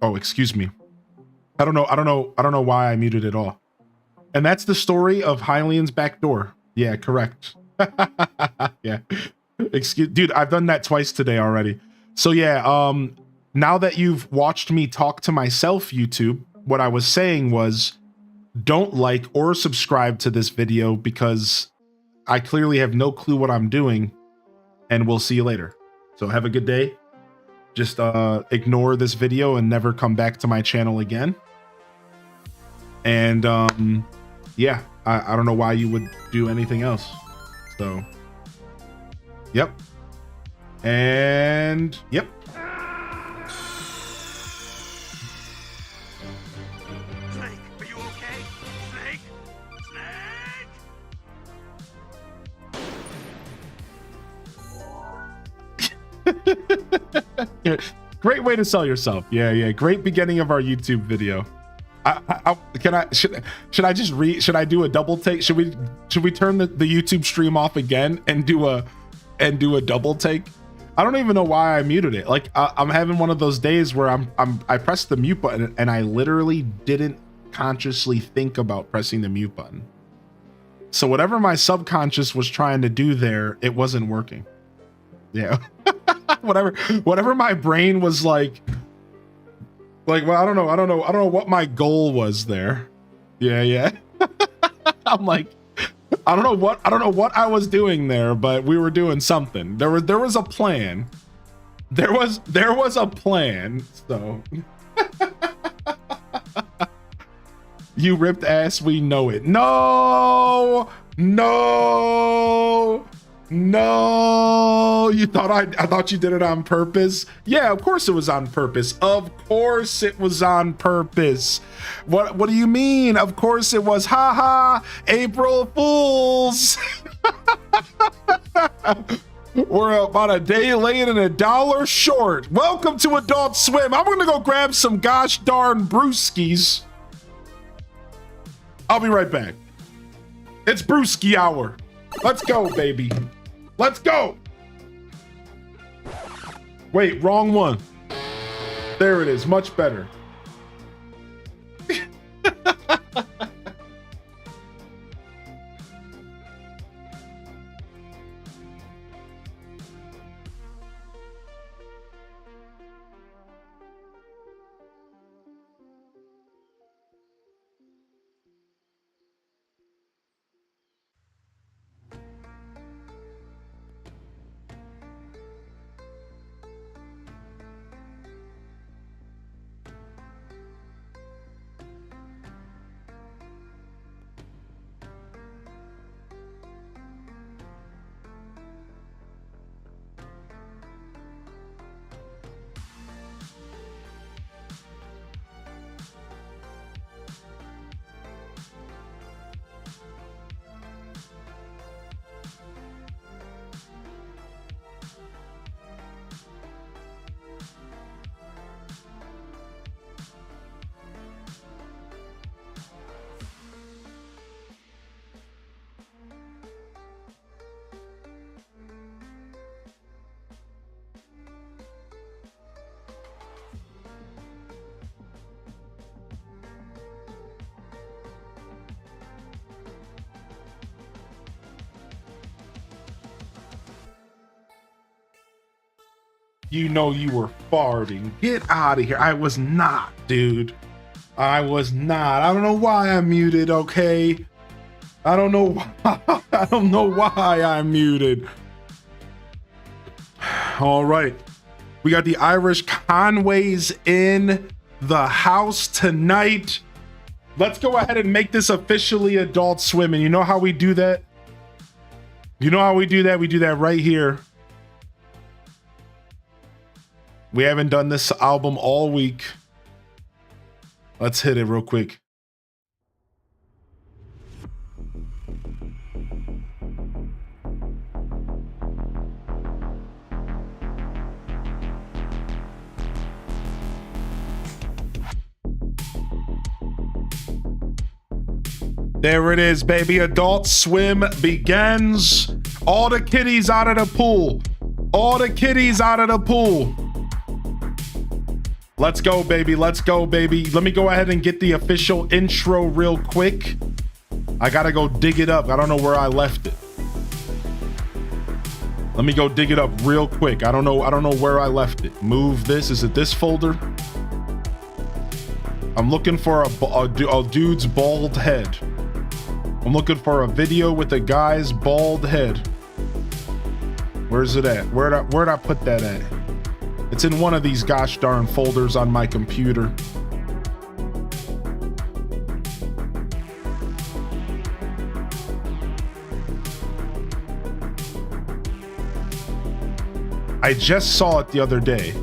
Oh, excuse me. I don't know why I muted it all. And that's the story of Hylian's back door. Yeah, correct. Yeah. Excuse, dude, I've done that twice today already. So yeah, now that you've watched me talk to myself, YouTube, what I was saying was don't like or subscribe to this video because I clearly have no clue what I'm doing, and we'll see you later. So have a good day. Just ignore this video and never come back to my channel again. And yeah, I don't know why you would do anything else. So, yep. And yep. Snake, are you okay? Snake? Snake? Great way to sell yourself. Yeah. Great beginning of our YouTube video. Should I do a double take? Should we turn the YouTube stream off again and do a double take? I don't even know why I muted it. Like I'm having one of those days where I pressed the mute button and I literally didn't consciously think about pressing the mute button. So whatever my subconscious was trying to do there, it wasn't working. Yeah. whatever my brain was like, well, I don't know what my goal was there. Yeah. I'm like, I don't know what I was doing there, but we were doing something. There was a plan. There was a plan. So you ripped ass, we know it. No. You thought I thought you did it on purpose? Yeah, of course it was on purpose. Of course it was on purpose. What do you mean? Of course it was. Ha ha, April Fools. We're about a day late and $1 short. Welcome to Adult Swim. I'm gonna go grab some gosh darn brewskis. I'll be right back. It's brewski hour. Let's go, baby. Let's go. Wait, wrong one. There it is, much better. You know you were farting. Get out of here. I was not, dude. I was not. I don't know why I'm muted, okay? I don't know why. I don't know why I'm muted. All right. We got the Irish Conways in the house tonight. Let's go ahead and make this officially Adult Swim. And you know how we do that? You know how we do that? We do that right here. We haven't done this album all week. Let's hit it real quick. There it is, baby. Adult Swim begins. All the kiddies out of the pool. All the kiddies out of the pool. Let's go, baby. Let's go, baby. Let me go ahead and get the official intro real quick. I gotta go dig it up. I don't know where I left it. Let me go dig it up real quick. I don't know where I left it. Move this. Is it this folder? I'm looking for a dude's bald head. I'm looking for a video with a guy's bald head. Where's it at? Where'd I put that at? It's in one of these gosh darn folders on my computer. I just saw it the other day.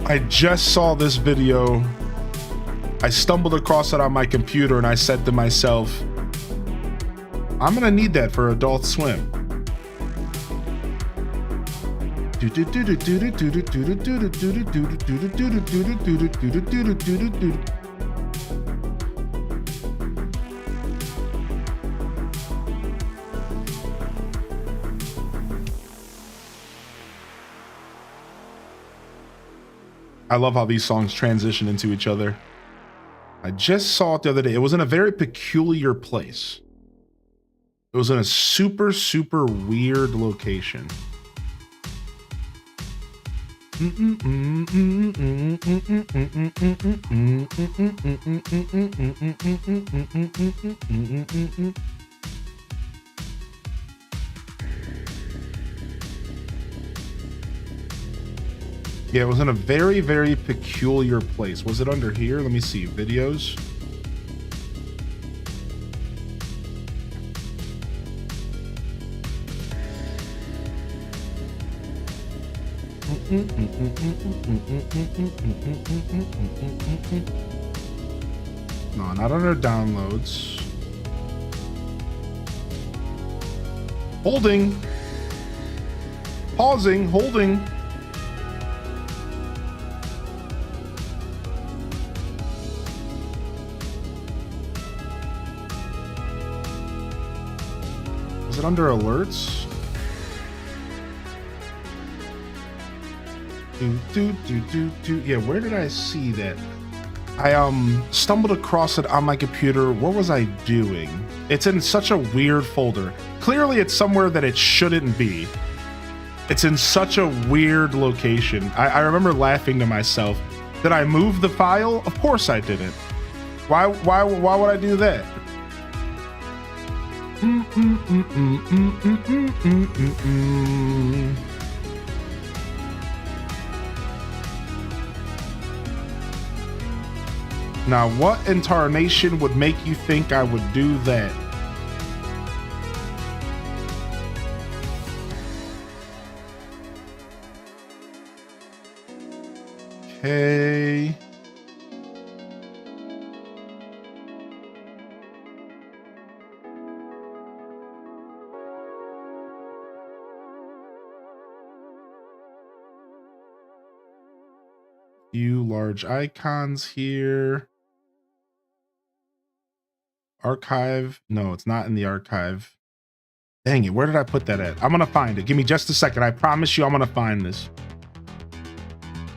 I just saw this video. I stumbled across it on my computer and I said to myself, I'm gonna need that for Adult Swim. I love how these songs transition into each other. I just saw it the other day. It was in a very peculiar place. It was in a super, super weird location. Yeah, it was in a very, very peculiar place. Was it under here? Let me see. Videos. No, not under downloads. Holding. Pausing. Holding. Is it under alerts? Yeah, where did I see that? I stumbled across it on my computer. What was I doing? It's in such a weird folder. Clearly it's somewhere that it shouldn't be. It's in such a weird location. I remember laughing to myself. Did I move the file? Of course I didn't. Why would I do that? Now, what in tarnation would make you think I would do that? Okay. Few large icons here. Archive. No, it's not in the archive. Dang it, where did I put that at? I'm gonna find it. Give me just a second. I promise you I'm gonna find this.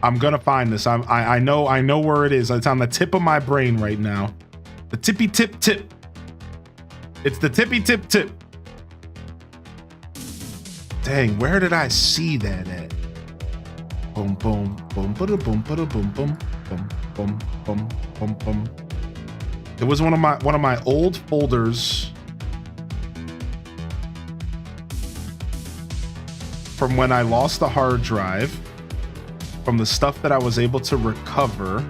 I'm gonna find this. I know where it is. It's on the tip of my brain right now. The tippy tip tip. It's the tippy tip tip. Dang, where did I see that at? Boom boom boom boom boom boom boom boom boom boom boom boom. It was one of my old folders from when I lost the hard drive, from the stuff that I was able to recover.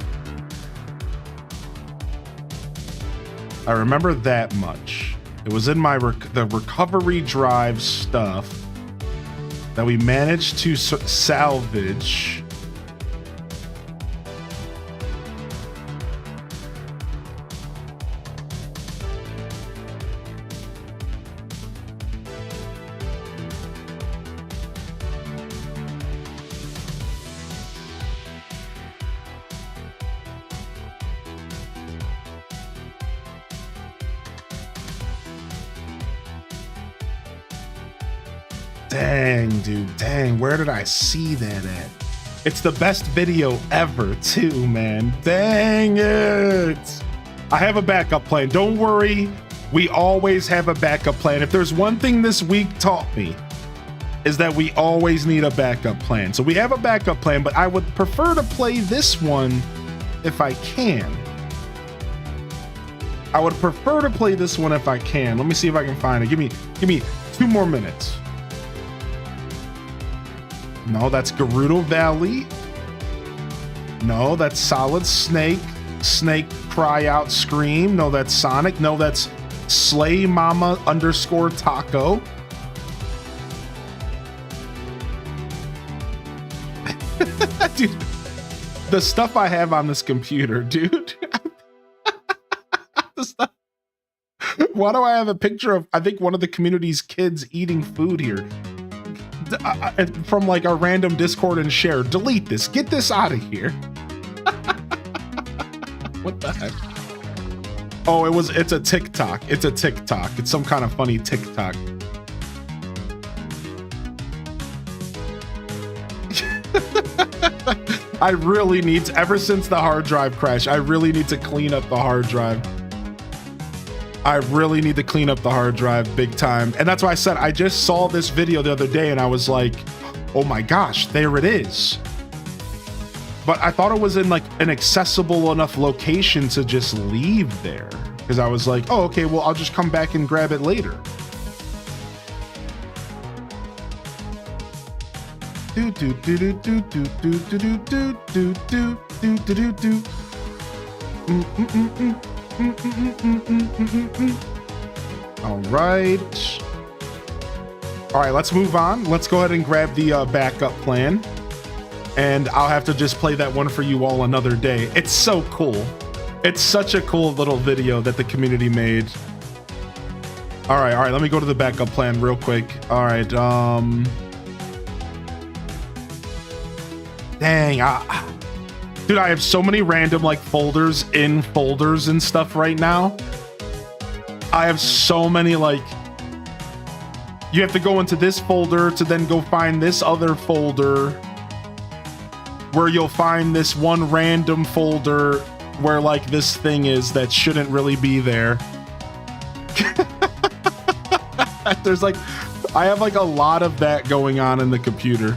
I remember that much. It was in my the recovery drive stuff that we managed to salvage. Dang, dude. Dang, where did I see that at? It's the best video ever too, man. Dang it. I have a backup plan. Don't worry. We always have a backup plan. If there's one thing this week taught me, is that we always need a backup plan. So we have a backup plan, but I would prefer to play this one if I can. I would prefer to play this one if I can. Let me see if I can find it. Give me 2 more minutes. No, that's Gerudo Valley. No, that's Solid Snake. Snake Cry Out Scream. No, that's Sonic. No, that's Slay Mama _ Taco. Dude, the stuff I have on this computer, dude. The stuff. Why do I have a picture of, I think, one of the community's kids eating food here? From like a random Discord and share. Delete this. Get this out of here. What the heck? Oh, it's a TikTok. It's a TikTok. It's some kind of funny TikTok. I really need to, ever since the hard drive crash, I really need to clean up the hard drive. I really need to clean up the hard drive big time. And that's why I said I just saw this video the other day and I was like, oh my gosh, there it is. But I thought it was in like an accessible enough location to just leave there. Because I was like, oh, okay, well, I'll just come back and grab it later. Do do do do do do do do do do do do do do. All right. All right, let's move on. Let's go ahead and grab the backup plan. And I'll have to just play that one for you all another day. It's so cool. It's such a cool little video that the community made. All right, let me go to the backup plan real quick. All right, dang, dude, I have so many random like folders in folders and stuff right now. I have so many, like, you have to go into this folder to then go find this other folder where you'll find this one random folder where like this thing is that shouldn't really be there. There's like, I have like a lot of that going on in the computer.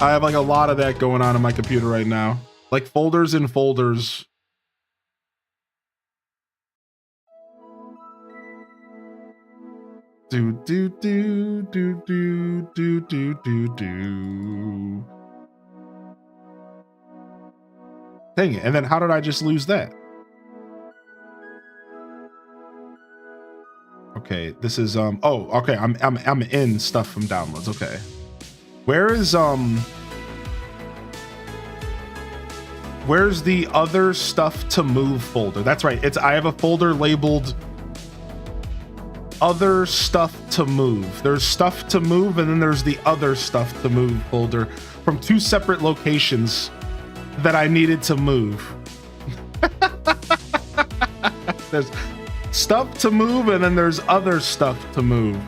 I have like a lot of that going on in my computer right now. Like folders and folders. Do do do do do do do do do. Dang it! And then how did I just lose that? Okay, this is oh, okay. I'm in stuff from downloads. Okay, where is where's the other stuff to move folder? That's right. I have a folder labeled other stuff to move. There's stuff to move and then there's the other stuff to move folder from 2 separate locations that I needed to move. There's stuff to move and then there's other stuff to move.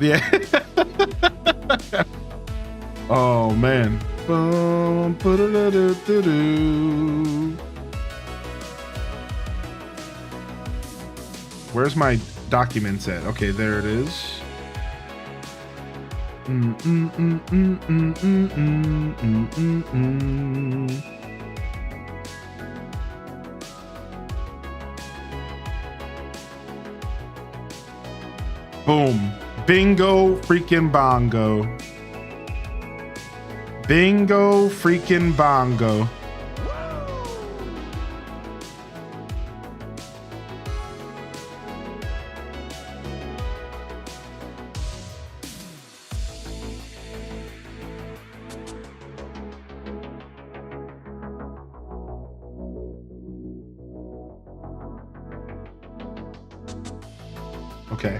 Yeah. Oh man. Where's my documents at? Okay, there it is. Boom. Bingo freaking bongo. Bingo freaking bongo. Okay.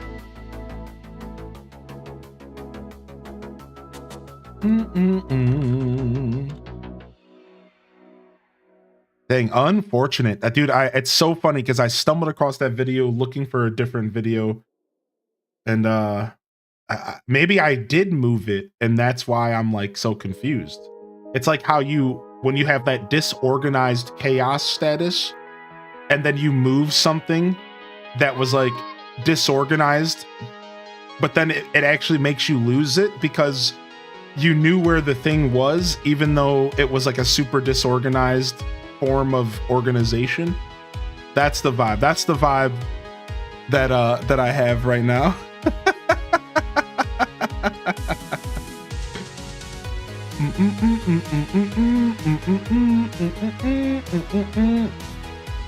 Dang, unfortunate. That dude, it's so funny because I stumbled across that video looking for a different video. And maybe I did move it, and that's why I'm like so confused. It's like how when you have that disorganized chaos status, and then you move something that was like disorganized, but then it actually makes you lose it because you knew where the thing was, even though it was like a super disorganized form of organization. That's the vibe. That's the vibe that I have right now.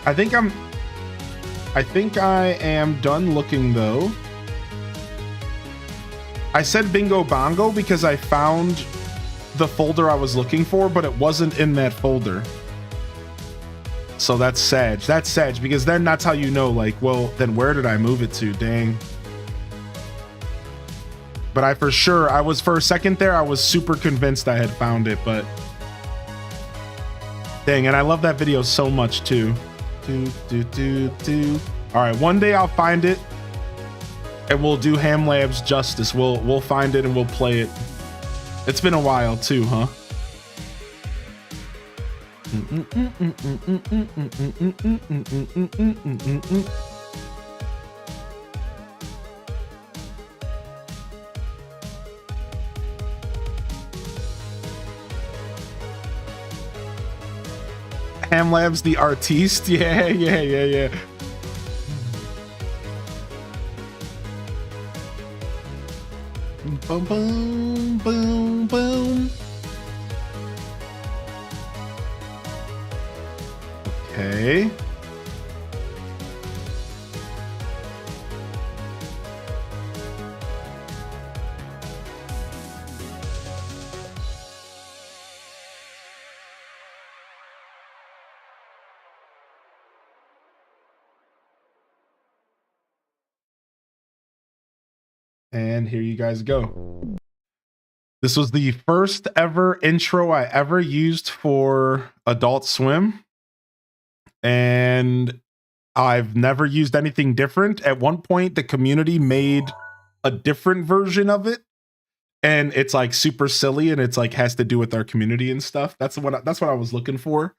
I think I am done looking though. I said bingo bongo because I found the folder I was looking for, but it wasn't in that folder. So that's Sag. That's Sag, because then that's how you know, like, well, then where did I move it to? Dang. But I was for a second there, I was super convinced I had found it, but dang, and I love that video so much too. All right, one day I'll find it and we'll do Ham Labs justice. We'll find it and we'll play it. It's been a while too, huh? Ham Labs the artiste. Yeah. Boom, boom, boom, boom. Okay. And here you guys go. This was the first ever intro I ever used for Adult Swim. And I've never used anything different. At one point, the community made a different version of it. And it's like super silly and it's like has to do with our community and stuff. That's what I was looking for.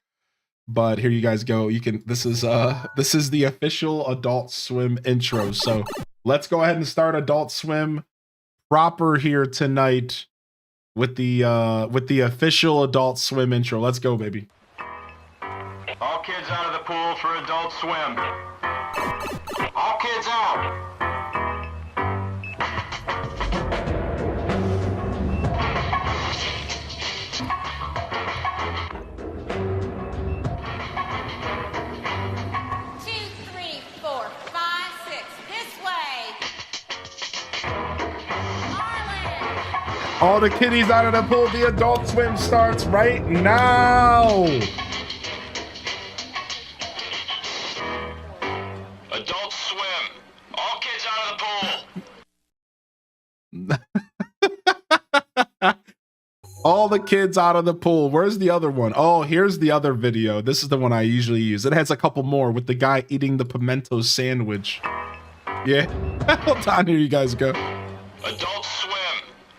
But here you guys go. This is the official Adult Swim intro. So let's go ahead and start Adult Swim proper here tonight with the official Adult Swim intro. Let's go, baby. All kids out of the pool for Adult Swim. All kids out. All the kiddies out of the pool. The Adult Swim starts right now. Adult Swim. All kids out of the pool. All the kids out of the pool. Where's the other one? Oh, here's the other video. This is the one I usually use. It has a couple more with the guy eating the pimento sandwich. Yeah. Hold on, here you guys go. Adult Swim.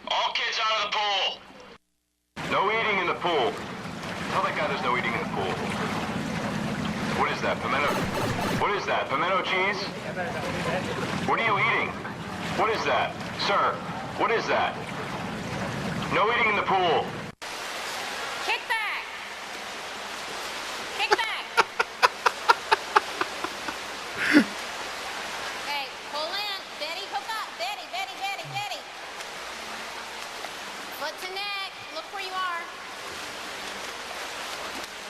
All kids out of the pool. No eating in the pool. Tell that guy there's no eating in the pool. What is that, pimento? What is that, pimento cheese? What are you eating? What is that? Sir, what is that? No eating in the pool. Kick back. Kick back. Okay, pull in. Betty, hook up. Betty. Foot to neck. Look where you are.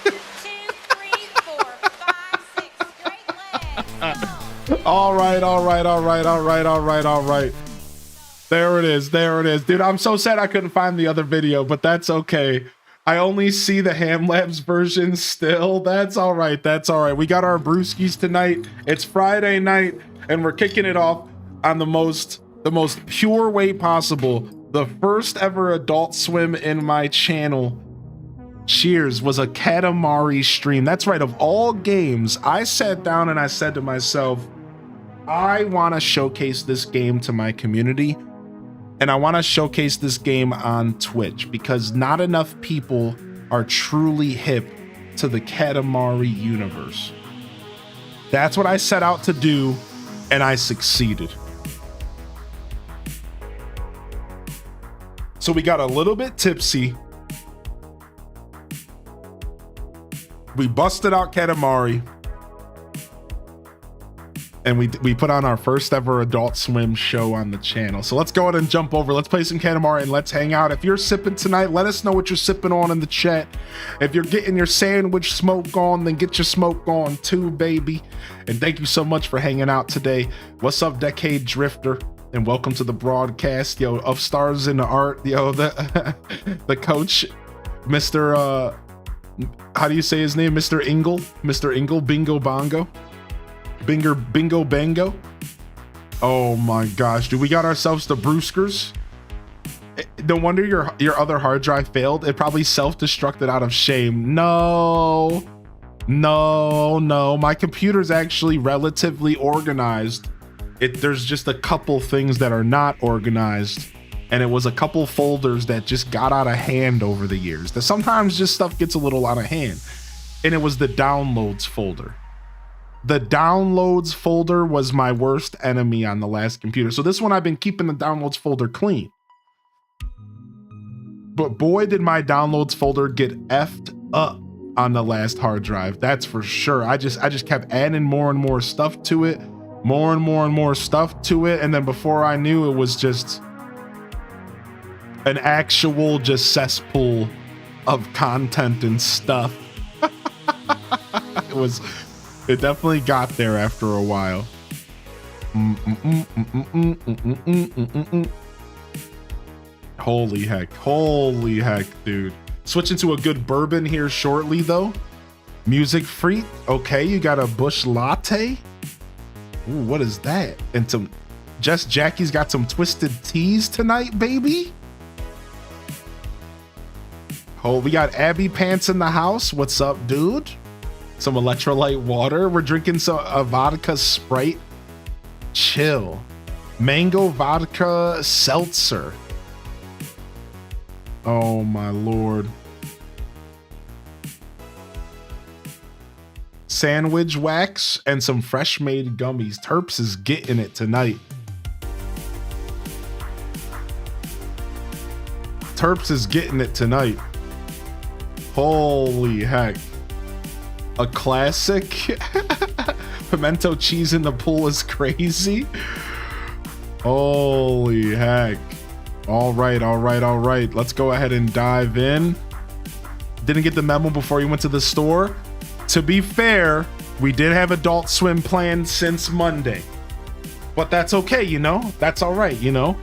2, 3, 4, 5, 6. Straight legs. All right. There it is. Dude, I'm so sad I couldn't find the other video, but that's okay. I only see the Ham Labs version still. That's all right. We got our brewskis tonight. It's Friday night, and we're kicking it off on the most pure way possible. The first ever Adult Swim in my channel, Cheers, was a Katamari stream. That's right, of all games, I sat down and I said to myself, I want to showcase this game to my community. And I want to showcase this game on Twitch because not enough people are truly hip to the Katamari universe. That's what I set out to do, and I succeeded. So we got a little bit tipsy. We busted out Katamari. And we put on our first ever Adult Swim show on the channel. So let's go ahead and jump over. Let's play some Katamari and let's hang out. If you're sipping tonight, let us know what you're sipping on in the chat. If you're getting your sandwich smoke on, then get your smoke on too, baby. And thank you so much for hanging out today. What's up, Decade Drifter? And welcome to the broadcast. Yo, of stars in the art. Yo, the coach, Mr. How do you say his name? Mr. Ingle? Mr. Ingle, Bingo Bongo. Bingo Bango. Oh my gosh, dude, we got ourselves the Brewskers. No wonder your other hard drive failed. It probably self-destructed out of shame. No, my computer's actually relatively organized. There's just a couple things that are not organized, and it was a couple folders that just got out of hand over the years. That sometimes just stuff gets a little out of hand, and it was the downloads folder. The downloads folder was my worst enemy on the last computer. So this one, I've been keeping the downloads folder clean. But boy, did my downloads folder get effed up on the last hard drive. That's for sure. I just kept adding more and more stuff to it, more and more stuff to it. And then before I knew, it was just an actual just cesspool of content and stuff. It definitely got there after a while. Holy heck, dude. Switching to a good bourbon here shortly, though. Music Freak. Okay, you got a Bush Latte. Ooh, what is that? And some Just Jackie's got some Twisted Teas tonight, baby. Oh, we got Abby Pants in the house. What's up, dude? Some electrolyte water. We're drinking some vodka Sprite. Chill. Mango vodka seltzer. Oh my lord. Sandwich wax and some fresh made gummies. Terps is getting it tonight. Terps is getting it tonight. Holy heck. A classic. Pimento cheese in the pool is crazy. Holy heck. All right. Let's go ahead and dive in. Didn't get the memo before you went to the store. To be fair, we did have Adult Swim planned since Monday. But that's okay, you know? That's all right, you know?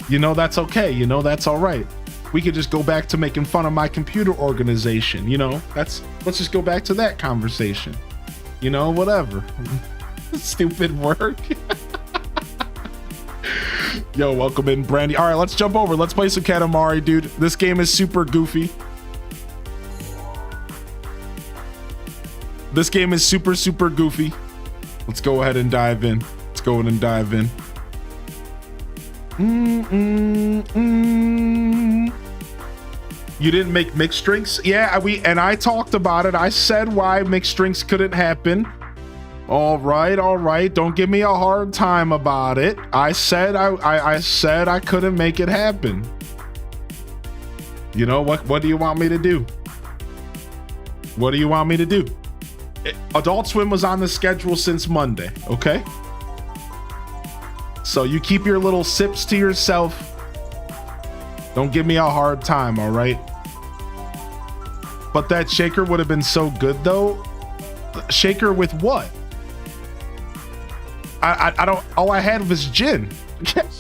That's okay, that's all right. We could just go back to making fun of my computer organization, let's just go back to that conversation. Whatever. Stupid work. Yo, welcome in, Brandy. All right, let's jump over. Let's play some Katamari, dude. This game is super goofy. This game is super goofy. Let's go ahead and dive in. You didn't make mixed drinks? Yeah, I talked about it. I said why mixed drinks couldn't happen. All right. Don't give me a hard time about it. I said I couldn't make it happen. You know what? What do you want me to do? Adult Swim was on the schedule since Monday, okay? So you keep your little sips to yourself. Don't give me a hard time, all right? But that shaker would have been so good, though. Shaker with what? I don't. All I had was gin.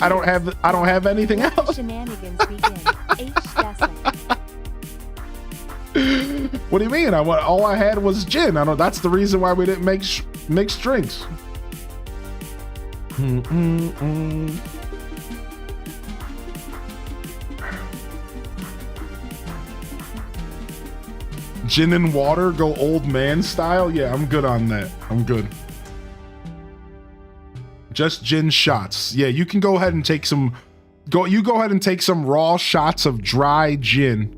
I don't have anything else. Shenanigans begin. H. What do you mean? All I had was gin. I know that's the reason why we didn't make mixed drinks. Gin and water, go old man style. Yeah, I'm good on that. I'm good. just gin shots. Yeah, you can go ahead and take some. You go ahead and take some raw shots of dry gin.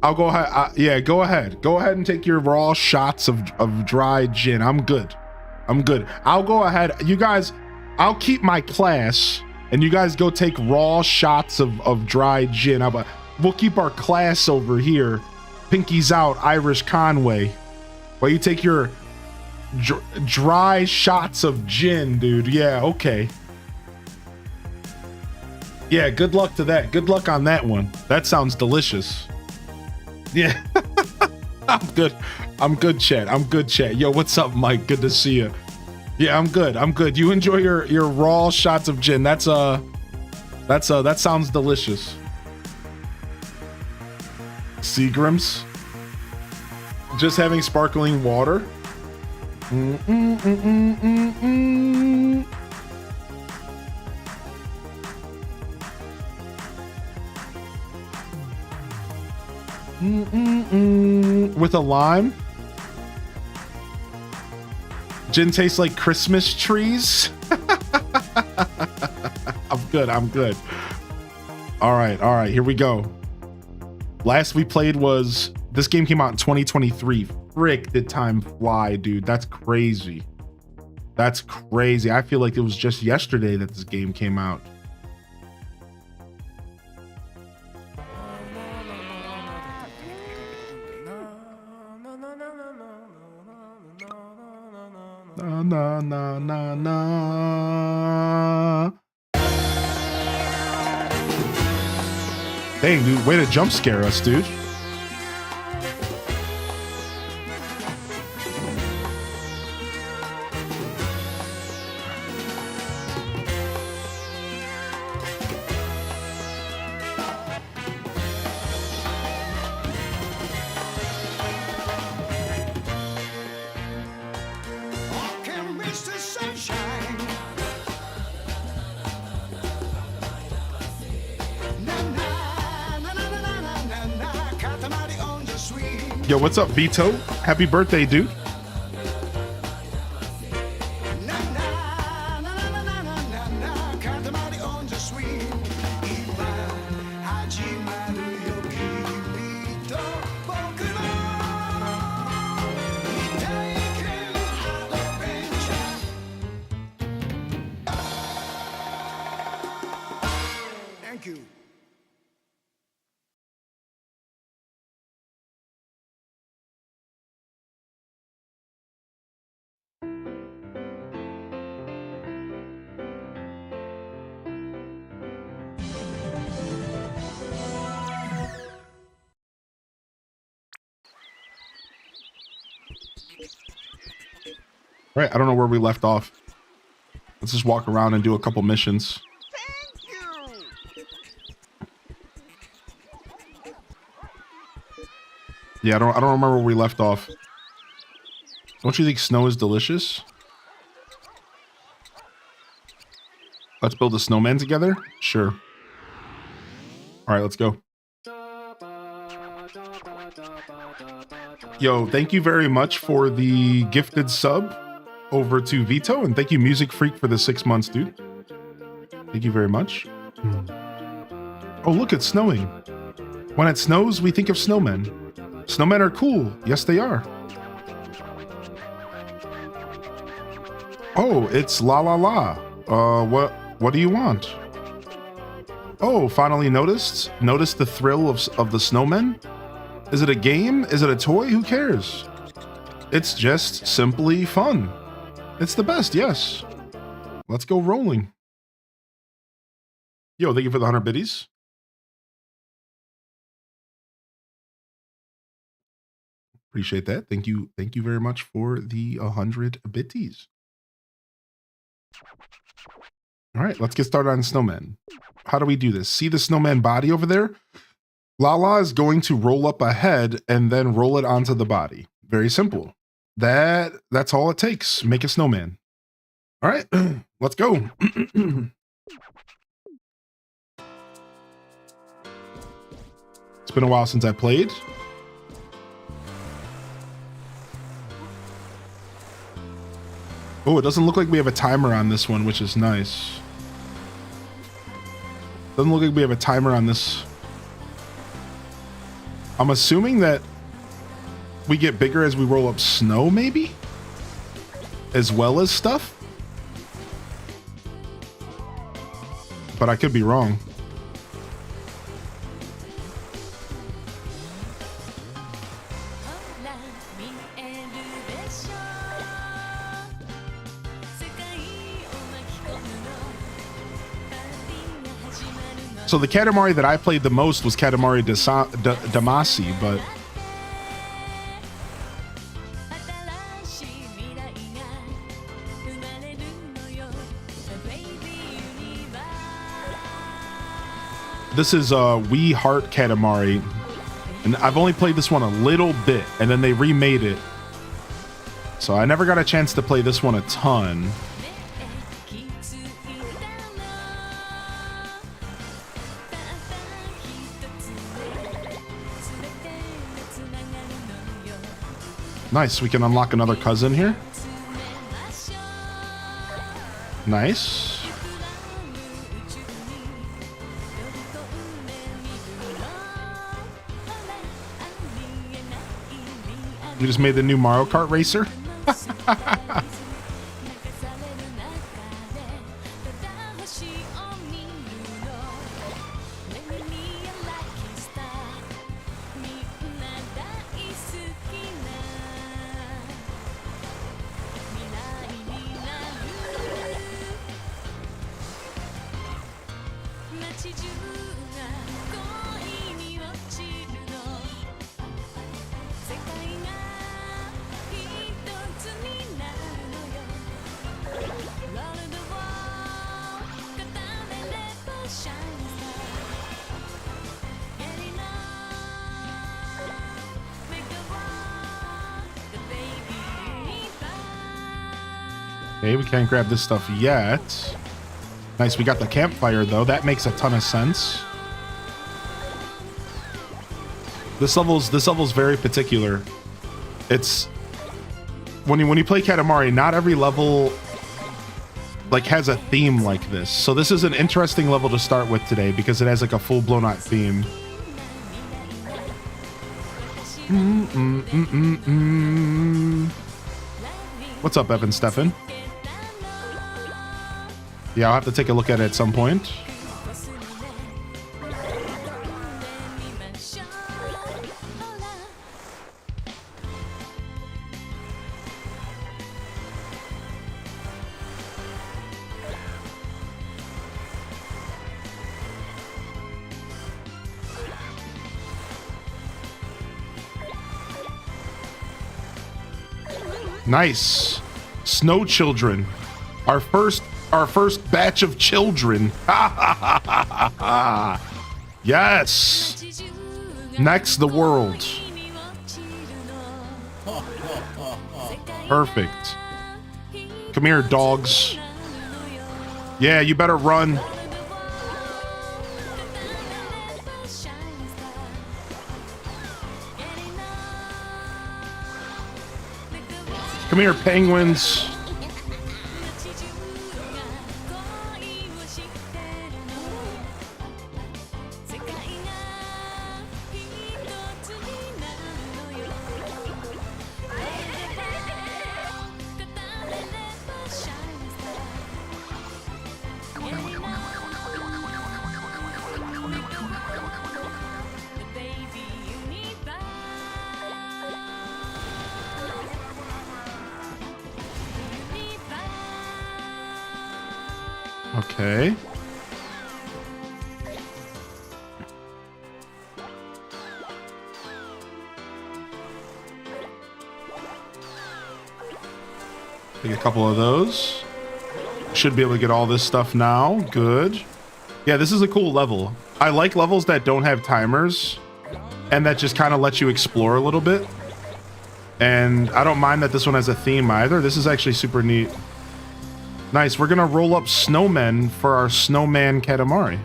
I'll go ahead. Yeah, go ahead. Go ahead and take your raw shots of dry gin. I'm good. I'm good. I'll go ahead. You guys, I'll keep my class, and you guys go take raw shots of dry gin. We'll keep our class over here. Pinkies out, Irish Conway. While you take your dry shots of gin, dude. Yeah, okay. Yeah, good luck to that. Good luck on that one. That sounds delicious. Yeah. I'm good. I'm good, chat. I'm good, chat. Yo, what's up, Mike? Good to see you. Yeah, I'm good. I'm good. You enjoy your raw shots of gin. That sounds delicious. Seagrams. Just having sparkling water. With a lime. Gin tastes like Christmas trees. I'm good. I'm good. All right. Here we go. Last we played was, this game came out in 2023. Frick, did time fly, dude. That's crazy. That's crazy. I feel like it was just yesterday that this game came out. Na na na na. Dang, dude, way to jump scare us, dude. Yo, what's up, Vito? Happy birthday, dude. Thank you. All right, I don't know where we left off. Let's just walk around and do a couple missions. Thank you. Yeah, I don't remember where we left off. Don't you think snow is delicious? Let's build a snowman together? Sure. All right, let's go. Yo, thank you very much for the gifted sub over to Vito, and thank you Music Freak for the 6 months, dude. Thank you very much. Oh, look, it's snowing. When it snows, we think of snowmen. Snowmen are cool. Yes, they are. Oh, it's La La La. What do you want? Oh, finally noticed? Noticed the thrill of the snowmen? Is it a game? Is it a toy? Who cares? It's just simply fun. It's the best, yes. Let's go rolling. Yo, thank you for the 100 biddies. Appreciate that. Thank you very much for the 100 biddies. All right, let's get started on snowman. How do we do this? See the snowman body over there? Lala is going to roll up a head and then roll it onto the body. Very simple. That's all it takes. Make a snowman. All right, let's go. It's been a while since I played. Oh, it doesn't look like we have a timer on this one, which is nice. Doesn't look like we have a timer on this. I'm assuming that we get bigger as we roll up snow, maybe? As well as stuff? But I could be wrong. So the Katamari that I played the most was Katamari Damacy, but this is We Heart Katamari, and I've only played this one a little bit, and then they remade it. So I never got a chance to play this one a ton. Nice, we can unlock another cousin here. Nice. You just made the new Mario Kart racer? Okay, we can't grab this stuff yet. Nice, we got the campfire though. That makes a ton of sense. This level's very particular. It's when you play Katamari, not every level like has a theme like this. So this is an interesting level to start with today because it has like a full-blown out theme. What's up, Evan Stefan? Yeah, I'll have to take a look at it at some point. Nice. Snow children. Our first batch of children. Yes. Next, the world. Perfect. Come here, dogs. Yeah, you better run. Come here, penguins. Okay. Take a couple of those. Should be able to get all this stuff now. Good. Yeah, this is a cool level. I like levels that don't have timers and that just kind of let you explore a little bit. And I don't mind that this one has a theme either. This is actually super neat. Nice, we're gonna roll up snowmen for our snowman Katamari.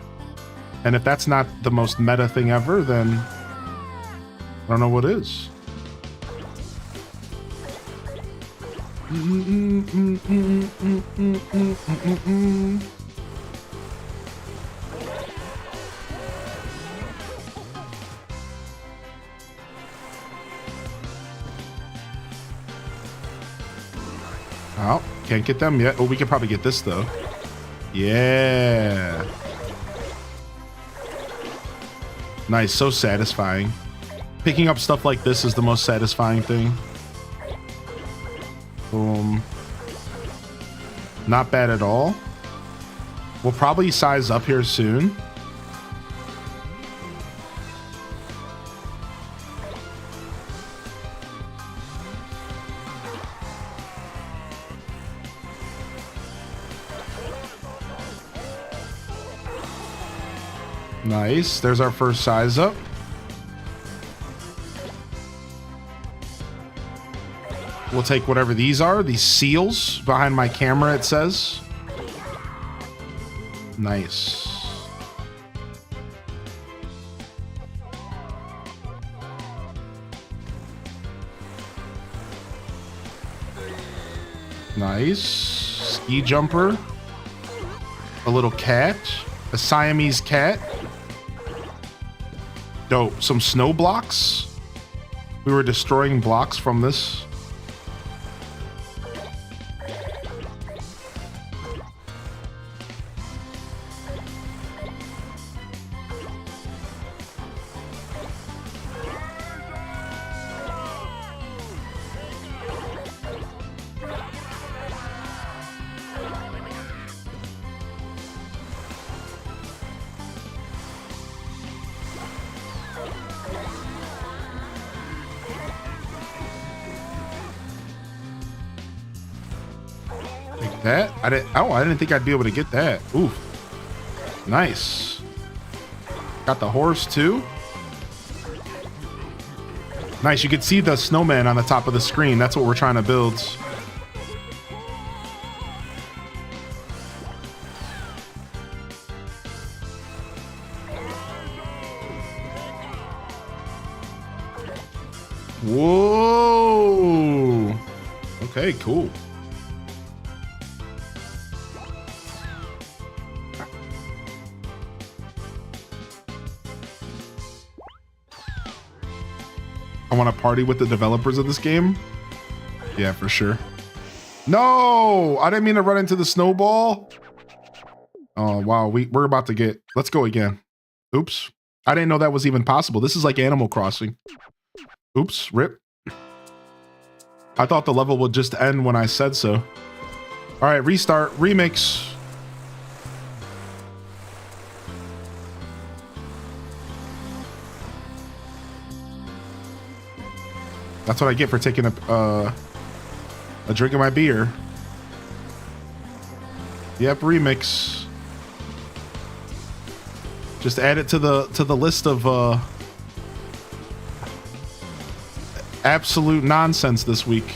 And if that's not the most meta thing ever, then I don't know what is. Oh, can't get them yet. Oh, we could probably get this though. Yeah. Nice, so satisfying. Picking up stuff like this is the most satisfying thing. Boom. Not bad at all. We'll probably size up here soon. Nice. There's our first size up. We'll take whatever these are. These seals behind my camera, it says. Nice. Nice. Ski jumper. A little cat. A Siamese cat. Dope. Some snow blocks. We were destroying blocks from this. That I didn't think I'd be able to get that. Ooh, nice. Got the horse too. Nice. You can see the snowman on the top of the screen. That's what we're trying to build. Whoa. Okay, cool. I want to party with the developers of this game. Yeah, for sure. No, I didn't mean to run into the snowball. Oh, wow. We're about to get... Let's go again. Oops. I didn't know that was even possible. This is like Animal Crossing. Oops, rip. I thought the level would just end when I said so. All right, restart, remix. That's what I get for taking a drink of my beer. Yep, remix. Just add it to the list of absolute nonsense this week.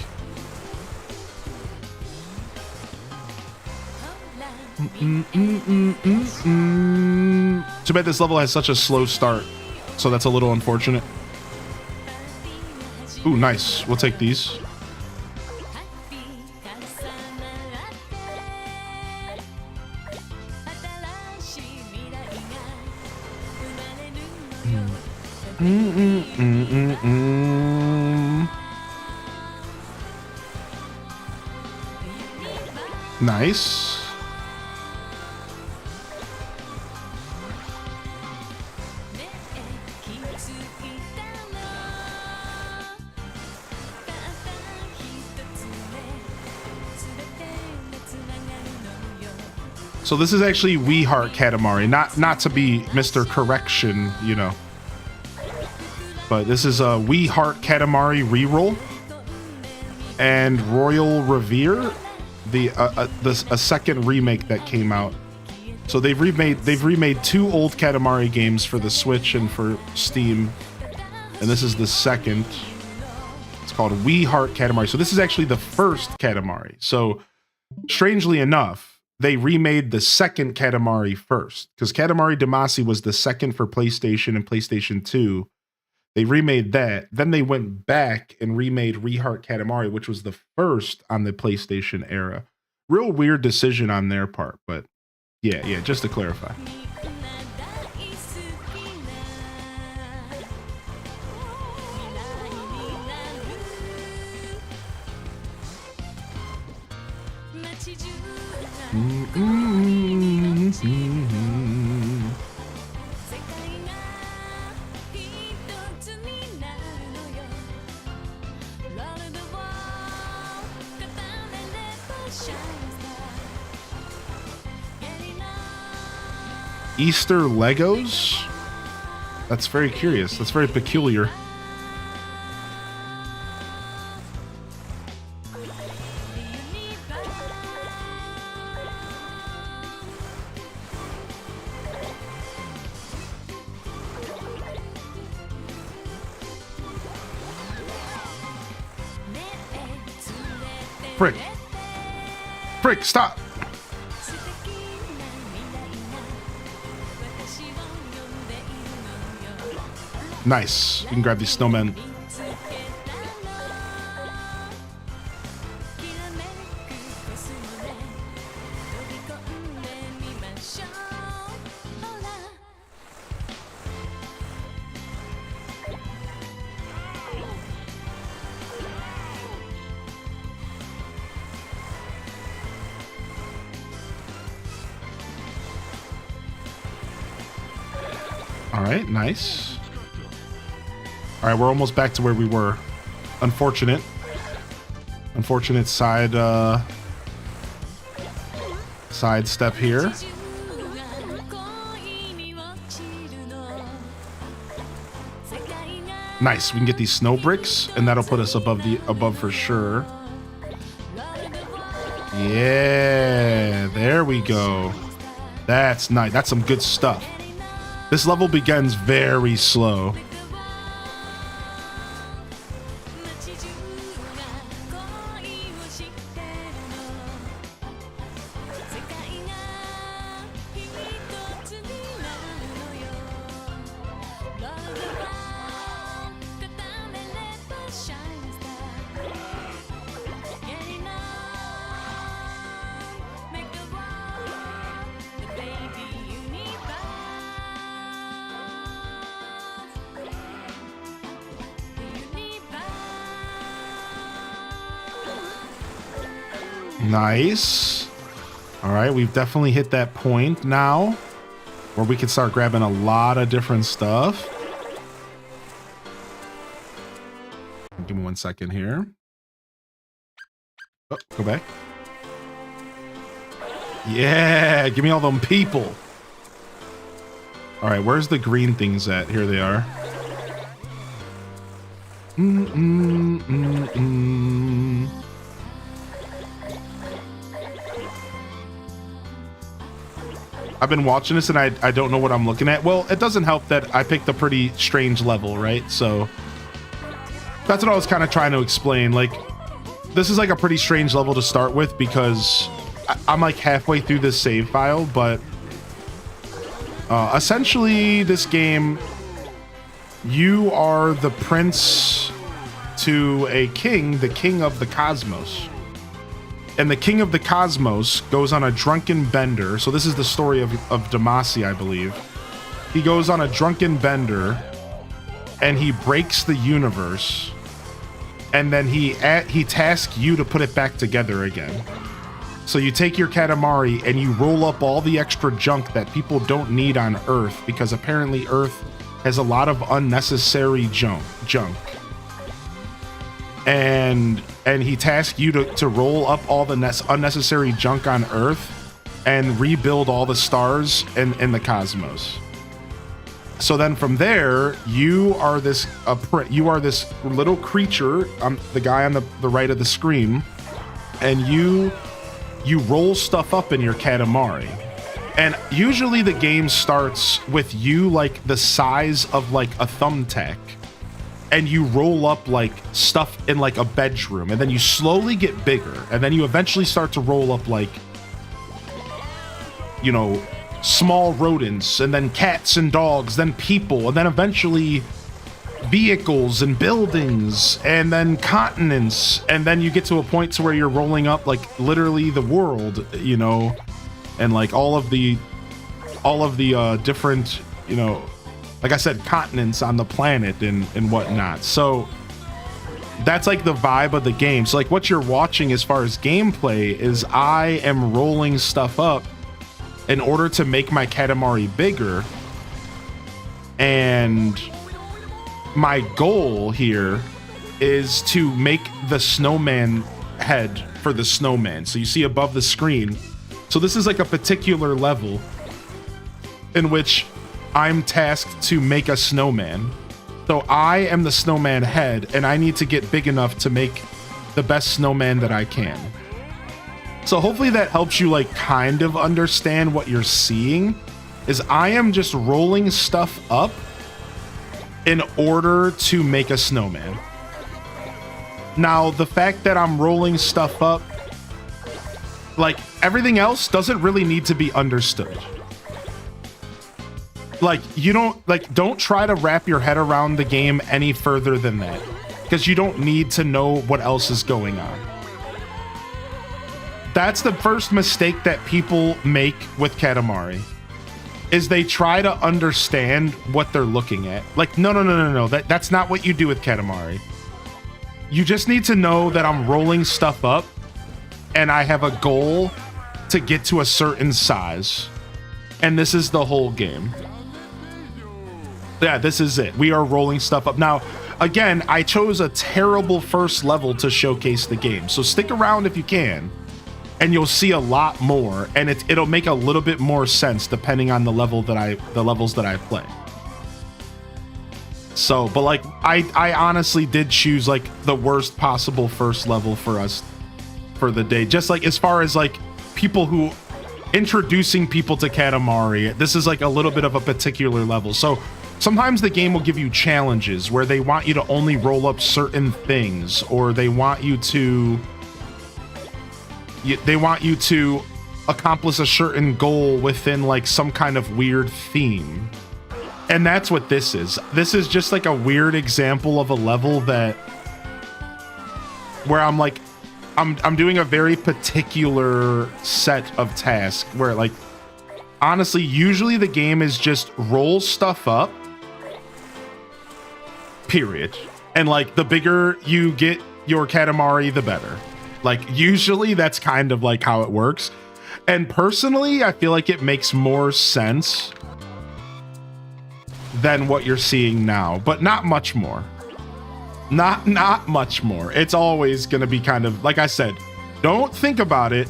Too bad this level has such a slow start, so that's a little unfortunate. Ooh, nice. We'll take these. Nice. So this is actually We Heart Katamari, not to be Mr. Correction, you know. But this is a We Heart Katamari reroll and Royal Reverie, a second remake that came out. So they've remade two old Katamari games for the Switch and for Steam, and this is the second. It's called We Heart Katamari. So this is actually the first Katamari. So strangely enough, they remade the second Katamari first, because Katamari Damacy was the second for PlayStation and PlayStation 2. They remade that. Then they went back and remade Reheart Katamari, which was the first on the PlayStation era. Real weird decision on their part, but yeah, just to clarify. Easter Legos? That's very curious. That's very peculiar. Frick. Frick, stop. Nice. You can grab these snowmen. All right, nice. All right, we're almost back to where we were. Unfortunate side step here. Nice. We can get these snow bricks, and that'll put us above for sure. Yeah, there we go. That's nice. That's some good stuff. This level begins very slow. Nice. All right, we've definitely hit that point now where we can start grabbing a lot of different stuff. Give me 1 second here. Oh, go back. Yeah, give me all them people. All right, where's the green things at? Here they are. I've been watching this and I don't know what I'm looking at. Well, it doesn't help that I picked a pretty strange level, right? So that's what I was kind of trying to explain. Like, this is like a pretty strange level to start with because I'm like halfway through this save file, but essentially this game, you are the prince to a king, the king of the cosmos. And the king of the cosmos goes on a drunken bender. So this is the story of Damacy, I believe. He goes on a drunken bender and he breaks the universe. And then he tasks you to put it back together again. So you take your Katamari and you roll up all the extra junk that people don't need on Earth, because apparently Earth has a lot of unnecessary junk. And he tasks you to roll up all the unnecessary junk on Earth and rebuild all the stars in the cosmos. So then from there, you are this little creature, the guy on the right of the screen, and you roll stuff up in your Katamari. And usually the game starts with you like the size of like a thumbtack. And you roll up like stuff in like a bedroom, and then you slowly get bigger, and then you eventually start to roll up like, you know, small rodents, and then cats and dogs, then people, and then eventually vehicles and buildings and then continents, and then you get to a point to where you're rolling up like literally the world, you know, and like all of the different, you know, like I said, continents on the planet and whatnot. So that's like the vibe of the game. So like what you're watching as far as gameplay is I am rolling stuff up in order to make my Katamari bigger. And my goal here is to make the snowman head for the snowman. So you see above the screen. So this is like a particular level in which I'm tasked to make a snowman. So I am the snowman head, and I need to get big enough to make the best snowman that I can. So hopefully that helps you like kind of understand what you're seeing. Is I am just rolling stuff up in order to make a snowman. Now, the fact that I'm rolling stuff up, like everything else doesn't really need to be understood. Like you don't try to wrap your head around the game any further than that, because you don't need to know what else is going on. That's the first mistake that people make with Katamari, is they try to understand what they're looking at. Like, no. That's not what you do with Katamari. You just need to know that I'm rolling stuff up and I have a goal to get to a certain size. And this is the whole game. Yeah, this is it. We are rolling stuff up. Now, again, I chose a terrible first level to showcase the game. So stick around if you can, and you'll see a lot more, and it'll make a little bit more sense depending on the levels that I play. So, but like I honestly did choose like the worst possible first level for us for the day. Just like as far as like people who introducing people to Katamari, this is like a little bit of a particular level. So sometimes the game will give you challenges where they want you to only roll up certain things, or they want you to accomplish a certain goal within like some kind of weird theme. And that's what this is. This is just like a weird example of a level that where I'm like I'm doing a very particular set of tasks where like honestly usually the game is just roll stuff up, period. And like the bigger you get your Katamari, the better. Like usually that's kind of like how it works. And personally, I feel like it makes more sense than what you're seeing now, but not much more. Not much more. It's always going to be kind of, like I said, don't think about it.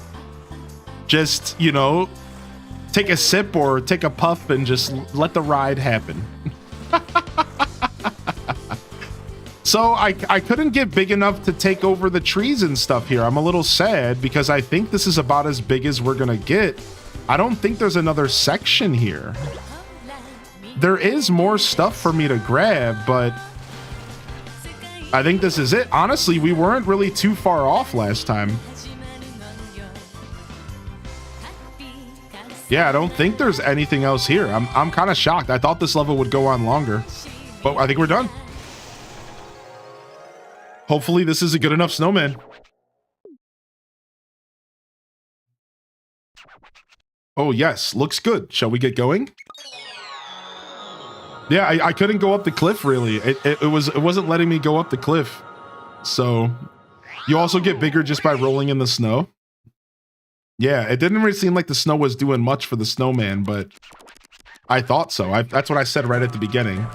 Just, you know, take a sip or take a puff and just let the ride happen. So I couldn't get big enough to take over the trees and stuff here. I'm a little sad because I think this is about as big as we're gonna get. I don't think there's another section here. There is more stuff for me to grab, but I think this is it. Honestly, we weren't really too far off last time. Yeah, I don't think there's anything else here. I'm kind of shocked. I thought this level would go on longer, but I think we're done. Hopefully this is a good enough snowman. Oh yes, looks good. Shall we get going? Yeah, I couldn't go up the cliff really. It wasn't letting me go up the cliff. So you also get bigger just by rolling in the snow. Yeah, it didn't really seem like the snow was doing much for the snowman, but I thought so. That's what I said right at the beginning.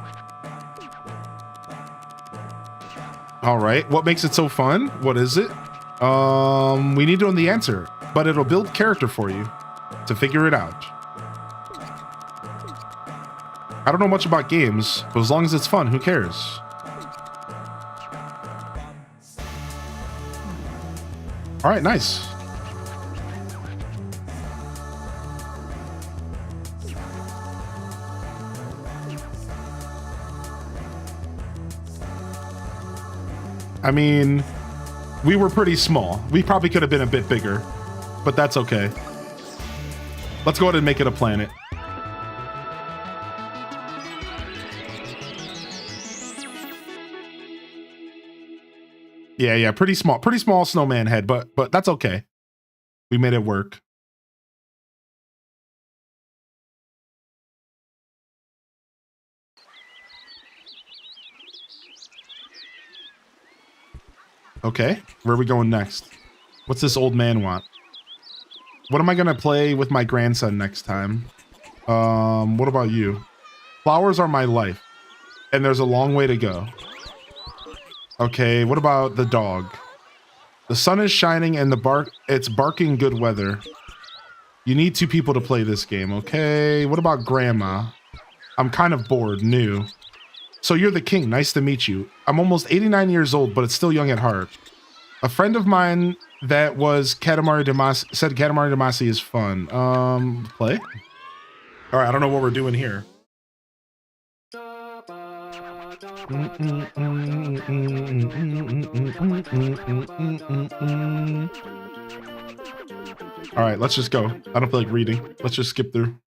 All right, what makes it so fun? What is it? We need to know the answer, but it'll build character for you to figure it out. I don't know much about games, but as long as it's fun, who cares? All right, nice. I mean, we were pretty small. We probably could have been a bit bigger, but that's okay. Let's go ahead and make it a planet. Yeah, pretty small snowman head, but that's okay. We made it work. Okay, where are we going next? What's this old man want? What am I gonna play with my grandson next time? What about you? Flowers are my life, and there's a long way to go. Okay, what about the dog? The sun is shining and it's barking good weather. You need 2 people to play this game, okay? What about grandma? I'm kind of bored, new. So you're the king, nice to meet you. I'm almost 89 years old, but it's still young at heart. A friend of mine that was Katamari Damacy said Katamari Damacy is fun. Play? All right, I don't know what we're doing here. All right, let's just go. I don't feel like reading. Let's just skip through.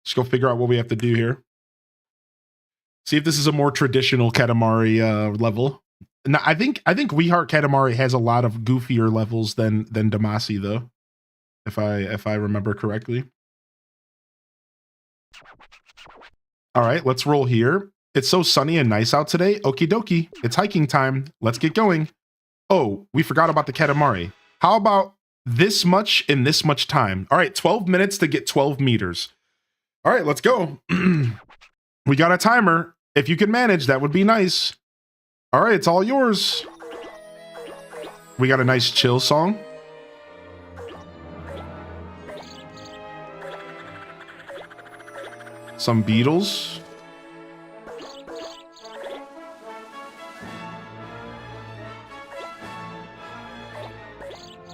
Just go figure out what we have to do here. See if this is a more traditional Katamari level. Now, I think We Heart Katamari has a lot of goofier levels than Damacy though, if I remember correctly. All right, let's roll here. It's so sunny and nice out today. Okie dokie, it's hiking time. Let's get going. Oh, we forgot about the Katamari. How about this much in this much time? All right, 12 minutes to get 12 meters. All right, let's go. We got a timer. If you can manage, that would be nice. All right, it's all yours. We got a nice chill song. Some Beatles.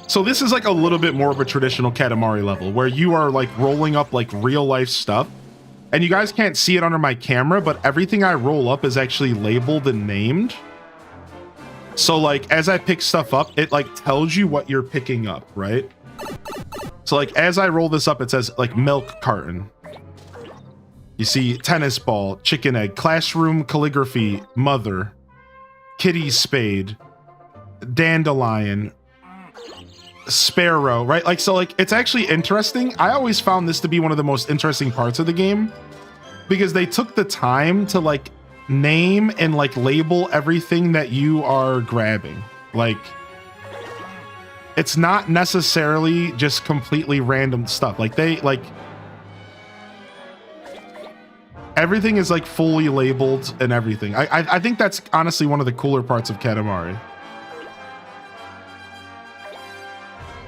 So this is like a little bit more of a traditional Katamari level where you are like rolling up like real life stuff. And you guys can't see it under my camera, but everything I roll up is actually labeled and named. So like as I pick stuff up, it like tells you what you're picking up, right? So like as I roll this up, it says like milk carton. You see tennis ball, chicken egg, classroom calligraphy, mother, kitty spade, dandelion, sparrow, right? Like, so like it's actually interesting. I always found this to be one of the most interesting parts of the game because they took the time to like name and like label everything that you are grabbing. Like it's not necessarily just completely random stuff. Like they like everything is like fully labeled and everything. I think that's honestly one of the cooler parts of Katamari.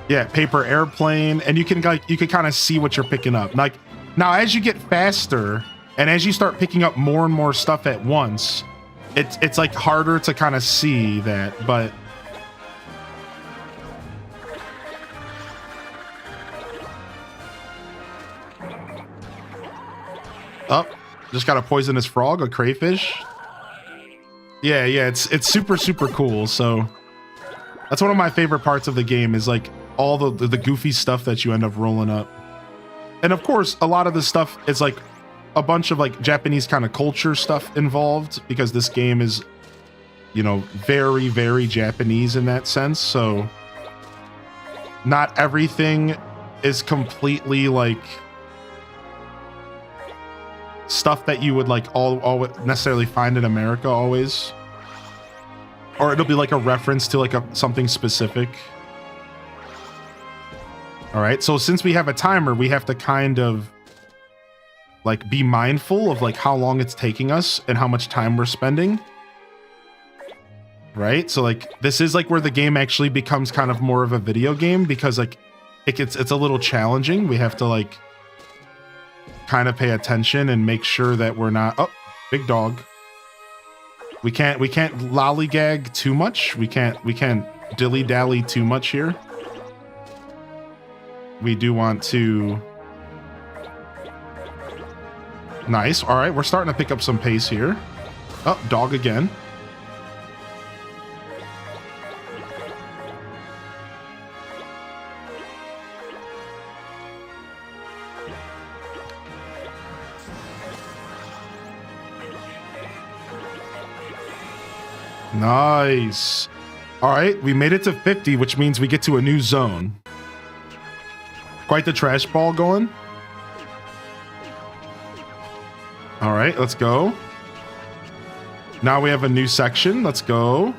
Yeah, paper airplane, and you can kind of see what you're picking up. Like now, as you get faster and as you start picking up more and more stuff at once, it's like harder to kind of see that. But just got a poisonous frog, a crayfish. Yeah, it's super cool. So that's one of my favorite parts of the game is like all the goofy stuff that you end up rolling up. And of course, a lot of this stuff is like a bunch of like Japanese kind of culture stuff involved because this game is, you know, very Japanese in that sense. So not everything is completely like stuff that you would like all necessarily find in America always. Or it'll be like a reference to like something specific. All right, so since we have a timer, we have to kind of like be mindful of like how long it's taking us and how much time we're spending. Right? So like this is like where the game actually becomes kind of more of a video game because like it's a little challenging. We have to like kind of pay attention and make sure that we're not big dog. We can't lollygag too much. We can't dilly-dally too much here. We do want to... Nice. All right, we're starting to pick up some pace here. Oh, dog again. Nice. All right, we made it to 50, which means we get to a new zone. Quite the trash ball going. All right, let's go. Now we have a new section. Let's go.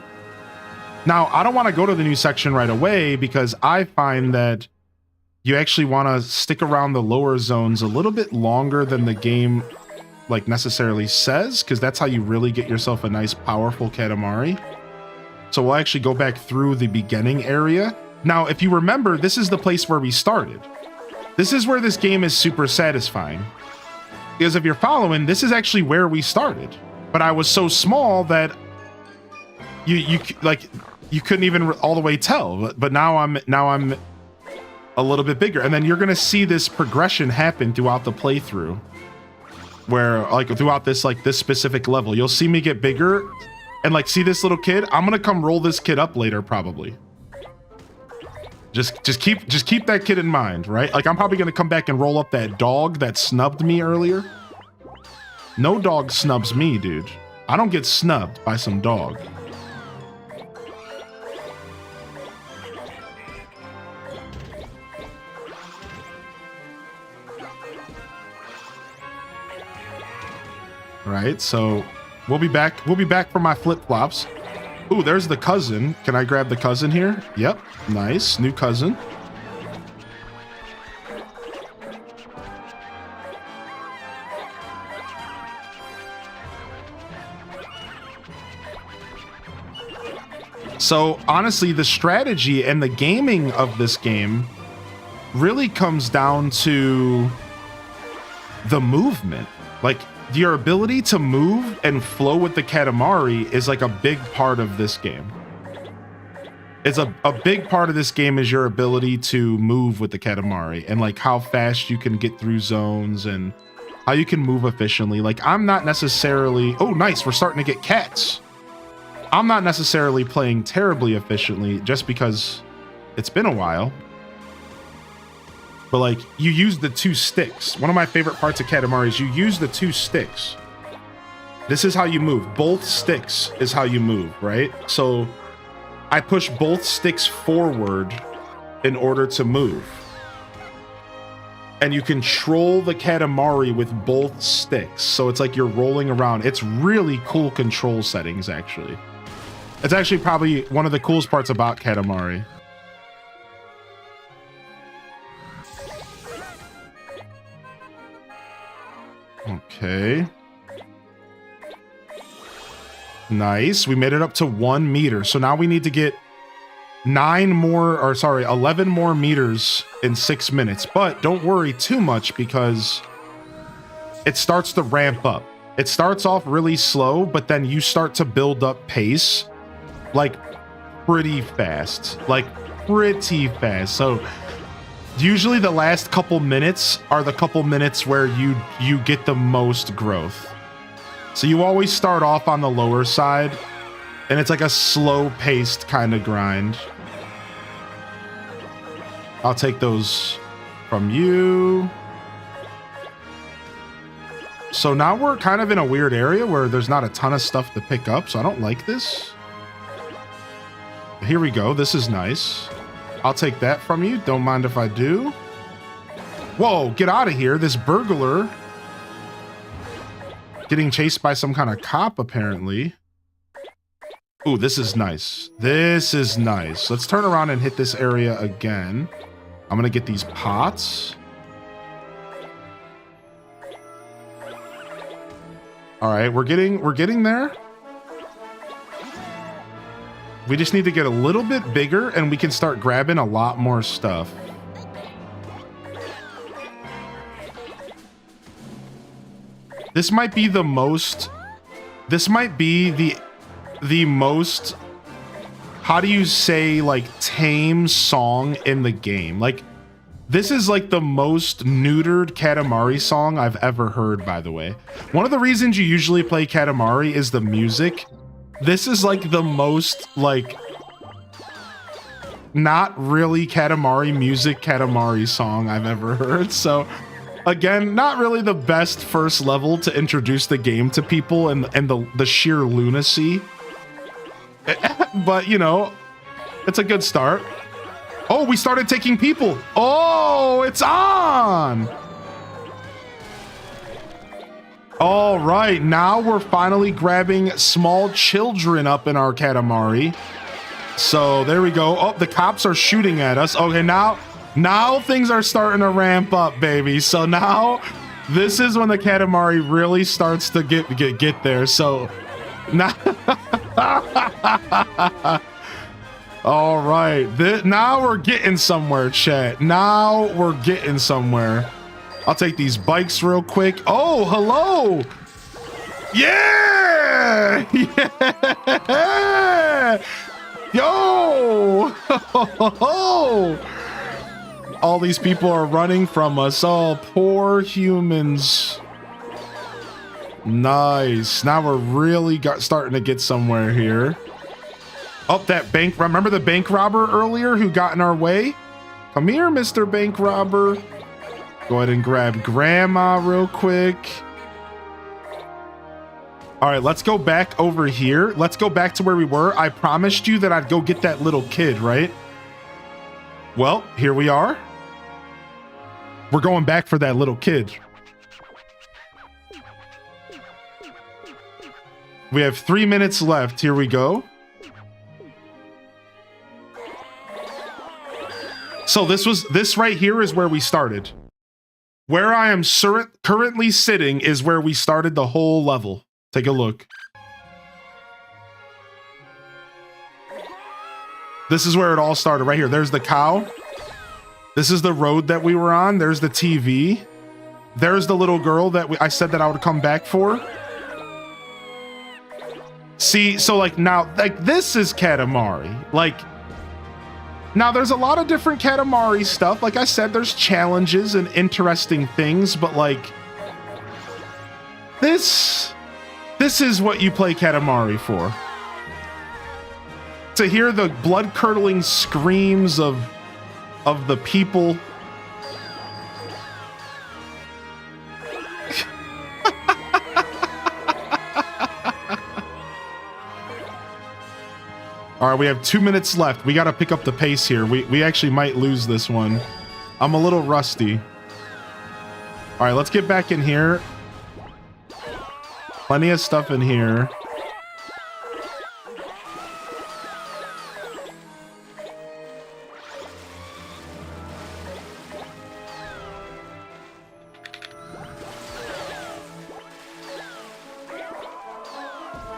Now, I don't want to go to the new section right away because I find that you actually want to stick around the lower zones a little bit longer than the game like necessarily says, because that's how you really get yourself a nice powerful Katamari. So we'll actually go back through the beginning area. Now, if you remember, this is the place where we started. This is where this game is super satisfying. Because if you're following, this is actually where we started. But I was so small that you couldn't even all the way tell. But now I'm a little bit bigger, and then you're gonna see this progression happen throughout the playthrough, where like throughout this specific level, you'll see me get bigger, and like see this little kid. I'm gonna come roll this kid up later, probably. Just keep that kid in mind, right? Like I'm probably gonna come back and roll up that dog that snubbed me earlier. No dog snubs me, dude. I don't get snubbed by some dog. Right, so we'll be back. We'll be back for my flip-flops. Ooh, there's the cousin. Can I grab the cousin here? Yep, nice. New cousin. So honestly, the strategy and the gaming of this game really comes down to the movement. Like, your ability to move and flow with the Katamari is like a big part of this game. It's a big part of this game is your ability to move with the Katamari and like how fast you can get through zones and how you can move efficiently. Like I'm not necessarily, oh nice, we're starting to get cats. I'm not necessarily playing terribly efficiently just because it's been a while. But like you use the two sticks. One of my favorite parts of Katamari is you use the two sticks. This is how you move. Both sticks is how you move, right? So I push both sticks forward in order to move. And you control the Katamari with both sticks. So it's like you're rolling around. It's really cool control settings, actually. It's actually probably one of the coolest parts about Katamari. Okay. Nice. We made it up to 1 meter. So now we need to get 11 more meters in 6 minutes. But don't worry too much because it starts to ramp up. It starts off really slow, but then you start to build up pace like pretty fast. So usually the last couple minutes are the couple minutes where you get the most growth. So you always start off on the lower side and it's like a slow paced kind of grind. I'll take those from you. So now we're kind of in a weird area where there's not a ton of stuff to pick up, so I don't like this. Here we go. This is nice. I'll take that from you. Don't mind if I do. Whoa, get out of here. This burglar getting chased by some kind of cop, apparently. Ooh, this is nice. This is nice. Let's turn around and hit this area again. I'm gonna get these pots. All right, we're getting there. We just need to get a little bit bigger and we can start grabbing a lot more stuff. This might be the most, how do you say, like, tame song in the game. Like, this is like the most neutered Katamari song I've ever heard, by the way. One of the reasons you usually play Katamari is the music. This is like the most, like, not really Katamari music Katamari song I've ever heard. So again, not really the best first level to introduce the game to people and the sheer lunacy But, you know, it's a good start. Oh, we started taking people. Oh, it's on. All right, now we're finally grabbing small children up in our Katamari. So there we go. Oh, the cops are shooting at us. Okay, now things are starting to ramp up, baby. So now this is when the Katamari really starts to get there. So now all right, now we're getting somewhere, chat. Now we're getting somewhere. I'll take these bikes real quick. Oh, hello. Yeah. Yeah. Yo. All these people are running from us. Oh, poor humans. Nice. Now we're really starting to get somewhere here. Oh, that bank. Remember the bank robber earlier who got in our way? Come here, Mr. Bank Robber. Go ahead and grab grandma real quick. All right, let's go back over here. Let's go back to where we were. I promised you that I'd go get that little kid, right? Well, here we are. We're going back for that little kid. We have 3 minutes left. Here we go. So this right here is where we started. Where I am currently sitting is where we started the whole level. Take a look. This is where it all started right here. There's the cow. This is the road that we were on. There's the TV. There's the little girl that I said that I would come back for. See, so like now, like this is Katamari. Like, now there's a lot of different Katamari stuff. Like I said, there's challenges and interesting things, but like this is what you play Katamari for. To hear the blood-curdling screams of the people. All right, we have 2 minutes left. We got to pick up the pace here. We actually might lose this one. I'm a little rusty. All right, let's get back in here. Plenty of stuff in here.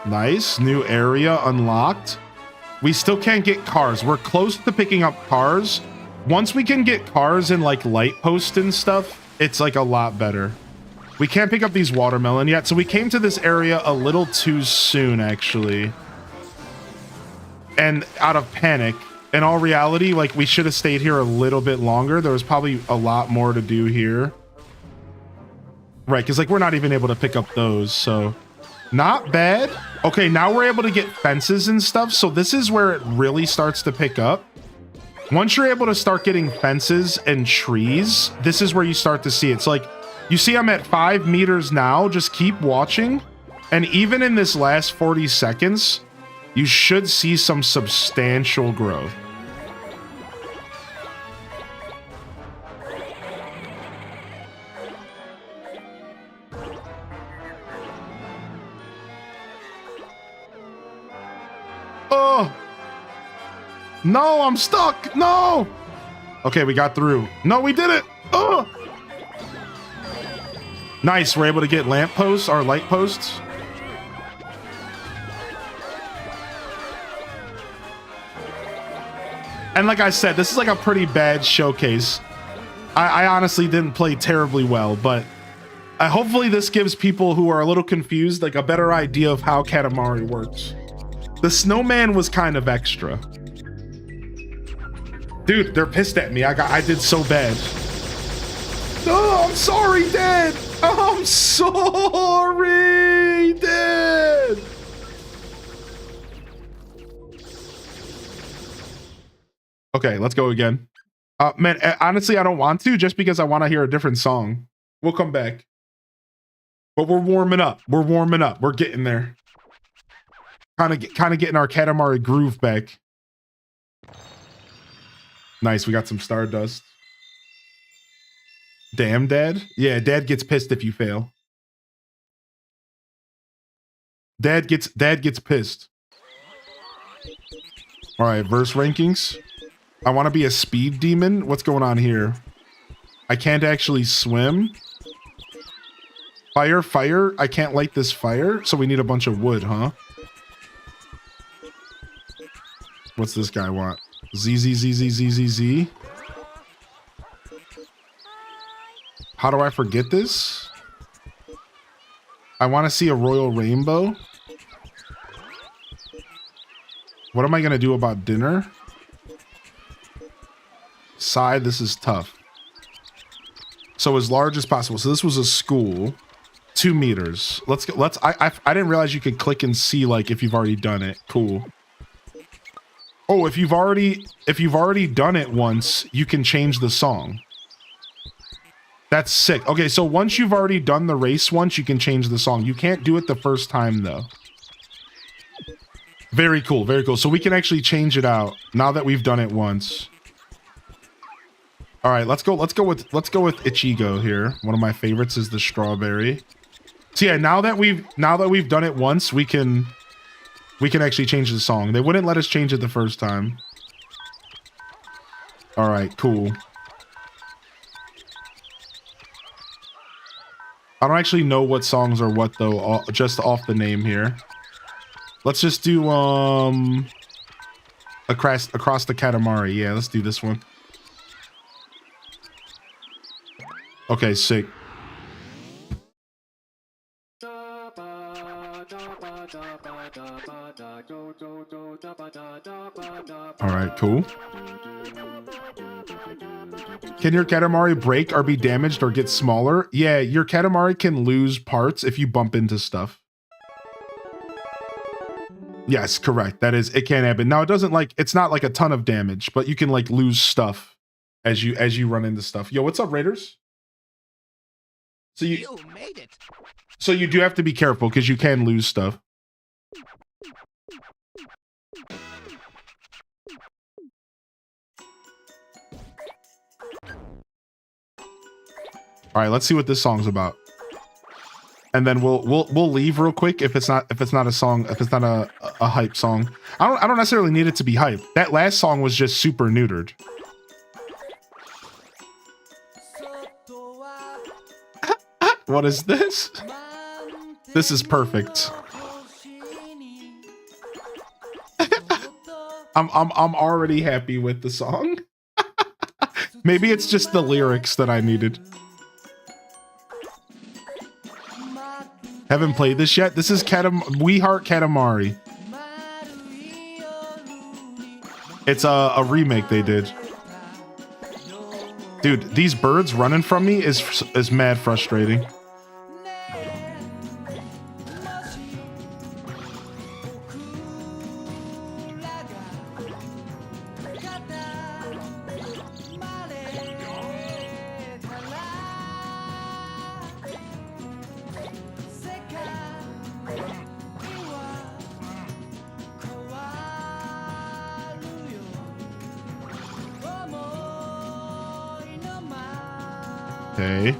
Nice, new area unlocked. We still can't get cars. We're close to picking up cars. Once we can get cars in like light posts and stuff, it's like a lot better. We can't pick up these watermelon yet, so we came to this area a little too soon, actually. And out of panic. In all reality, like we should have stayed here a little bit longer. There was probably a lot more to do here. Right, because like we're not even able to pick up those, so not bad. Okay, now we're able to get fences and stuff, so this is where it really starts to pick up. Once you're able to start getting fences and trees, this is where you start to see it. So like, you see I'm at 5 meters now, just keep watching. And even in this last 40 seconds, you should see some substantial growth. Oh, no, I'm stuck. No. Okay, we got through. No, we did it. Oh. Nice, we're able to get lampposts, or light posts. And like I said, this is like a pretty bad showcase. I honestly didn't play terribly well, but hopefully this gives people who are a little confused like a better idea of how Katamari works. The snowman was kind of extra. Dude, they're pissed at me. I did so bad. Oh, I'm sorry, Dad. I'm sorry, Dad. Okay, let's go again. Man, honestly, I don't want to, just because I want to hear a different song. We'll come back. But we're warming up. We're warming up. We're getting there. Kind of getting our Katamari groove back. Nice, we got some Stardust. Damn, Dad. Yeah, Dad gets pissed if you fail. Dad gets pissed. All right, verse rankings. I want to be a speed demon. What's going on here? I can't actually swim. Fire. I can't light this fire, so we need a bunch of wood, huh? What's this guy want? Z. How do I forget this? I want to see a royal rainbow. What am I going to do about dinner? Sigh, this is tough. So as large as possible. So this was a school. 2 meters. I didn't realize you could click and see like if you've already done it. Cool. Oh, if you've already done it once, you can change the song. That's sick. Okay, so once you've already done the race once, you can change the song. You can't do it the first time though. Very cool, very cool. So we can actually change it out now that we've done it once. All right, let's go with Ichigo here. One of my favorites is the strawberry. So yeah, now that we've done it once, we can actually change the song. They wouldn't let us change it the first time. All right, cool. I don't actually know what songs are what though, just off the name here. Let's just do across the Katamari. Yeah, let's do this one. Okay, sick. All right, cool. Can your Katamari break or be damaged or get smaller? Yeah, your Katamari can lose parts if you bump into stuff. Yes, correct. That is, it can happen. Now it doesn't like, it's not like a ton of damage, but you can like lose stuff as you run into stuff. Yo, what's up, Raiders? So you made it. So you do have to be careful because you can lose stuff. All right, let's see what this song's about. And then we'll leave real quick if it's not a song, if it's not a hype song. I don't necessarily need it to be hype. That last song was just super neutered. What is this? This is perfect. I'm already happy with the song. Maybe it's just the lyrics that I needed. Haven't played this yet. This is We Heart Katamari. It's a remake they did. Dude, these birds running from me is mad frustrating. Okay.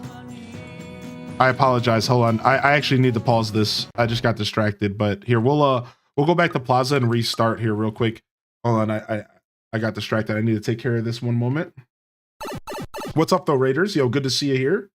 I apologize. Hold on. I actually need to pause this. I just got distracted, but here we'll go back to Plaza and restart here real quick. Hold on. I got distracted. I need to take care of this one moment. What's up though, Raiders? Yo, good to see you here.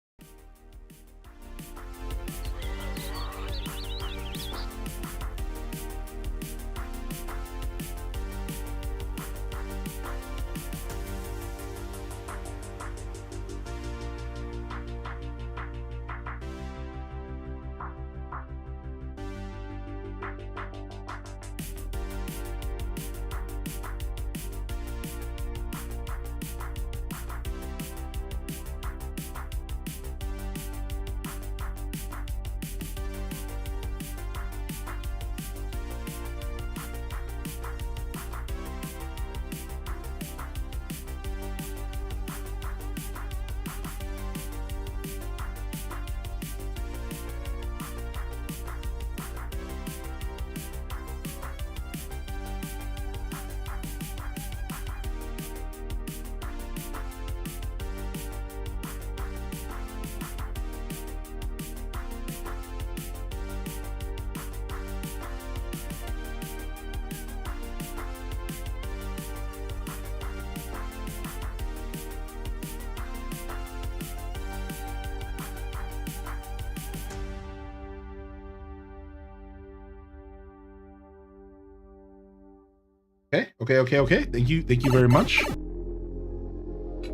Okay. Thank you very much.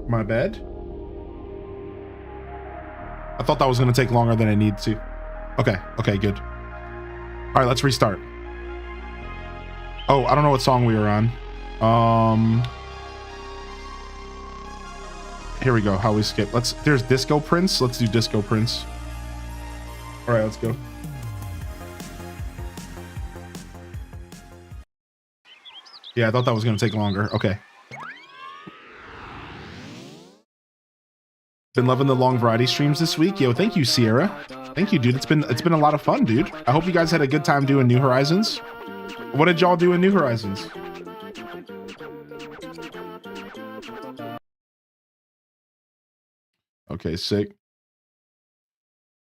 My bad. I thought that was gonna take longer than I need to. Okay, good. All right, let's restart. Oh, I don't know what song we were on. Here we go. How we skip. There's Disco Prince. Let's do Disco Prince. All right, let's go. Yeah, I thought that was gonna take longer. Okay. Been loving the long variety streams this week. Yo, thank you, Sierra. Thank you, dude. It's been a lot of fun, dude. I hope you guys had a good time doing New Horizons. What did y'all do in New Horizons? Okay, sick.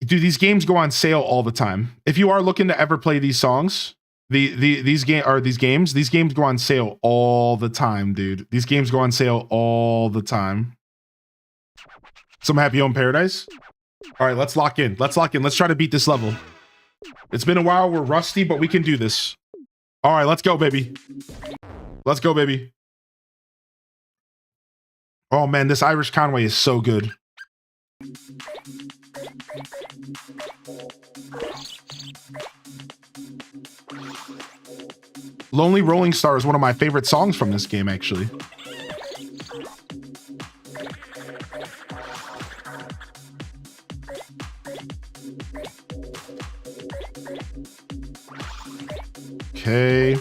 Dude, these games go on sale all the time. If you are looking to ever play these songs, these games go on sale all the time, dude. These games go on sale all the time. Some Happy Home Paradise. All right, let's lock in. Let's try to beat this level. It's been a while. We're rusty, but we can do this. All right, let's go, baby. Let's go, baby. Oh man, this Irish Conway is so good. Lonely Rolling Star is one of my favorite songs from this game, actually. Okay.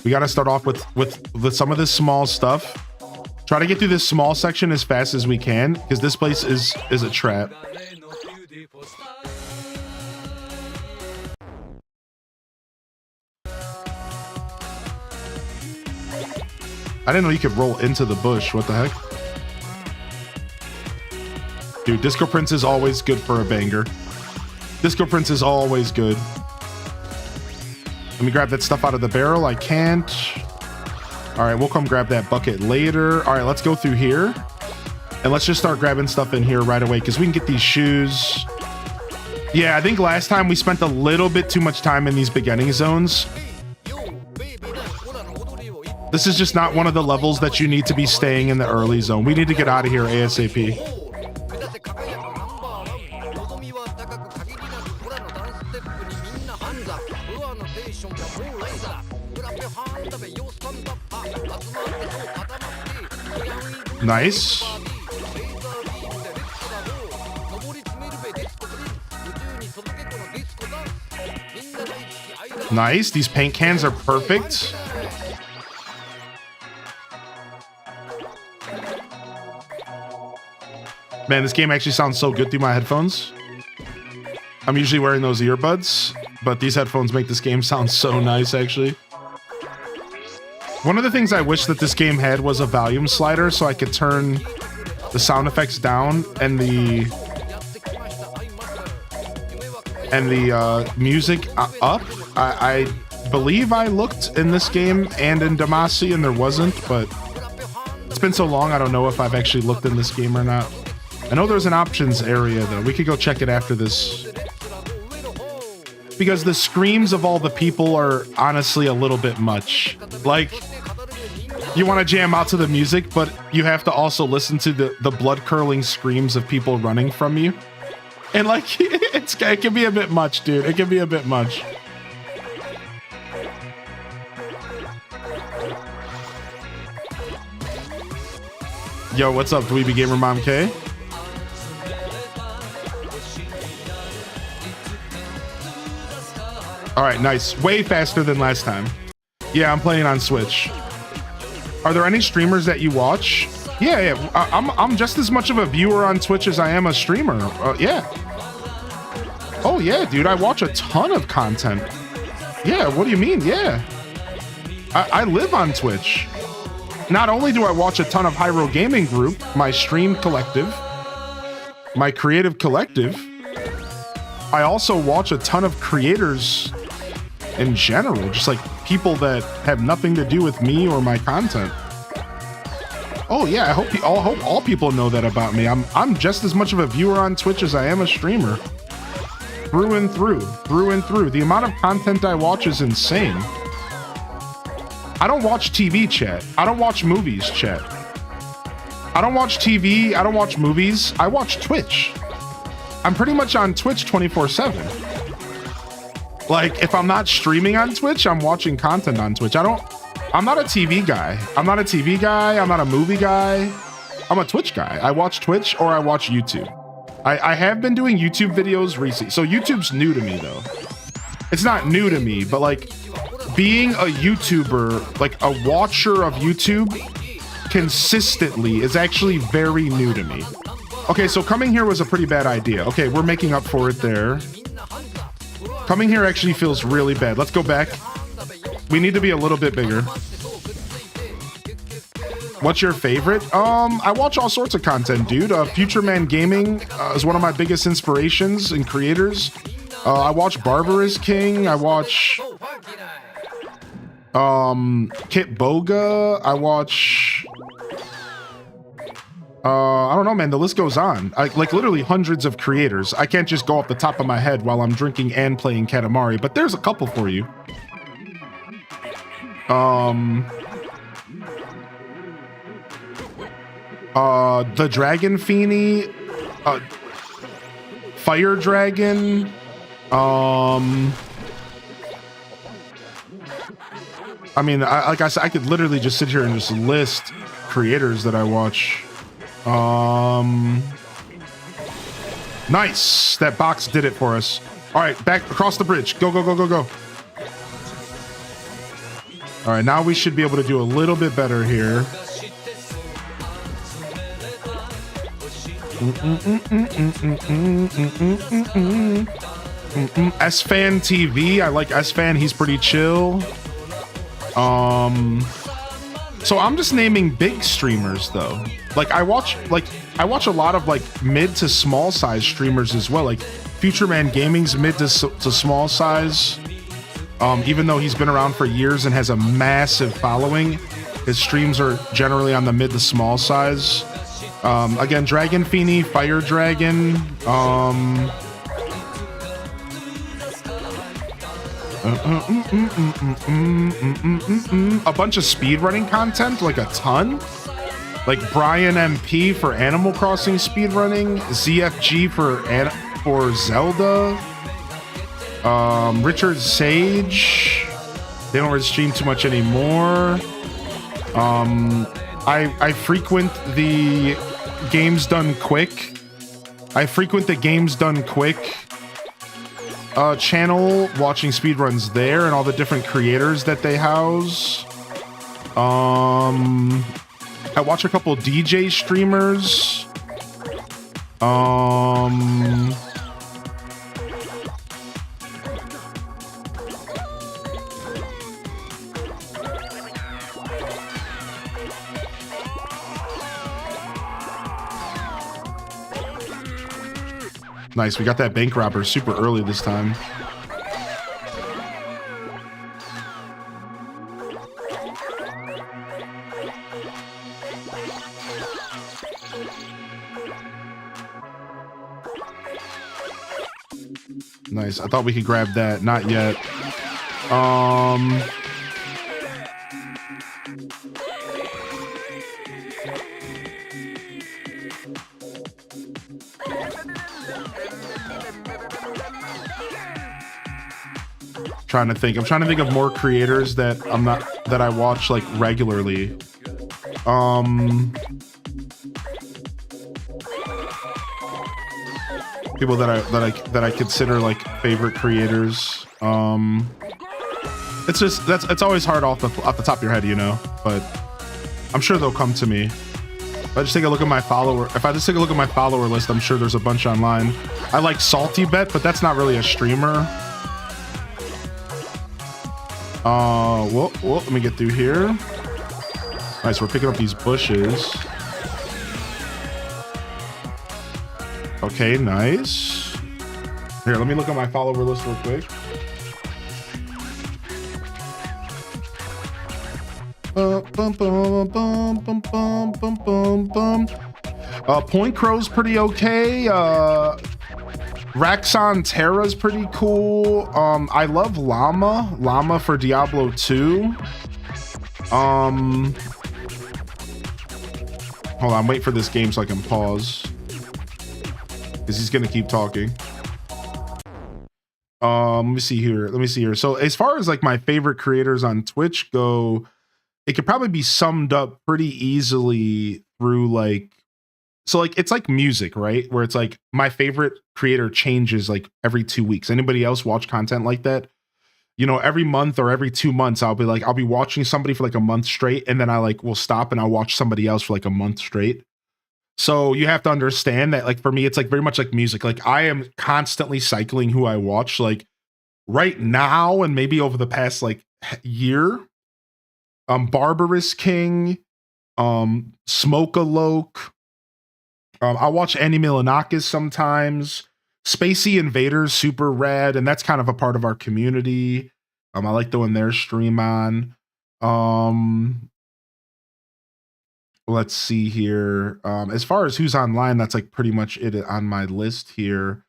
We got to start off with some of this small stuff. Try to get through this small section as fast as we can, because this place is a trap. I didn't know you could roll into the bush. What the heck? Dude, Disco Prince is always good for a banger. Disco Prince is always good. Let me grab that stuff out of the barrel. I can't. All right, we'll come grab that bucket later. All right, let's go through here. And let's just start grabbing stuff in here right away, because we can get these shoes. Yeah, I think last time we spent a little bit too much time in these beginning zones. This is just not one of the levels that you need to be staying in the early zone. We need to get out of here ASAP. Nice. Nice. These paint cans are perfect. Man, this game actually sounds so good through my headphones. I'm usually wearing those earbuds, but these headphones make this game sound so nice, actually. One of the things I wish that this game had was a volume slider so I could turn the sound effects down and the music up. I believe I looked in this game and in Damacy and there wasn't, but it's been so long I don't know if I've actually looked in this game or not. I know there's an options area though. We could go check it after this. Because the screams of all the people are honestly a little bit much. Like, you want to jam out to the music, but you have to also listen to the blood-curdling screams of people running from you. And like, it can be a bit much, dude. It can be a bit much. Yo, what's up, Dweeby Gamer Mom K? All right, nice. Way faster than last time. Yeah, I'm playing on Switch. Are there any streamers that you watch? Yeah. I'm just as much of a viewer on Twitch as I am a streamer. Yeah. Oh yeah, dude. I watch a ton of content. Yeah. What do you mean? Yeah. I live on Twitch. Not only do I watch a ton of Hyro Gaming Group, my stream collective, my creative collective, I also watch a ton of creators in general, just like people that have nothing to do with me or my content. Oh yeah, I hope all people know that about me. I'm just as much of a viewer on Twitch as I am a streamer. Through and through. The amount of content I watch is insane. I don't watch TV, chat. I don't watch movies, chat. I don't watch TV. I don't watch movies. I watch Twitch. I'm pretty much on Twitch 24/7. Like, if I'm not streaming on Twitch, I'm watching content on Twitch. I'm not a TV guy. I'm not a TV guy. I'm not a movie guy. I'm a Twitch guy. I watch Twitch or I watch YouTube. I have been doing YouTube videos recently. So YouTube's new to me though. It's not new to me, but like being a YouTuber, like a watcher of YouTube consistently is actually very new to me. Okay, so coming here was a pretty bad idea. Okay, we're making up for it there. Coming here actually feels really bad. Let's go back. We need to be a little bit bigger. What's your favorite? I watch all sorts of content, dude. Future Man Gaming is one of my biggest inspirations and creators. I watch Barbarous King. I watch Kit Boga. I watch I don't know, man. The list goes on. Like literally hundreds of creators. I can't just go off the top of my head while I'm drinking and playing Katamari, but there's a couple for you. The Dragon Feeny, Fire Dragon, I mean, like I said, I could literally just sit here and just list creators that I watch. Nice. That box did it for us. All right, back across the bridge. Go, go, go, go, go. All right, now we should be able to do a little bit better here. S-Fan TV. I like S-Fan. He's pretty chill. So I'm just naming big streamers though. Like I watch a lot of like mid to small size streamers as well. Like Future Man Gaming's mid to small size. Even though he's been around for years and has a massive following, his streams are generally on the mid to small size. Again, Dragon Feeny, Fire Dragon, a bunch of speedrunning content, like a ton. Like Brian MP for Animal Crossing speedrunning, ZFG for Zelda, Richard Sage. They don't really stream too much anymore. I frequent the Games Done Quick. Channel, watching speedruns there and all the different creators that they house. I watch a couple DJ streamers. Nice, we got that bank robber super early this time. Nice, I thought we could grab that, not yet. I'm trying to think of more creators that I watch like regularly. People that I consider like favorite creators. It's always hard off the top of your head, you know, but I'm sure they'll come to me. If I just take a look at my follower list, I'm sure there's a bunch online. I like Salty Bet, but that's not really a streamer. Whoa, let me get through here. Nice, we're picking up these bushes. Okay, nice. Here, let me look at my follower list real quick. Point Crow's pretty okay. Raxon Terra's pretty cool. I love Llama for Diablo 2. Hold on, wait for this game so I can pause. Because he's gonna keep talking. Let me see here. So as far as like my favorite creators on Twitch go, it could probably be summed up pretty easily through like, so like it's like music, right? Where it's like my favorite creator changes like every 2 weeks. Anybody else watch content like that? You know, every month or every 2 months, I'll be watching somebody for like a month straight, and then I like will stop and I'll watch somebody else for like a month straight. So you have to understand that like for me, it's like very much like music. Like I am constantly cycling who I watch. Like right now, and maybe over the past like year, Barbarous King, Smoke-a-Loke. I watch Andy Milanakis sometimes. Spacey Invaders, super rad, and that's kind of a part of our community. I like throwing their stream on. Let's see here. As far as who's online, that's like pretty much it on my list here.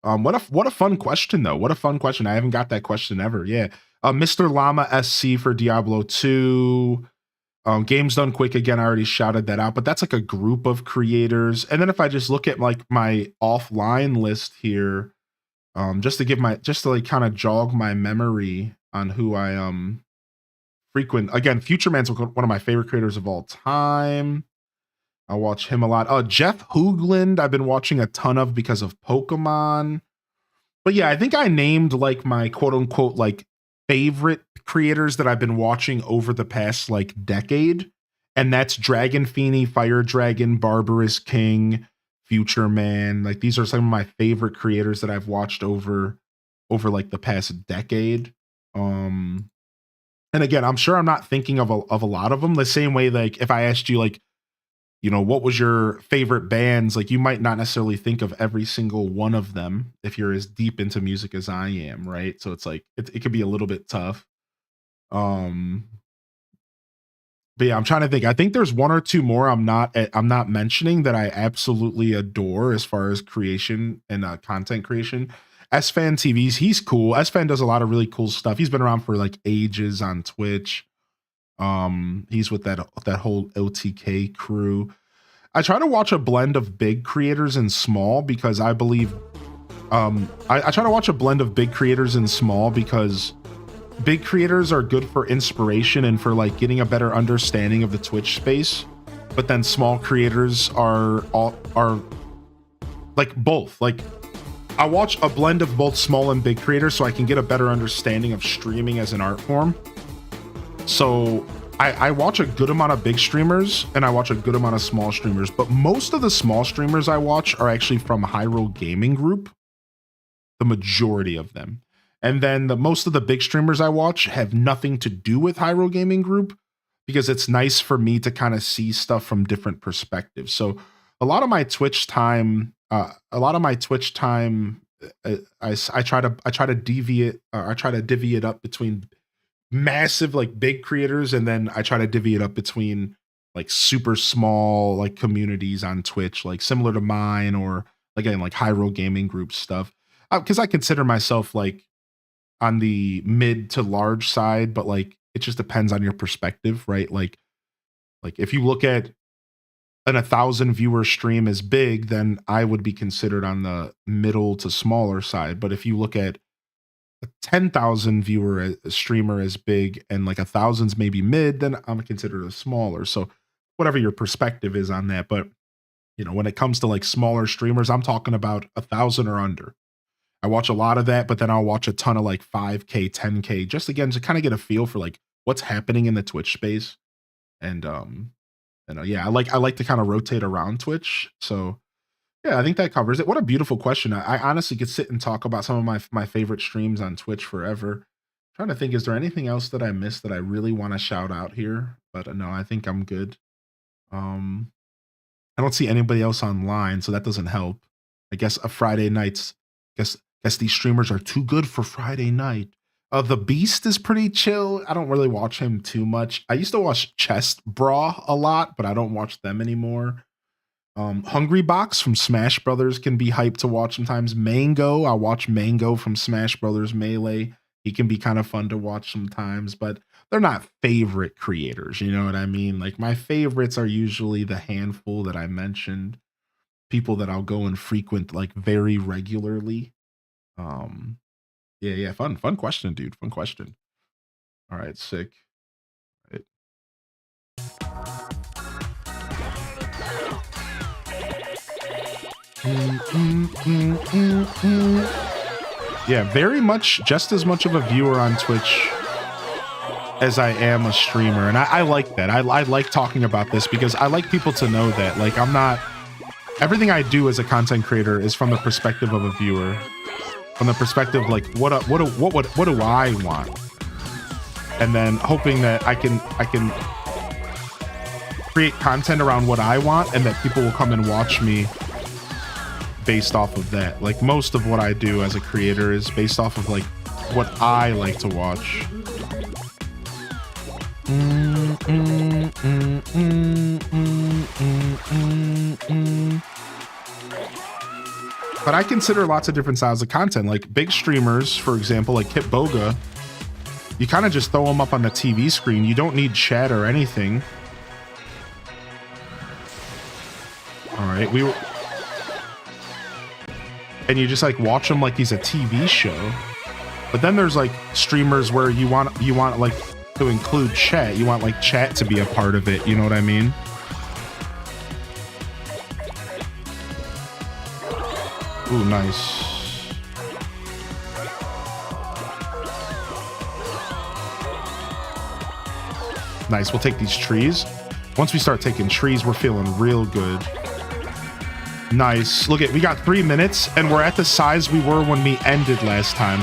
What a fun question though. What a fun question. I haven't got that question ever. Yeah. Mr. Llama SC for Diablo 2. Games Done Quick again. I already shouted that out, but that's like a group of creators. And then if I just look at like my offline list here, just to like kind of jog my memory on who I frequent. Again, Future Man's one of my favorite creators of all time. I watch him a lot. Jeff Hoogland, I've been watching a ton of because of Pokemon. But yeah, I think I named like my quote unquote like favorite creators that I've been watching over the past like decade. And that's Dragon Feeny, Fire Dragon, Barbarous King, Future Man. Like these are some of my favorite creators that I've watched over like the past decade. And again, I'm sure I'm not thinking of a lot of them. The same way, like if I asked you, like, you know, what was your favorite bands? Like, you might not necessarily think of every single one of them if you're as deep into music as I am, right? So it's like it could be a little bit tough. But yeah, I'm trying to think. I think there's one or two more I'm not mentioning that I absolutely adore as far as creation and content creation. S-Fan TVs, he's cool. S-Fan does a lot of really cool stuff. He's been around for like ages on Twitch. He's with that whole OTK crew. I try to watch a blend of big creators and small because I believe I try to watch a blend of big creators and small because big creators are good for inspiration and for like getting a better understanding of the Twitch space, but then small creators are like both. Like I watch a blend of both small and big creators so I can get a better understanding of streaming as an art form. So I watch a good amount of big streamers and I watch a good amount of small streamers, but most of the small streamers I watch are actually from Hyrule Gaming Group, the majority of them. And then most of the big streamers I watch have nothing to do with Hyrule Gaming Group because it's nice for me to kind of see stuff from different perspectives. So a lot of my Twitch time, I try to divvy it up between massive like big creators, and then I try to divvy it up between like super small like communities on Twitch, like similar to mine, or again like Hyrule Gaming Group stuff. Because I consider myself like on the mid to large side, but like it just depends on your perspective, right? Like if you look at an 1,000 viewer stream as big, then I would be considered on the middle to smaller side. But if you look at a 10,000 viewer streamer as big and like 1,000's maybe mid, then I'm considered a smaller. So whatever your perspective is on that. But you know, when it comes to like smaller streamers, I'm talking about 1,000 or under. I watch a lot of that, but then I'll watch a ton of like 5K, 10K, just again to kind of get a feel for like what's happening in the Twitch space. And yeah, I like to kind of rotate around Twitch. So yeah, I think that covers it. What a beautiful question. I honestly could sit and talk about some of my favorite streams on Twitch forever. Trying to think, is there anything else that I missed that I really want to shout out here? But no, I think I'm good. I don't see anybody else online, so that doesn't help. I guess a Friday nights. Guess these streamers are too good for Friday night. The Beast is pretty chill. I don't really watch him too much. I used to watch Chest Bra a lot, but I don't watch them anymore. Hungry Box from Smash Brothers can be hyped to watch sometimes. Mango, I watch Mango from Smash Brothers Melee. He can be kind of fun to watch sometimes. But they're not favorite creators, you know what I mean? Like my favorites are usually the handful that I mentioned, people that I'll go and frequent like very regularly. Yeah, fun question, dude. Fun question. All right, sick. Right. Yeah, very much, just as much of a viewer on Twitch as I am a streamer. And I like that. I like talking about this because I like people to know that, like, I'm not, everything I do as a content creator is from the perspective of a viewer, from the perspective, like, what do I want? And then hoping that I can create content around what I want and that people will come and watch me based off of that. Like most of what I do as a creator is based off of like what I like to watch. But I consider lots of different styles of content. Like big streamers, for example, like Kit Boga, you kind of just throw them up on the TV screen. You don't need chat or anything. All right, and you just like watch him like he's a TV show. But then there's like streamers where you want like to include chat. You want like chat to be a part of it. You know what I mean? Ooh, nice. Nice. We'll take these trees. Once we start taking trees, we're feeling real good. Nice. Look at, we got 3 minutes and we're at the size we were when we ended last time.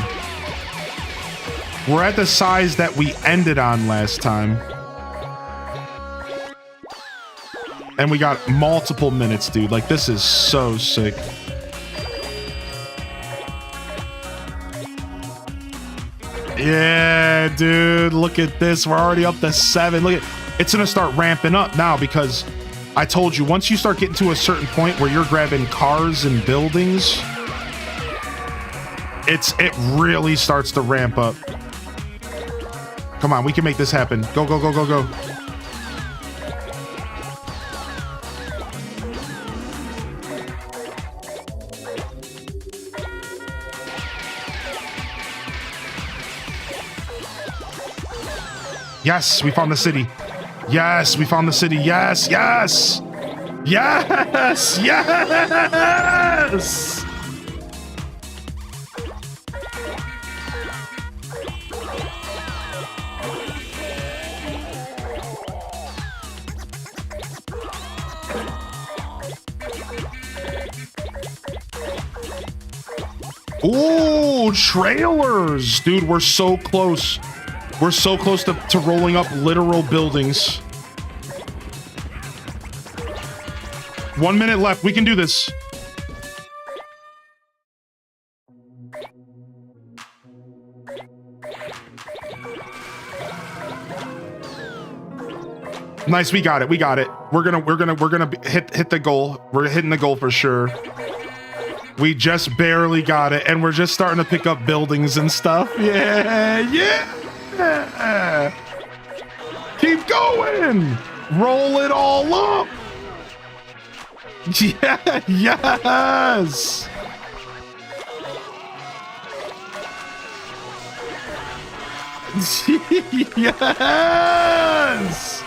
We're at the size that we ended on last time. And we got multiple minutes, dude. Like, this is so sick. Yeah, dude. Look at this. We're already up to 7. Look at, it's going to start ramping up now because I told you, once you start getting to a certain point where you're grabbing cars and buildings, it really starts to ramp up. Come on, we can make this happen. Go, go, go, go, go. Yes, we found the city. Yes, we found the city. Yes, yes. Yes, yes. Ooh, trailers. Dude, we're so close. We're so close to rolling up literal buildings. 1 minute left. We can do this. Nice, we got it. We got it. We're gonna hit the goal. We're hitting the goal for sure. We just barely got it, and we're just starting to pick up buildings and stuff. Yeah, yeah. Keep going. Roll it all up. Yeah, yes. Yes.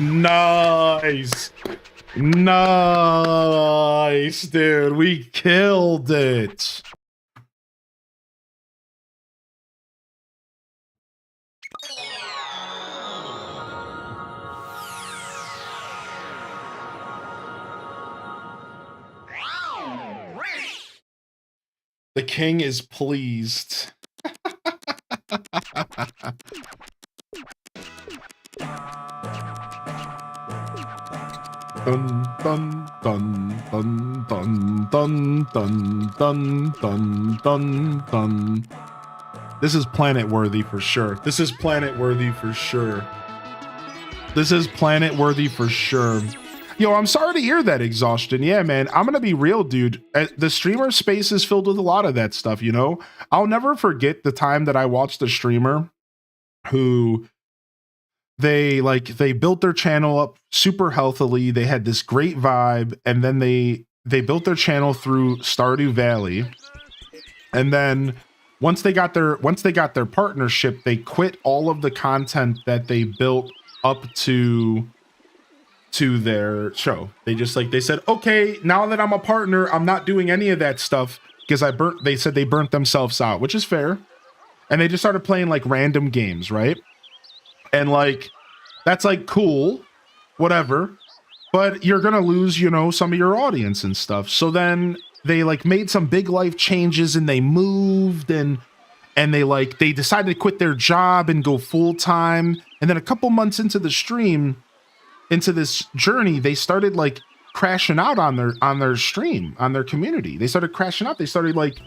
Nice. Nice, dude. We killed it. The king is pleased. Dun dun dun dun dun dun dun dun dun dun dun. This is planet worthy for sure. This is planet worthy for sure. This is planet worthy for sure. Yo, I'm sorry to hear that, Exhaustion. Yeah, man, I'm gonna be real, dude. The streamer space is filled with a lot of that stuff, you know? I'll never forget the time that I watched a streamer who they built their channel up super healthily. They had this great vibe, and then they built their channel through Stardew Valley. And then once they got their partnership, they quit all of the content that they built up to their show. They said, okay, now that I'm a partner, I'm not doing any of that stuff because they said they burnt themselves out, which is fair. And they just started playing like random games, right? And like, that's like cool, whatever, but you're gonna lose, you know, some of your audience and stuff. So then they like made some big life changes and they moved and they decided to quit their job and go full time. And then a couple months into the stream, into this journey, they started like crashing out on their stream, on their community. They started crashing out. They started like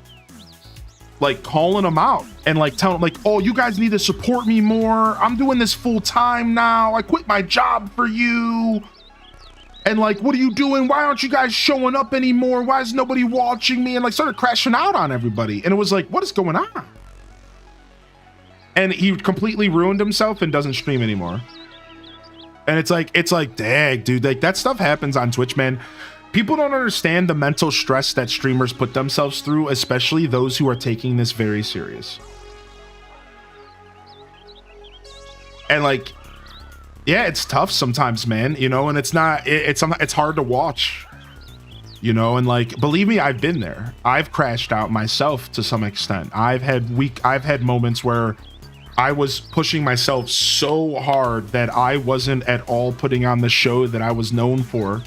calling them out and like telling them like, oh, you guys need to support me more. I'm doing this full time now. I quit my job for you. And like, what are you doing? Why aren't you guys showing up anymore? Why is nobody watching me? And like started crashing out on everybody. And it was like, what is going on? And he completely ruined himself and doesn't stream anymore. And it's like, dang, dude, like that stuff happens on Twitch, man. People don't understand the mental stress that streamers put themselves through, especially those who are taking this very serious. And like, yeah, it's tough sometimes, man, you know, and it's hard to watch, you know, and like, believe me, I've been there. I've crashed out myself to some extent. I've had moments where I was pushing myself so hard that I wasn't at all putting on the show that I was known for.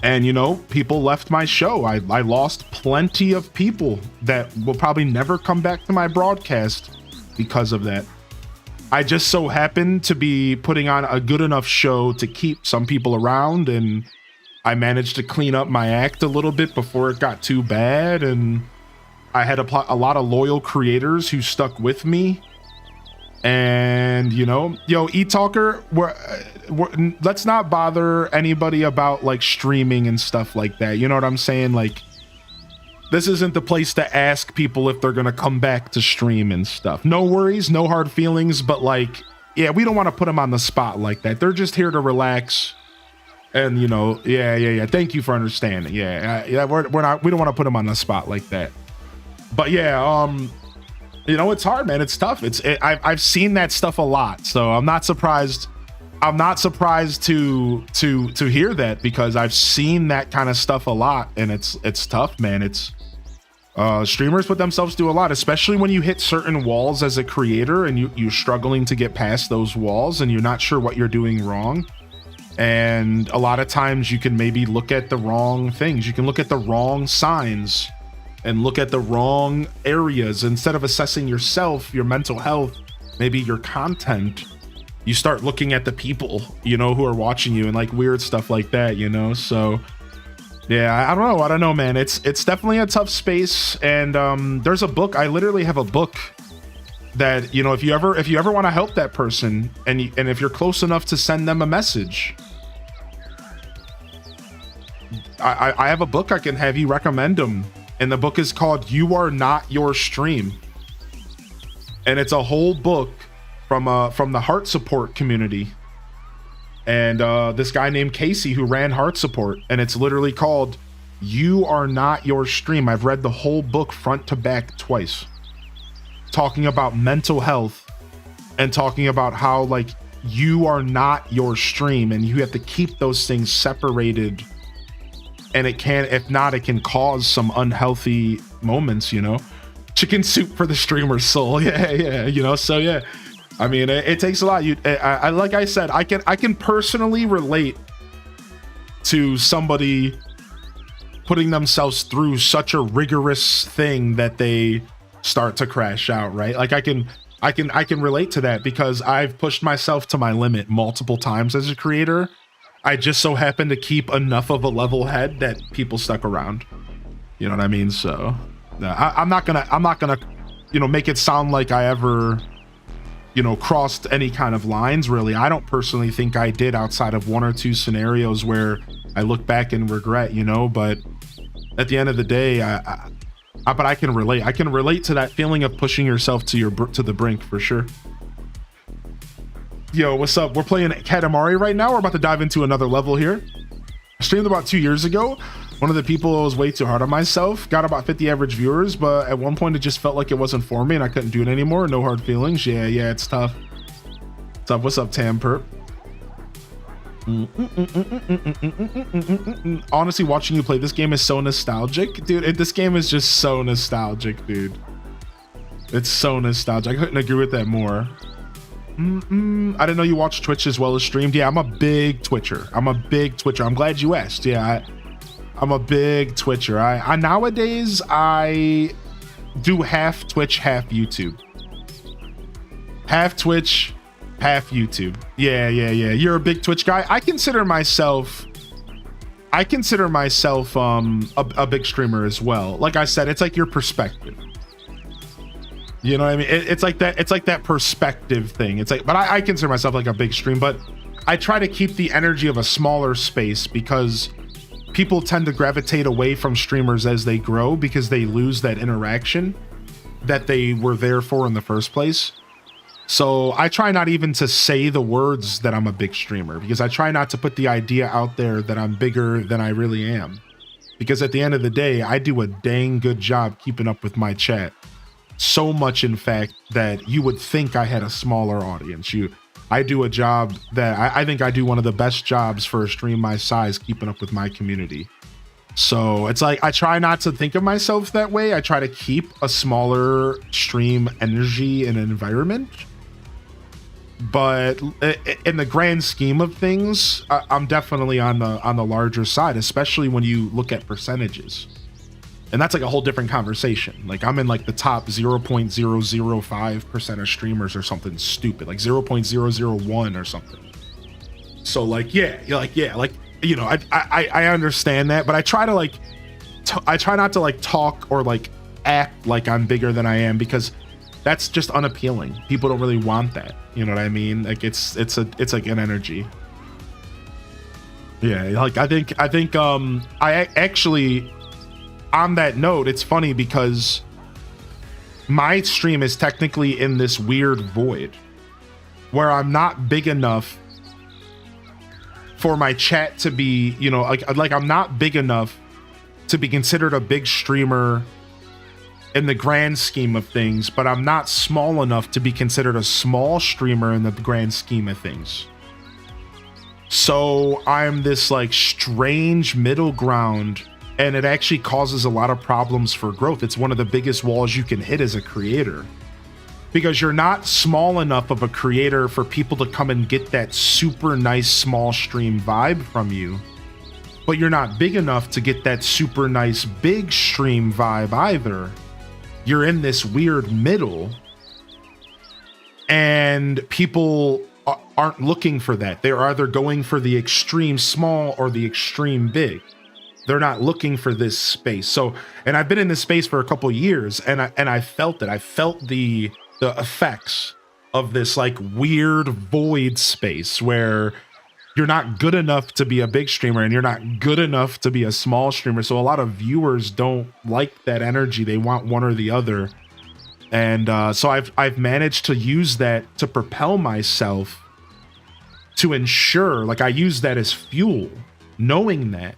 And, you know, people left my show. I lost plenty of people that will probably never come back to my broadcast because of that. I just so happened to be putting on a good enough show to keep some people around, and I managed to clean up my act a little bit before it got too bad, and I had a lot of loyal creators who stuck with me. And, you know, yo, eTalker, let's not bother anybody about like streaming and stuff like that. You know what I'm saying? Like, this isn't the place to ask people if they're going to come back to stream and stuff. No worries, no hard feelings, but like, yeah, we don't want to put them on the spot like that. They're just here to relax. And, you know, yeah. Thank you for understanding. Yeah, we don't want to put them on the spot like that. But yeah, you know, it's hard, man. It's tough. I've seen that stuff a lot, so I'm not surprised. I'm not surprised to hear that, because I've seen that kind of stuff a lot, and it's tough, man. It's streamers put themselves through a lot, especially when you hit certain walls as a creator and you're struggling to get past those walls and you're not sure what you're doing wrong. And a lot of times you can maybe look at the wrong things. You can look at the wrong signs and look at the wrong areas. Instead of assessing yourself, your mental health, maybe your content, you start looking at the people, you know, who are watching you and like weird stuff like that, you know? So yeah, I don't know, man. It's definitely a tough space. And there's a book, I literally have a book that, you know, if you ever want to help that person, and if you're close enough to send them a message, I have a book I can have you recommend them. And the book is called You Are Not Your Stream. And it's a whole book from the heart support community. And this guy named Casey who ran heart support. And it's literally called You Are Not Your Stream. I've read the whole book front to back twice, talking about mental health and talking about how like you are not your stream and you have to keep those things separated. And it can, if not, it can cause some unhealthy moments, you know. Chicken soup for the streamer's soul. Yeah, you know. So yeah, I mean, it takes a lot. I like I said, I can personally relate to somebody putting themselves through such a rigorous thing that they start to crash out, right? Like I can relate to that, because I've pushed myself to my limit multiple times as a creator. I just so happened to keep enough of a level head that people stuck around. You know what I mean? So I'm not gonna you know, make it sound like I ever, you know, crossed any kind of lines. Really, I don't personally think I did, outside of one or two scenarios where I look back and regret, you know. But at the end of the day, but I can relate. I can relate to that feeling of pushing yourself to the brink for sure. Yo, what's up? We're playing Katamari right now. We're about to dive into another level here. I streamed about 2 years ago. One of the people was way too hard on myself. Got about 50 average viewers, but at one point it just felt like it wasn't for me and I couldn't do it anymore. No hard feelings. Yeah, it's tough. What's up? What's up, Tam Perp? Honestly, watching you play this game is so nostalgic, dude. This game is just so nostalgic, dude. It's so nostalgic. I couldn't agree with that more. I didn't know you watched Twitch as well as streamed. Yeah, I'm a big Twitcher. I'm glad you asked. Yeah, I'm a big Twitcher. I nowadays I do half Twitch, half YouTube. Half Twitch, half YouTube. Yeah. You're a big Twitch guy. I consider myself a big streamer as well. Like I said, it's like your perspective. You know what I mean? It's like that perspective thing. It's like, but I consider myself like a big stream, but I try to keep the energy of a smaller space because people tend to gravitate away from streamers as they grow because they lose that interaction that they were there for in the first place. So I try not even to say the words that I'm a big streamer because I try not to put the idea out there that I'm bigger than I really am. Because at the end of the day, I do a dang good job keeping up with my chat. So much, in fact, that you would think I had a smaller audience. I do a job that I think I do one of the best jobs for a stream my size, keeping up with my community. So it's like I try not to think of myself that way. I try to keep a smaller stream energy and environment. But in the grand scheme of things, I'm definitely on the larger side, especially when you look at percentages. And that's like a whole different conversation. Like I'm in like the top 0.005% of streamers or something stupid, like 0.001 or something. So like, you know, I understand that, but I try to like, I try not to like talk or like act like I'm bigger than I am because that's just unappealing. People don't really want that. You know what I mean? Like it's like an energy. Yeah. Like I think I actually, on that note, it's funny because my stream is technically in this weird void where I'm not big enough for my chat to be, you know, like I'm not big enough to be considered a big streamer in the grand scheme of things, but I'm not small enough to be considered a small streamer in the grand scheme of things. So I'm this like strange middle ground. And it actually causes a lot of problems for growth. It's one of the biggest walls you can hit as a creator because you're not small enough of a creator for people to come and get that super nice small stream vibe from you. But you're not big enough to get that super nice big stream vibe either. You're in this weird middle and people aren't looking for that. They're either going for the extreme small or the extreme big. They're not looking for this space. So, and I've been in this space for a couple of years and I felt it. I felt the effects of this like weird void space where you're not good enough to be a big streamer and you're not good enough to be a small streamer. So a lot of viewers don't like that energy. They want one or the other. And so I've managed to use that to propel myself to ensure, like I use that as fuel, knowing that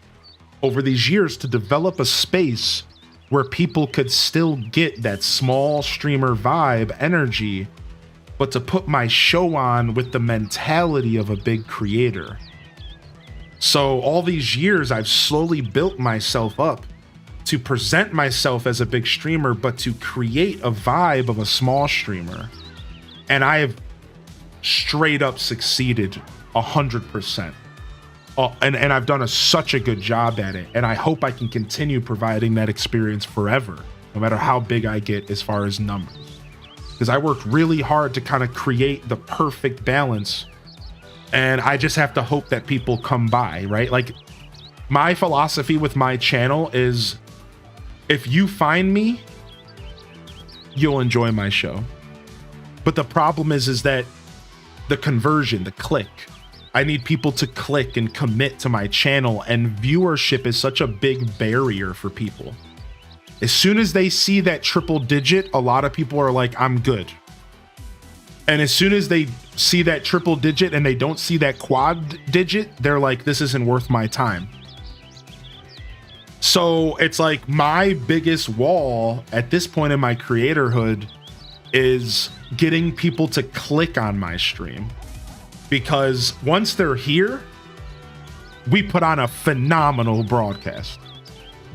over these years to develop a space where people could still get that small streamer vibe energy, but to put my show on with the mentality of a big creator. So all these years, I've slowly built myself up to present myself as a big streamer, but to create a vibe of a small streamer. And I have straight up succeeded 100%. And I've done such a good job at it. And I hope I can continue providing that experience forever, no matter how big I get as far as numbers. Because I worked really hard to kind of create the perfect balance. And I just have to hope that people come by, right? Like my philosophy with my channel is if you find me you'll enjoy my show. But the problem is that the conversion, the click, I need people to click and commit to my channel, and viewership is such a big barrier for people. As soon as they see that triple digit, a lot of people are like, I'm good. And as soon as they see that triple digit and they don't see that quad digit, they're like, this isn't worth my time. So it's like my biggest wall at this point in my creatorhood is getting people to click on my stream. Because once they're here, we put on a phenomenal broadcast.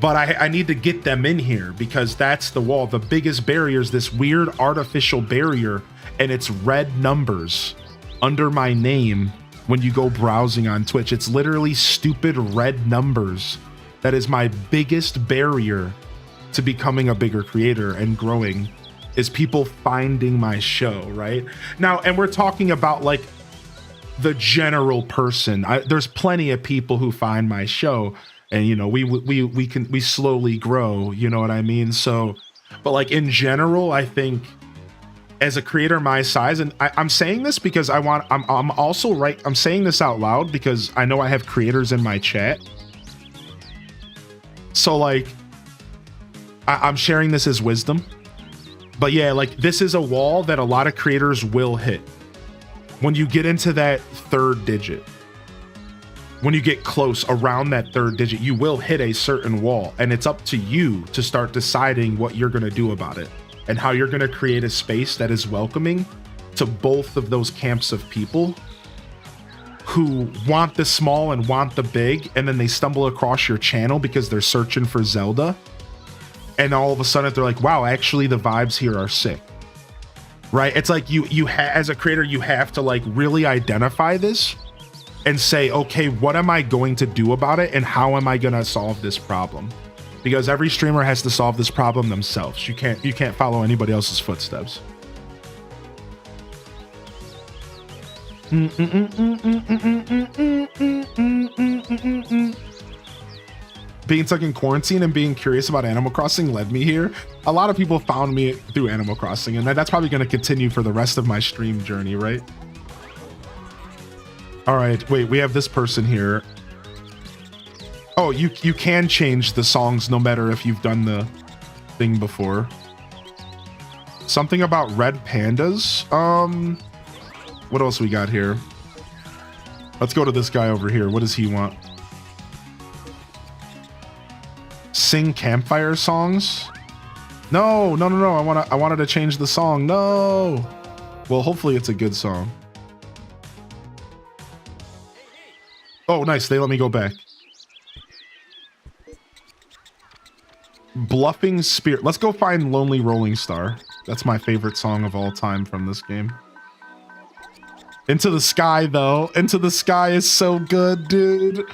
But I need to get them in here because that's the wall. The biggest barrier is this weird artificial barrier, and it's red numbers under my name when you go browsing on Twitch. It's literally stupid red numbers. That is my biggest barrier to becoming a bigger creator and growing, is people finding my show, right? Now, and we're talking about like the general person. There's plenty of people who find my show, and you know, we slowly grow, you know what I mean? So, but like in general, I think as a creator my size, and I'm saying this because I'm also right. I'm saying this out loud because I know I have creators in my chat. So like, I'm sharing this as wisdom, but yeah, like this is a wall that a lot of creators will hit. When you get into that third digit, when you get close around that third digit, you will hit a certain wall, and it's up to you to start deciding what you're going to do about it and how you're going to create a space that is welcoming to both of those camps of people who want the small and want the big, and then they stumble across your channel because they're searching for Zelda, and all of a sudden they're like, wow, actually the vibes here are sick. Right? It's like as a creator, you have to like really identify this and say, okay, what am I going to do about it, and how am I going to solve this problem? Because every streamer has to solve this problem themselves. You can't follow anybody else's footsteps. Being stuck in quarantine and being curious about Animal Crossing led me here. A lot of people found me through Animal Crossing, and that's probably going to continue for the rest of my stream journey, right? All right, wait, we have this person here. Oh, you can change the songs no matter if you've done the thing before. Something about red pandas. What else we got here? Let's go to this guy over here. What does he want? Sing campfire songs? No. I wanted to change the song. No. Well, hopefully it's a good song. Oh, nice. They let me go back. Bluffing Spirit. Let's go find Lonely Rolling Star. That's my favorite song of all time from this game. Into the Sky, though. Into the Sky is so good, dude.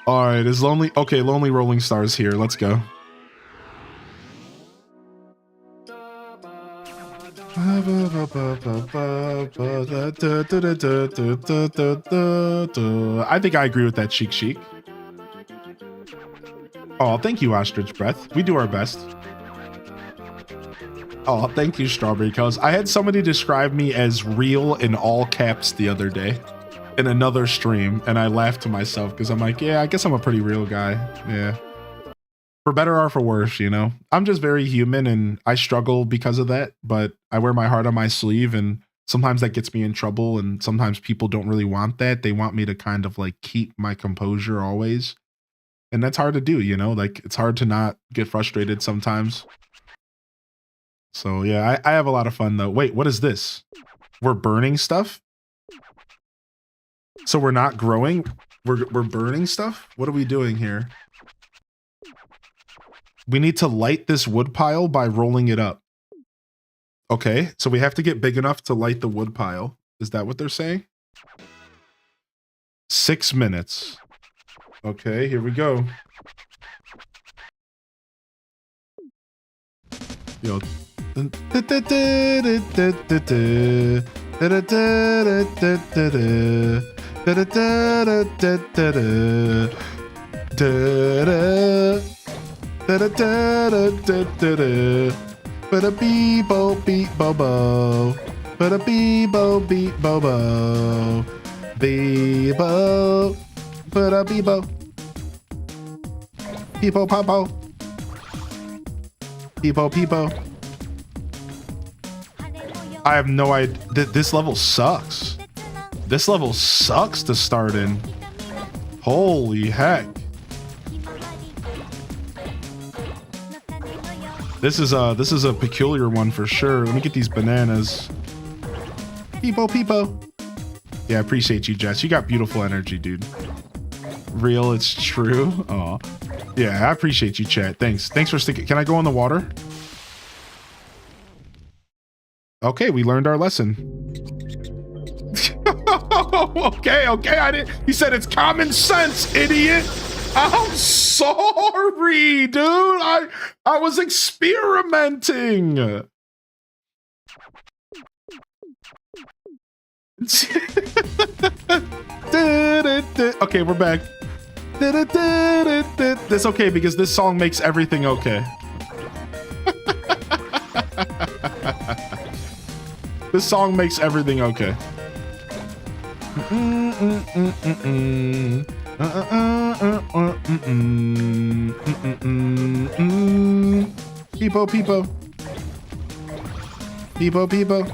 All right, is Lonely... Okay, Lonely Rolling Star is here. Let's go. I think I agree with that, Chic Chic. Oh, thank you, Ostrich Breath. We do our best. Oh, thank you, Strawberry Cuz. I had somebody describe me as real in all caps the other day in another stream, and I laughed to myself because I'm like, yeah, I guess I'm a pretty real guy. Yeah. For better or for worse, you know? I'm just very human, and I struggle because of that, but I wear my heart on my sleeve, and sometimes that gets me in trouble, and sometimes people don't really want that. They want me to kind of like keep my composure always. And that's hard to do, you know? Like, it's hard to not get frustrated sometimes. So yeah, I have a lot of fun though. Wait, what is this? We're burning stuff? So we're not growing? We're burning stuff? What are we doing here? We need to light this wood pile by rolling it up. Okay, so we have to get big enough to light the wood pile. Is that what they're saying? 6 minutes. Okay, here we go. Yo. But a beebo beep bobo. But a beebo beep bobo. Beebo. But a beebo. Peepo popo. Peepo peepo. I have no idea. This level sucks. This level sucks to start in. Holy heck. This is a peculiar one for sure. Let me get these bananas. Peepo peepo. Yeah, I appreciate you, Jess. You got beautiful energy, dude. Real, it's true. Oh, yeah, I appreciate you, chat. Thanks for sticking. Can I go in the water? Okay, we learned our lesson. Okay. I didn't. He said it's common sense, idiot. I'm sorry, dude. I was experimenting. Okay, we're back. That's okay because this song makes everything okay. This song makes everything okay. Peepo peepo. Peepo peepo.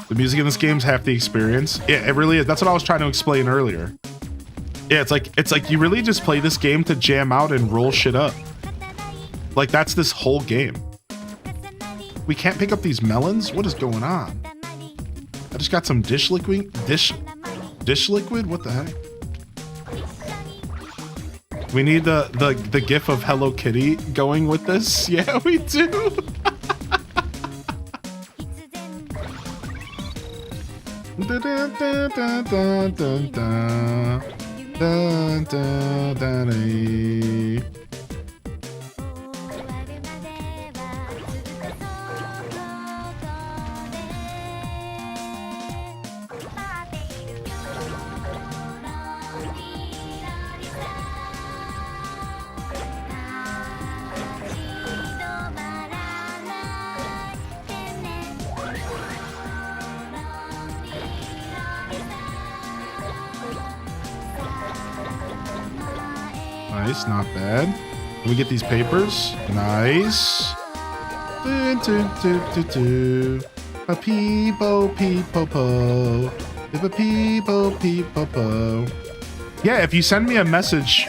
The music in this game's half the experience. Yeah, it really is. That's what I was trying to explain earlier. Yeah, it's like you really just play this game to jam out and roll shit up. Like that's this whole game. We can't pick up these melons? What is going on? I just got some dish liquid. Dish liquid? What the heck? We need the gif of Hello Kitty going with this. Yeah, we do. Dun, dun, dun, dun, dun, dun. Dun, dun, dun, dun. Nice, not bad. Can we get these papers? Nice. A peepo peepo po. If a peepo peepo po. Yeah, if you send me a message,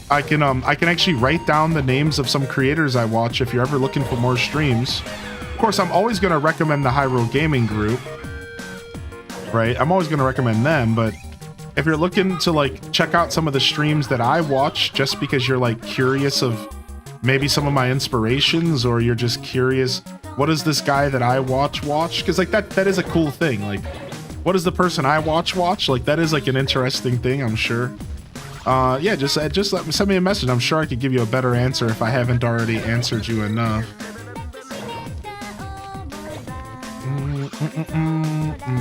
I can actually write down the names of some creators I watch if you're ever looking for more streams. Of course, I'm always gonna recommend the Hyrule Gaming Group. Right? I'm always gonna recommend them, but if you're looking to like check out some of the streams that I watch just because you're like curious of maybe some of my inspirations, or you're just curious, what does this guy that I watch? Because like that is a cool thing. Like, what does the person I watch? Like that is like an interesting thing, I'm sure. Yeah, just send me a message. I'm sure I could give you a better answer if I haven't already answered you enough.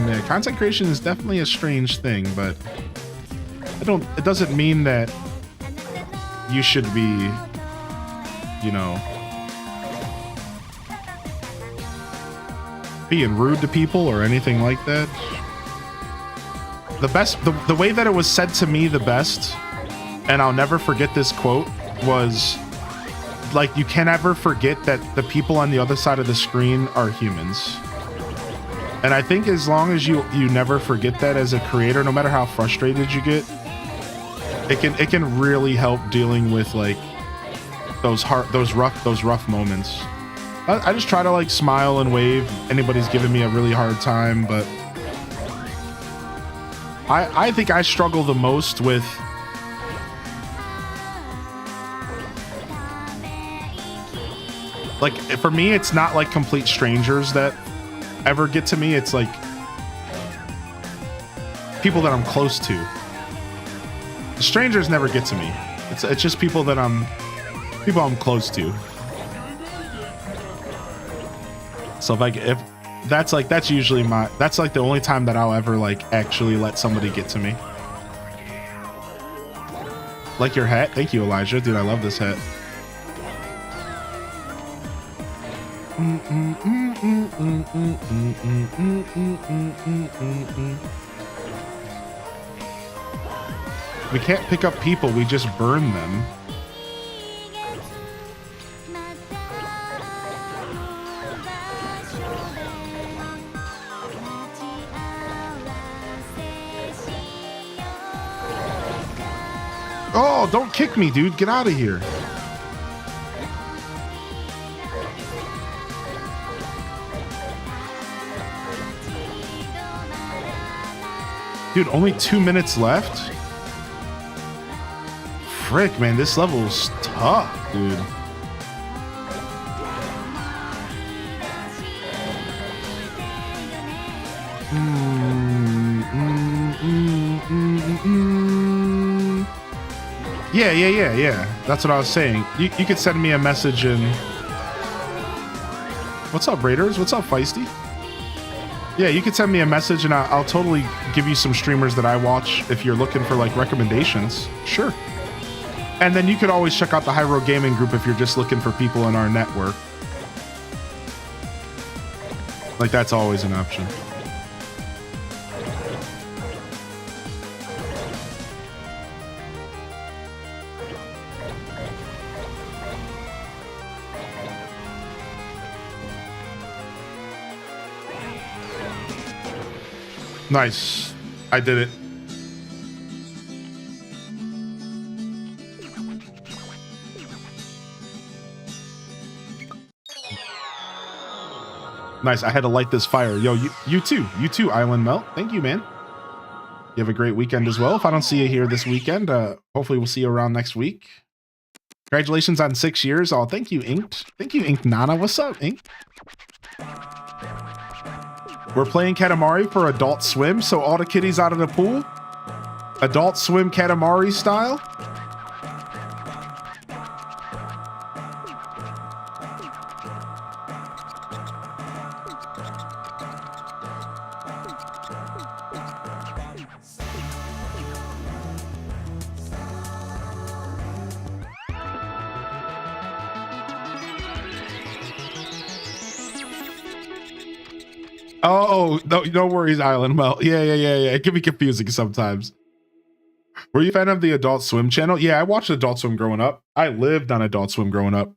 Yeah, content creation is definitely a strange thing, but it doesn't mean that you should be, you know, being rude to people or anything like that. The way that it was said to me the best, and I'll never forget this quote, was like, you can never forget that the people on the other side of the screen are humans. And I think as long as you never forget that as a creator, no matter how frustrated you get, it can really help dealing with like those rough moments. I just try to like smile and wave. Anybody's giving me a really hard time, but I think I struggle the most with like, for me, it's not like complete strangers that ever get to me. It's like people that I'm close to. The strangers never get to me. It's just people that I'm close to. So That's usually that's like the only time that I'll ever like actually let somebody get to me. Like your hat? Thank you, Elijah. Dude, I love this hat. We can't pick up people, we just burn them. Oh, don't kick me, dude. Get out of here. Dude, only 2 minutes left? Frick, man, this level's tough, dude. Yeah. That's what I was saying. You could send me a message and... What's up, Raiders? What's up, Feisty? Yeah, you could send me a message and I'll totally give you some streamers that I watch if you're looking for like recommendations. Sure. And then you could always check out the Hyrule Gaming Group if you're just looking for people in our network. Like, that's always an option. Nice. I did it. Nice. I had to light this fire. Yo, you too, Island Melt. Thank you, man. You have a great weekend as well. If I don't see you here this weekend, hopefully we'll see you around next week. Congratulations on 6 years. Oh, thank you, Inked. Thank you, Inked Nana. What's up, Ink? We're playing Katamari for Adult Swim, so all the kiddies out of the pool. Adult Swim Katamari style. Oh, no worries, Island Melt. Yeah. It can be confusing sometimes. Were you a fan of the Adult Swim channel? Yeah, I watched Adult Swim growing up. I lived on Adult Swim growing up.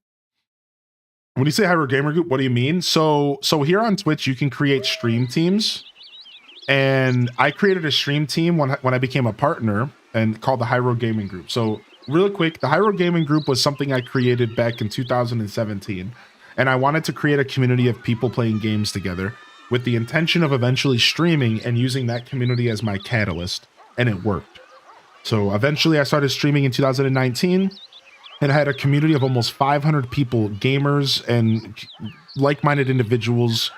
When you say Hyrule Gamer Group, what do you mean? So here on Twitch, you can create stream teams. And I created a stream team when I became a partner and called the Hyrule Gaming Group. So really quick, the Hyrule Gaming Group was something I created back in 2017. And I wanted to create a community of people playing games together, with the intention of eventually streaming and using that community as my catalyst, and it worked. So eventually I started streaming in 2019, and I had a community of almost 500 people, gamers and like-minded individuals,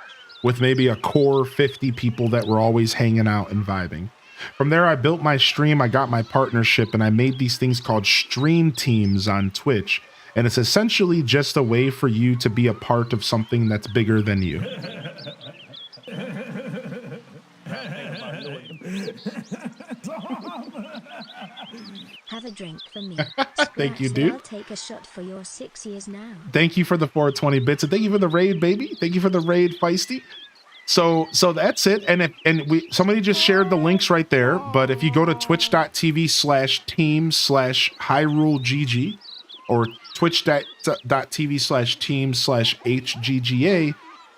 with maybe a core 50 people that were always hanging out and vibing. From there, I built my stream, I got my partnership, and I made these things called stream teams on Twitch. And it's essentially just a way for you to be a part of something that's bigger than you. Have a drink for me. Thank you, Scratch, dude. I'll take a shot for your 6 years now. Thank you for the 420 bits, and thank you for the raid, baby. Thank you for the raid, Feisty. So that's it. And somebody just shared the links right there. But if you go to twitch.tv/team/HyruleGG or twitch.tv/team/HGGA,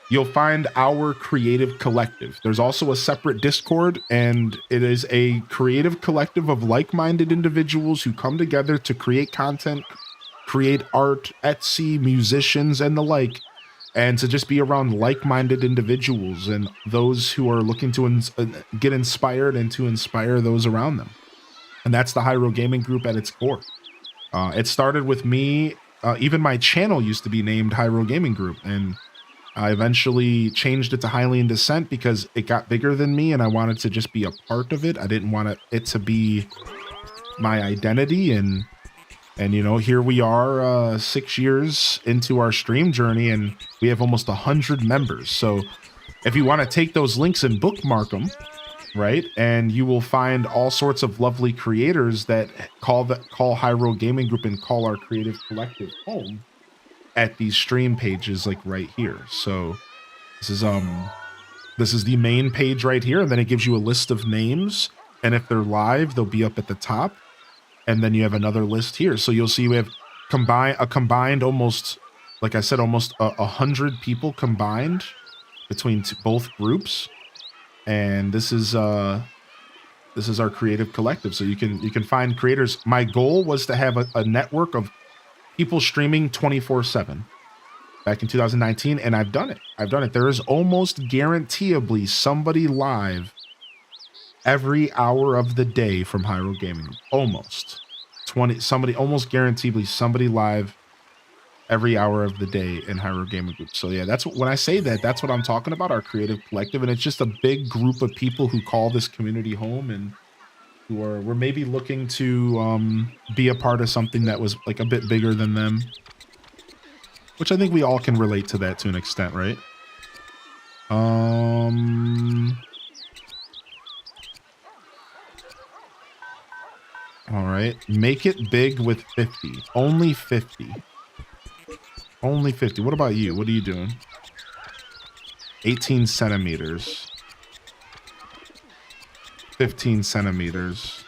you'll find our creative collective. There's also a separate Discord, and it is a creative collective of like-minded individuals who come together to create content, create art, Etsy, musicians, and the like, and to just be around like-minded individuals and those who are looking to get inspired and to inspire those around them. And that's the Hyrule Gaming Group at its core. It started with me. Even my channel used to be named Hyrule Gaming Group, and I eventually changed it to Highly in Descent because it got bigger than me and I wanted to just be a part of it. I didn't want it to be my identity. And you know, here we are 6 years into our stream journey and we have almost 100 members. So if you want to take those links and bookmark them, right? And you will find all sorts of lovely creators that call Hyrule Gaming Group and call our creative collective home at these stream pages, like right here. So this is the main page right here, and then it gives you a list of names, and if they're live, they'll be up at the top. And then you have another list here. So you'll see we have combined almost, like I said, almost 100 people combined between both groups. And this is our creative collective. So you can find creators. My goal was to have a network of people streaming 24/7 back in 2019, and I've done it. There is almost guaranteeably somebody live every hour of the day from Hyrule Gaming. Almost almost guaranteedly somebody live every hour of the day in Hyrule Gaming Group. So yeah, that's when I say that, that's what I'm talking about, our creative collective. And it's just a big group of people who call this community home and who we're maybe looking to be a part of something that was like a bit bigger than them. Which I think we all can relate to that to an extent, right? All right, make it big with 50. Only 50. Only 50. What about you? What are you doing? 18 centimeters. 15 centimeters.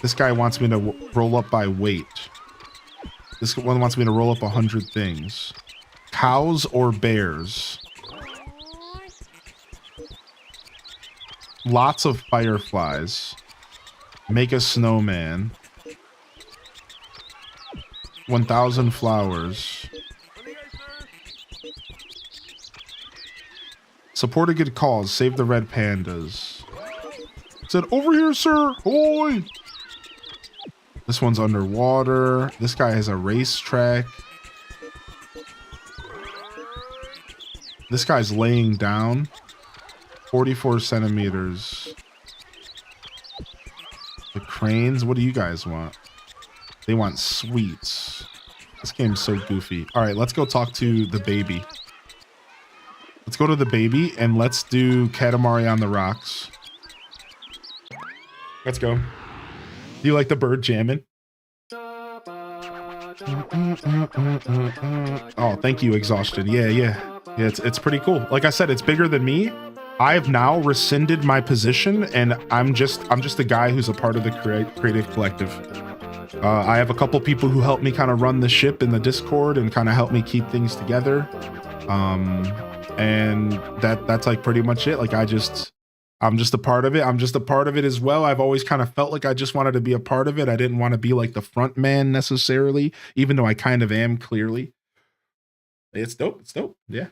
This guy wants me to roll up by weight. This one wants me to roll up 100 things. Cows or bears? Lots of fireflies. Make a snowman. 1,000 flowers. Support a good cause. Save the red pandas. It said, over here, sir. Hoy. This one's underwater. This guy has a racetrack. This guy's laying down. 44 centimeters. The cranes. What do you guys want? They want sweets. This game's so goofy. All right, let's go talk to the baby. Let's go to the baby and let's do Katamari on the rocks. Let's go. Do you like the bird jamming? Oh, thank you, Exhaustion. Yeah, it's pretty cool. Like I said, it's bigger than me. I've now rescinded my position, and I'm just a guy who's a part of the creative collective. I have a couple people who help me kind of run the ship in the Discord and kind of help me keep things together. And that's like pretty much it. Like I'm just a part of it. I'm just a part of it as well. I've always kind of felt like I just wanted to be a part of it. I didn't want to be like the front man necessarily, even though I kind of am clearly. It's dope. It's dope. Yeah.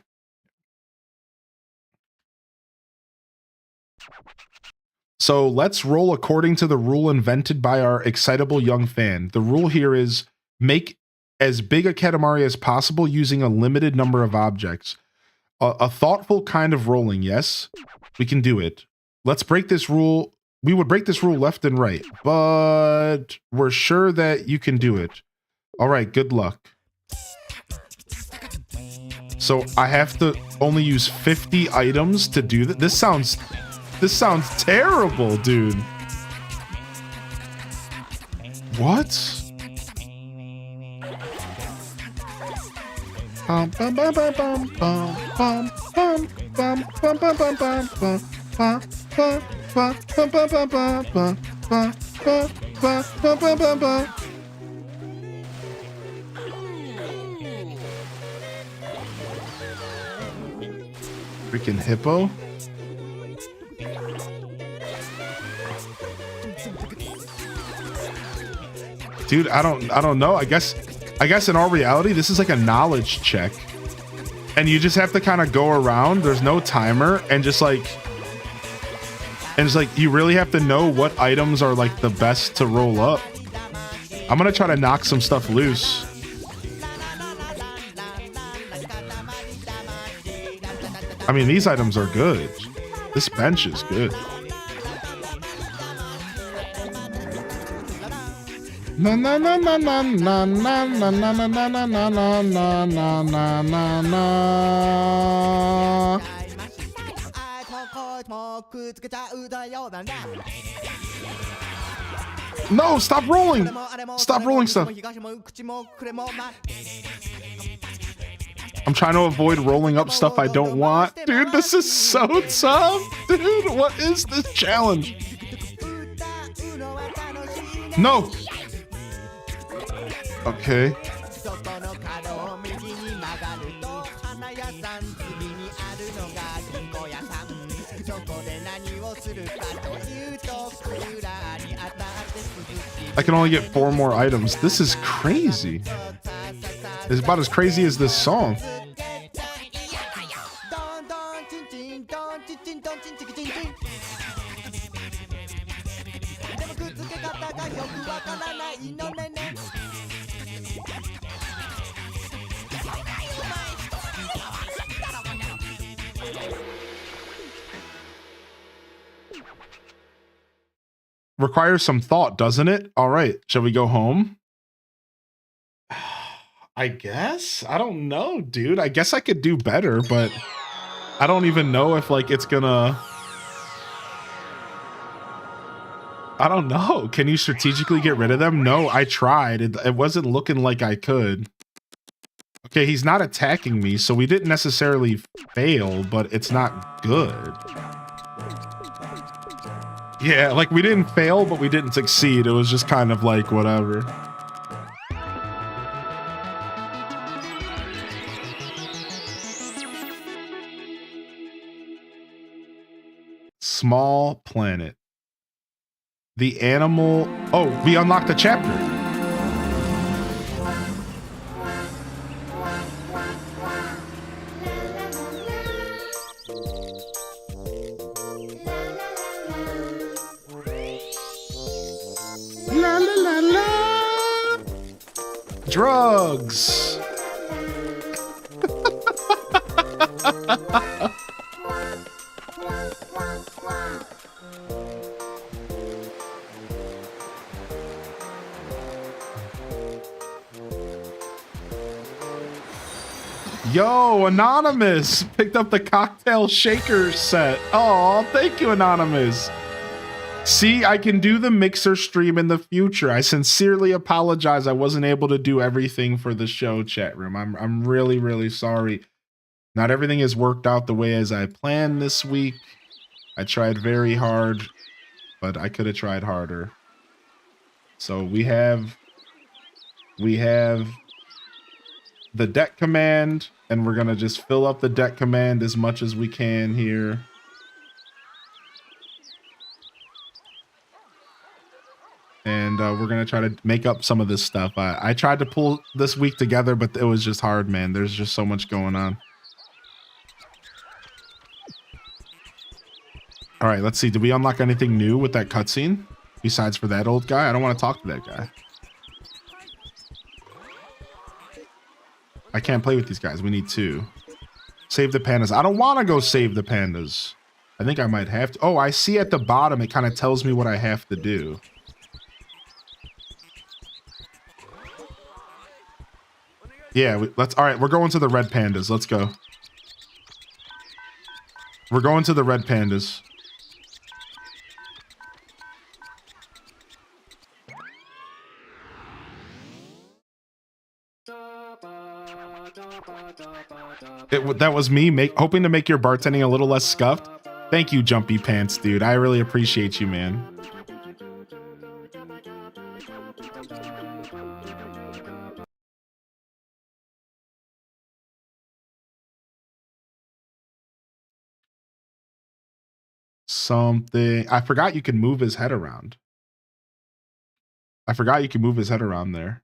So let's roll according to the rule invented by our excitable young fan. The rule here is make as big a Katamari as possible using a limited number of objects. A thoughtful kind of rolling, yes, we can do it. Let's break this rule. We would break this rule left and right, but we're sure that you can do it. All right, good luck. So I have to only use 50 items to do that. This sounds terrible, dude. What? Freaking hippo. Dude, I don't know. I guess in all reality, this is like a knowledge check. And you just have to kind of go around. There's no timer, and just like you really have to know what items are like the best to roll up. I'm gonna try to knock some stuff loose. I mean, these items are good. This bench is good. Na na na na na na na na na na na na na na na na na na. No, stop rolling. Stop rolling stuff. I'm trying to avoid rolling up stuff I don't want. Dude, this is so tough. Dude, what is this challenge? No. Okay. I can only get 4 more items. This is crazy. It's about as crazy as this song. Requires some thought, doesn't it? All right, shall we go home? I guess. I don't know, dude. I guess I could do better, but I don't even know if like it's gonna. I don't know. Can you strategically get rid of them? No, I tried. It wasn't looking like I could. Okay, he's not attacking me, so we didn't necessarily fail, but it's not good. Yeah, like we didn't fail, but we didn't succeed. It was just kind of like whatever. Small planet. The animal. Oh, we unlocked a chapter. La la la la. Drugs. Yo, Anonymous picked up the cocktail shaker set. Oh, thank you, Anonymous. See, I can do the mixer stream in the future. I sincerely apologize. I wasn't able to do everything for the show, chat room. I'm really, really sorry. Not everything has worked out the way as I planned this week. I tried very hard, but I could have tried harder. So we have the deck command, and we're gonna just fill up the deck command as much as we can here. And we're gonna try to make up some of this stuff. I tried to pull this week together, but it was just hard, man. There's just so much going on. All right, let's see. Did we unlock anything new with that cutscene? Besides for that old guy? I don't want to talk to that guy. I can't play with these guys. We need to. Save the pandas. I don't want to go save the pandas. I think I might have to. Oh, I see at the bottom. It kind of tells me what I have to do. Yeah, let's. All right, we're going to the red pandas. Let's go. We're going to the red pandas. That was me hoping to make your bartending a little less scuffed. Thank you, Jumpy Pants, dude. I really appreciate you, man. Something. I forgot you can move his head around. I forgot you can move his head around there.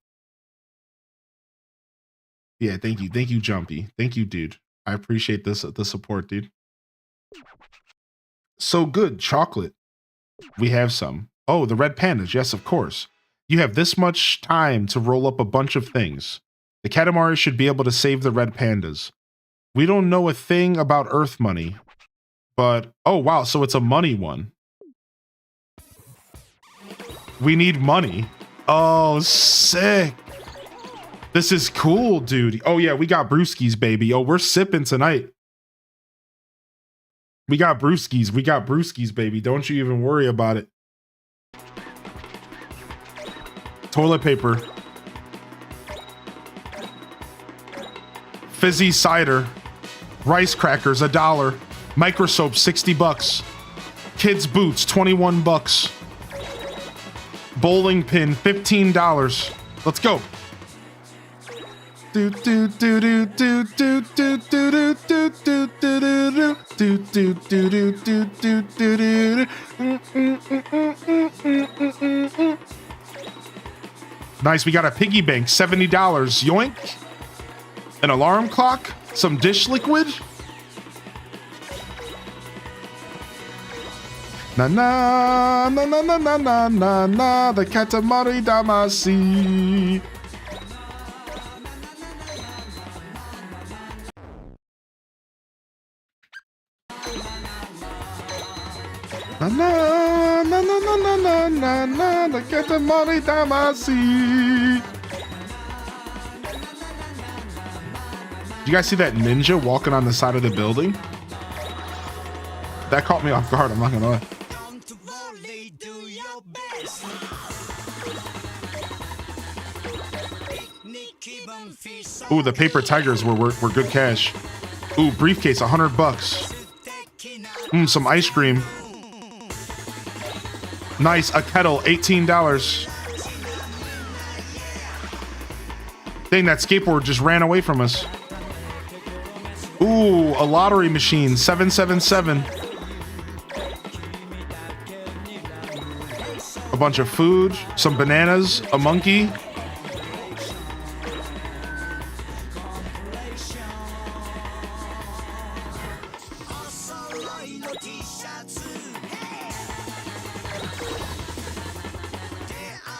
Yeah, thank you. Thank you, Jumpy. Thank you, dude. I appreciate the support, dude. So good. Chocolate. We have some. Oh, the red pandas. Yes, of course. You have this much time to roll up a bunch of things. The Katamari should be able to save the red pandas. We don't know a thing about Earth money. But, oh, wow. So it's a money one. We need money. Oh, sick. This is cool, dude. Oh yeah, we got brewskis, baby. Oh, we're sipping tonight. We got brewskis. We got brewskis, baby. Don't you even worry about it. Toilet paper. Fizzy cider. Rice crackers, $1. Micro soap, $60. Kids boots, $21. Bowling pin, $15. Let's go. Do do do do do do do do do do do do do do do do do. Nice, we got a piggy bank, $70. Yoink. An alarm clock, some dish liquid. Na na na na na na na na na, the Katamari Damacy. Na na na na na na na na, the Katamari Damacy. Did you guys see that ninja walking on the side of the building? That caught me off guard, I'm not gonna lie. Ooh, the paper tigers were good cash. Ooh, briefcase, $100. Some ice cream. Nice, a kettle, $18. Dang, that skateboard just ran away from us. Ooh, a lottery machine, 777. A bunch of food, some bananas, a monkey.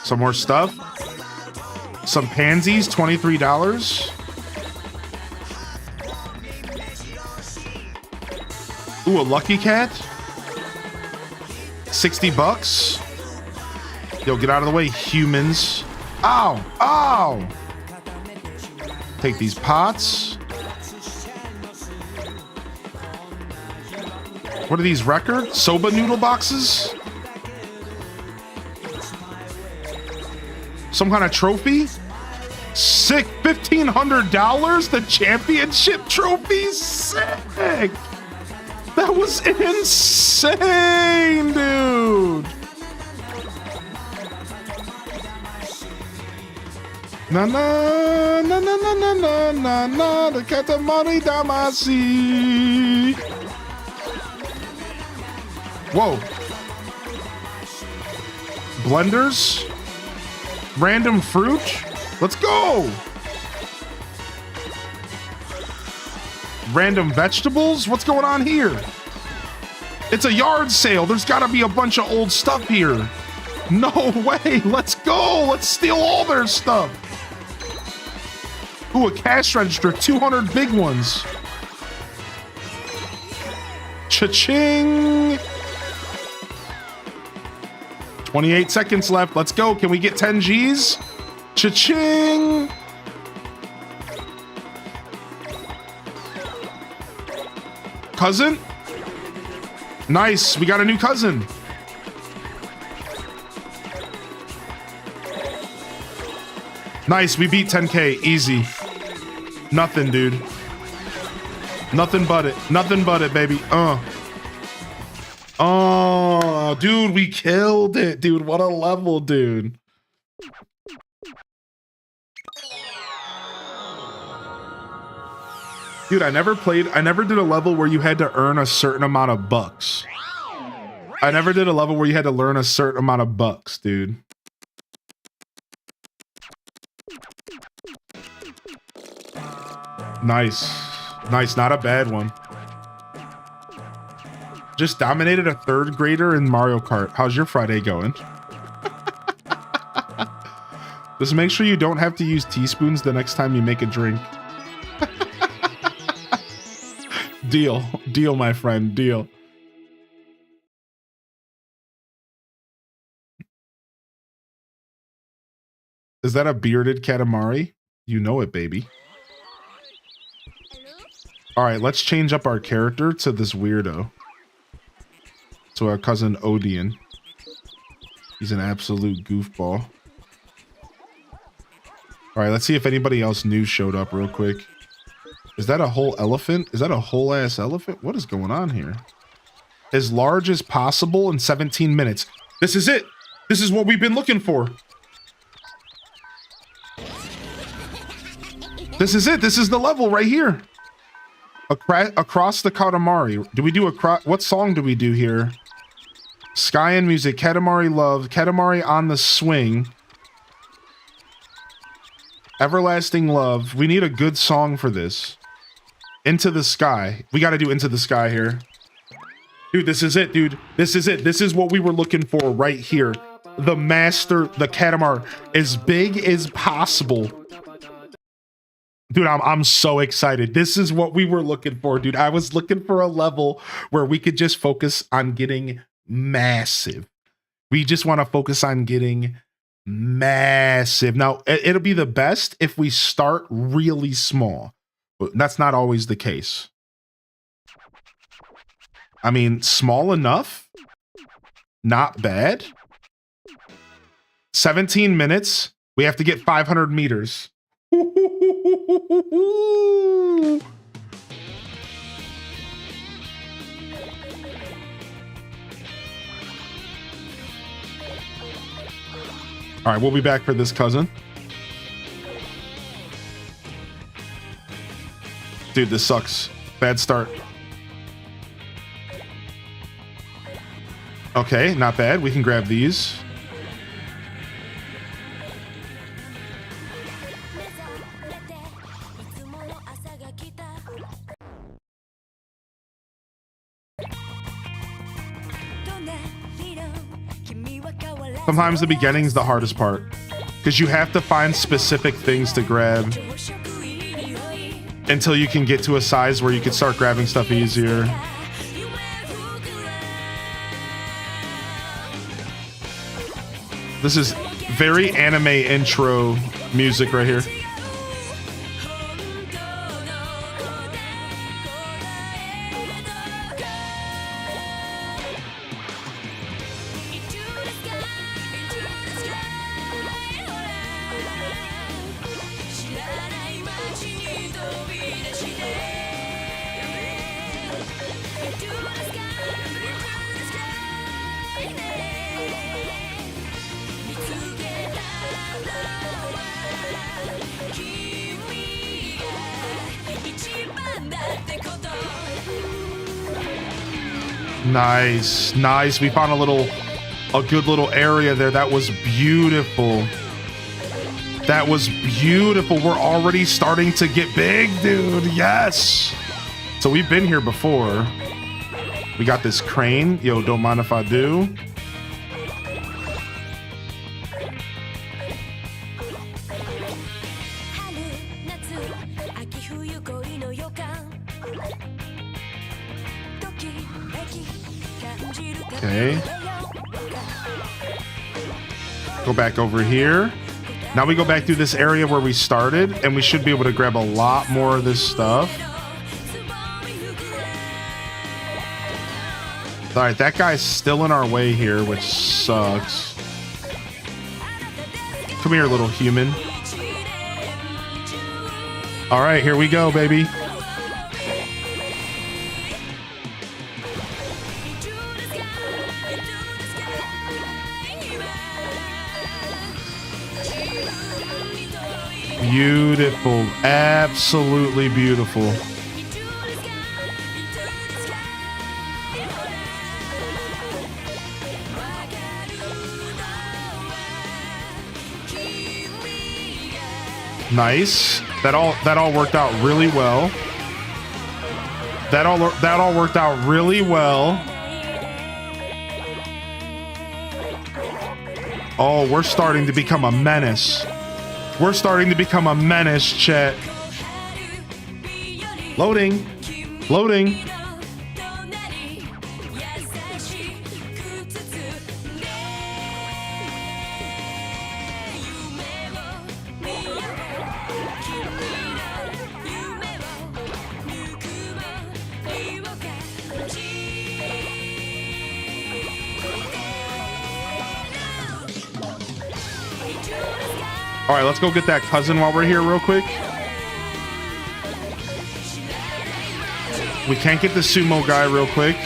Some more stuff. Some pansies, $23. Ooh, a lucky cat. $60. Yo, get out of the way, humans. Ow! Ow! Take these pots. What are these records? Soba noodle boxes? Some kind of trophy? Sick. $1,500? The championship trophy? Sick! That was insane, dude! Na na na na na na na na na, the Katamari Damacy. Whoa. Blenders? Random fruit? Let's go! Random vegetables? What's going on here? It's a yard sale. There's gotta be a bunch of old stuff here. No way. Let's go. Let's steal all their stuff. Ooh, a cash register. 200 big ones. Cha-ching. 28 seconds left. Let's go. Can we get 10 G's? Cha-ching. Cousin? Nice. We got a new cousin. Nice. We beat 10K. Easy. Nothing, dude. Nothing but it. Nothing but it, baby. Oh, dude, we killed it, dude. What a level, dude. Dude, I never did a level where you had to earn a certain amount of bucks. I never did a level where you had to learn a certain amount of bucks, dude. Nice. Nice, not a bad one. Just dominated a 3rd grader in Mario Kart. How's your Friday going? Just make sure you don't have to use teaspoons the next time you make a drink. Deal. Deal, my friend. Deal. Is that a bearded Katamari? You know it, baby. All right, let's change up our character to this weirdo. To our cousin Odeon. He's an absolute goofball. All right, let's see if anybody else new showed up real quick. Is that a whole elephant? Is that a whole ass elephant? What is going on here? As large as possible in 17 minutes. This is it. This is what we've been looking for. This is it. This is the level right here. Across the Katamari. Do we do what song do we do here? Sky and Music, Katamari Love, Katamari on the Swing. Everlasting Love. We need a good song for this. Into the Sky. We got to do Into the Sky here. Dude, this is it, dude. This is it. This is what we were looking for right here. The master, the Katamari, as big as possible. Dude, I'm so excited. This is what we were looking for, dude. I was looking for a level where we could just focus on getting massive. We just want to focus on getting massive. Now, it'll be the best if we start really small, but that's not always the case. I mean, small enough, not bad. 17 minutes. We have to get 500 meters. All right, we'll be back for this, cousin. Dude, this sucks. Bad start. Okay, not bad. We can grab these. Sometimes the beginning's the hardest part because you have to find specific things to grab until you can get to a size where you can start grabbing stuff easier. This is very anime intro music right here. Nice, nice. We found a good little area there. That was beautiful. That was beautiful. We're already starting to get big, dude. Yes. So we've been here before. We got this crane. Yo, don't mind if I do. Okay. Go back over here. Now we go back through this area where we started, and we should be able to grab a lot more of this stuff. All right, that guy's still in our way here, which sucks. Come here, little human. All right, here we go, baby. Beautiful, absolutely beautiful. Nice. That all worked out really well. That all worked out really well. Oh, we're starting to become a menace. We're starting to become a menace, chat. Loading. Loading. All right, let's go get that cousin while we're here real quick. We can't get the sumo guy real quick.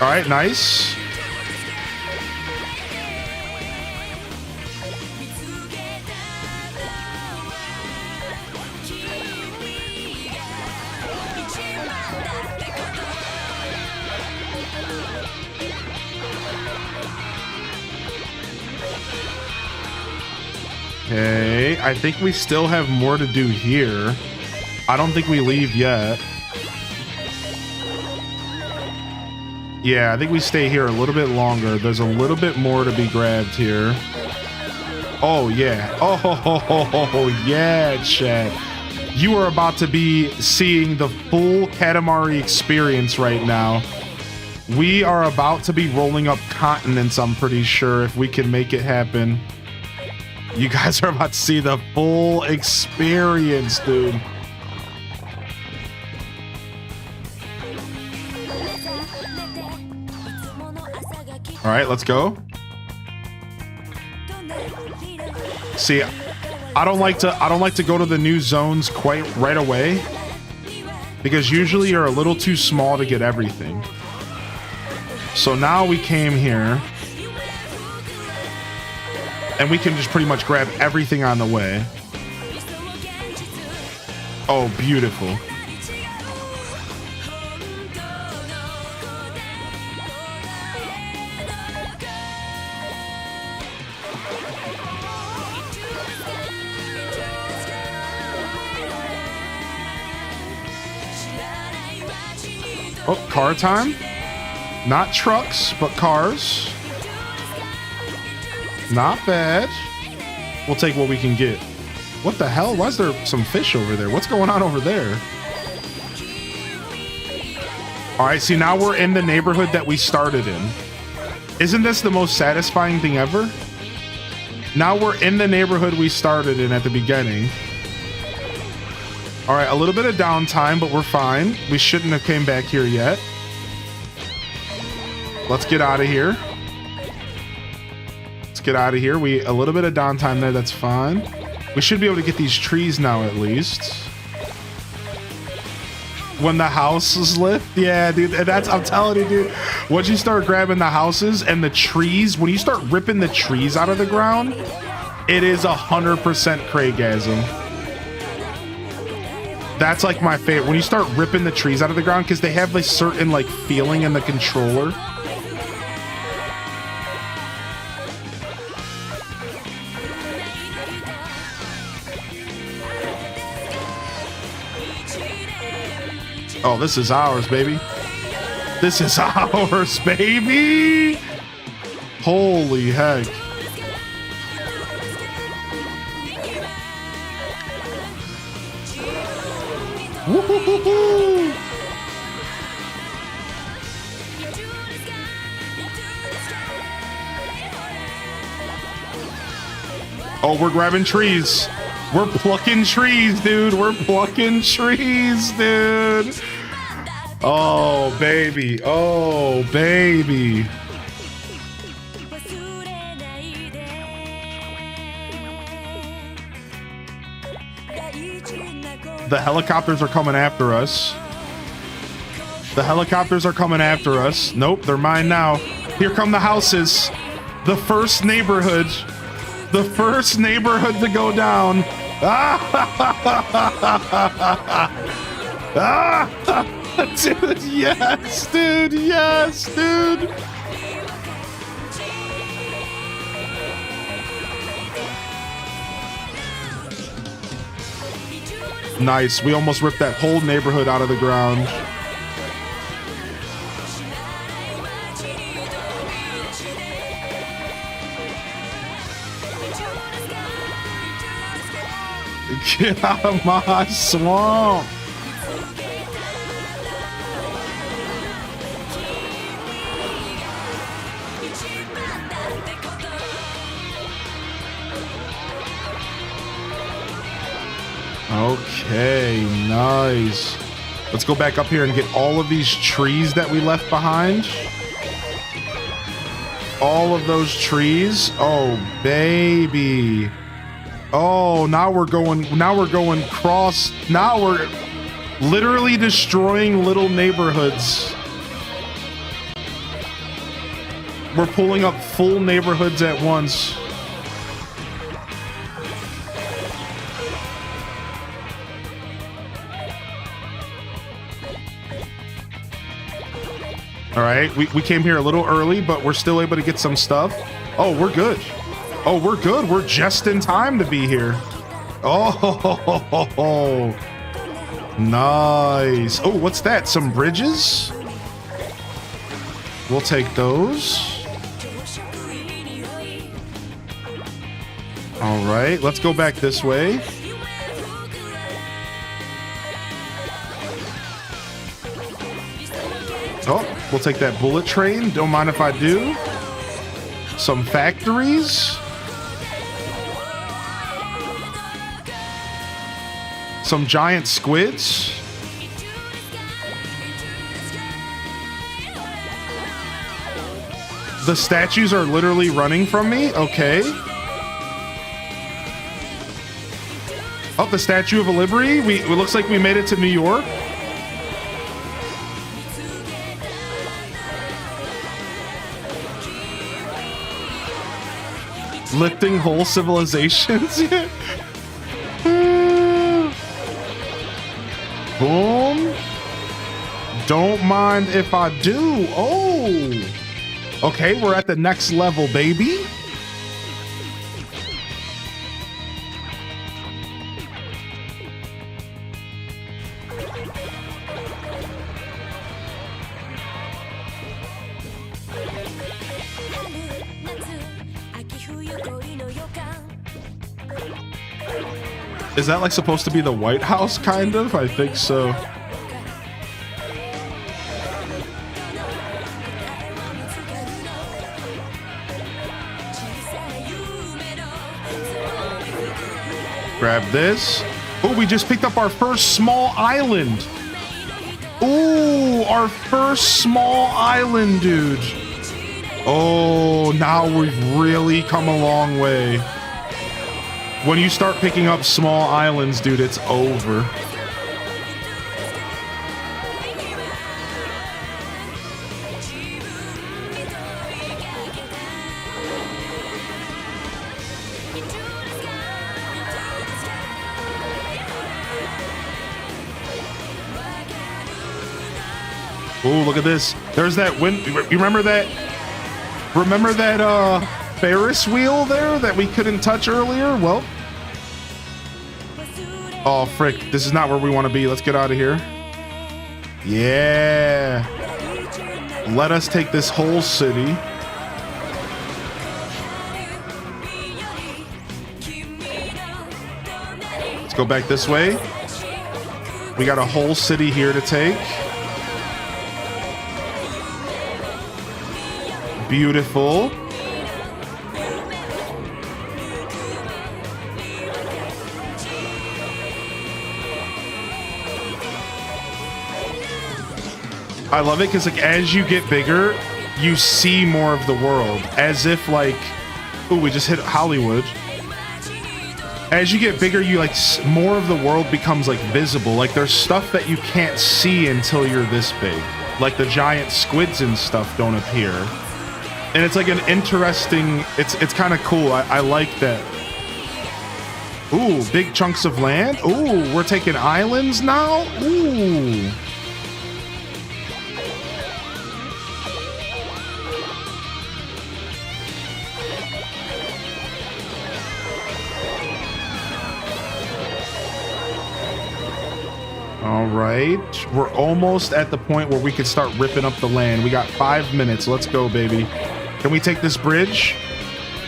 All right, nice. Okay, I think we still have more to do here. I don't think we leave yet. Yeah, I think we stay here a little bit longer. There's a little bit more to be grabbed here. Oh, yeah. Oh, yeah, Chad. You are about to be seeing the full Katamari experience right now. We are about to be rolling up continents, I'm pretty sure, if we can make it happen. You guys are about to see the full experience, dude. All right, let's go. See, I don't like to go to the new zones quite right away because usually you're a little too small to get everything. So now we came here and we can just pretty much grab everything on the way. Oh, beautiful. Oh, car time. Not trucks, but cars. Not bad. We'll take what we can get. What the hell? Why is there some fish over there? What's going on over there? All right, see, now we're in the neighborhood that we started in. Isn't this the most satisfying thing ever? Now we're in the neighborhood we started in at the beginning. All right, a little bit of downtime, but we're fine. We shouldn't have came back here yet. Let's get out of here. Let's get out of here. A little bit of downtime there. That's fine. We should be able to get these trees now at least. When the houses lift, yeah, dude. I'm telling you, dude. Once you start grabbing the houses and the trees, when you start ripping the trees out of the ground, it is 100% Craigasm. That's like my favorite. When you start ripping the trees out of the ground, because they have a certain like feeling in the controller. Oh, this is ours, baby. This is ours, baby. Holy heck. Woo-hoo-hoo-hoo. Oh, we're grabbing trees. We're plucking trees, dude. We're plucking trees, dude. Oh, baby. Oh, baby. The helicopters are coming after us. The helicopters are coming after us. Nope, they're mine now. Here come the houses. The first neighborhood. The first neighborhood to go down. Dude, yes, dude. Yes, dude. Nice. We almost ripped that whole neighborhood out of the ground. Get out of my swamp. Okay, nice. Let's go back up here and get all of these trees that we left behind. all of those trees. Oh, baby. Oh, now we're going cross. Now we're literally destroying little neighborhoods. We're pulling up full neighborhoods at once. All right, we came here a little early, but we're still able to get some stuff. Oh, we're good. Oh, we're good. We're just in time to be here. Oh, nice. Oh, what's that? Some bridges? We'll take those. All right, let's go back this way. Oh, we'll take that bullet train. Don't mind if I do. Some factories. Some giant squids. The statues are literally running from me. Okay. Oh, the Statue of Liberty. It looks like we made it to New York. Lifting whole civilizations. Boom. Don't mind if I do. Oh. Okay, we're at the next level, baby. Is that like supposed to be the White House, kind of? I think so. Grab this. Oh, we just picked up our first small island. Ooh, our first small island, dude. Oh, now we've really come a long way. When you start picking up small islands, dude, it's over. Ooh, look at this. There's that wind. You remember that? Remember that Ferris wheel there that we couldn't touch earlier? Well. Oh, frick. This is not where we want to be. Let's get out of here. Yeah. Let us take this whole city. Let's go back this way. We got a whole city here to take. Beautiful. I love it because like as you get bigger, you see more of the world. As if like, oh, we just hit Hollywood. As you get bigger, you like more of the world becomes like visible. Like there's stuff that you can't see until you're this big. Like the giant squids and stuff don't appear. And it's like an interesting, it's kind of cool. I like that. Ooh, big chunks of land. Ooh, we're taking islands now. Ooh. All right, we're almost at the point where we can start ripping up the land. We got 5 minutes. Let's go, baby. Can we take this bridge?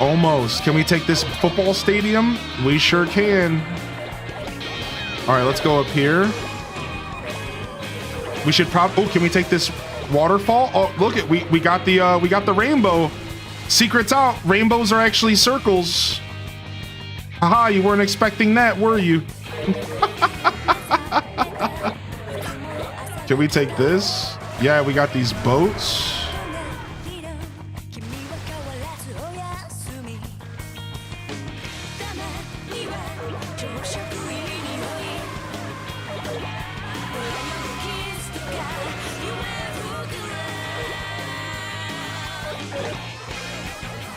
Almost. Can we take this football stadium? We sure can. All right, let's go up here. We should probably. Oh, can we take this waterfall? Oh, look it. We got the rainbow. Secrets out. Rainbows are actually circles. Haha, you weren't expecting that, were you? Can we take this? Yeah, we got these boats.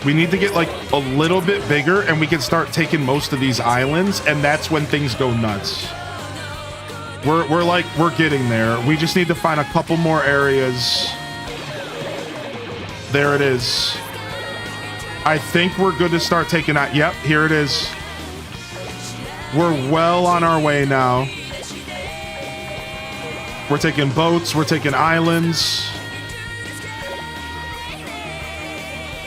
We need to get like a little bit bigger and we can start taking most of these islands, and that's when things go nuts. We're getting there. We just need to find a couple more areas. There it is. I think we're good to start taking out. Yep, here it is. We're well on our way now. We're taking boats, we're taking islands.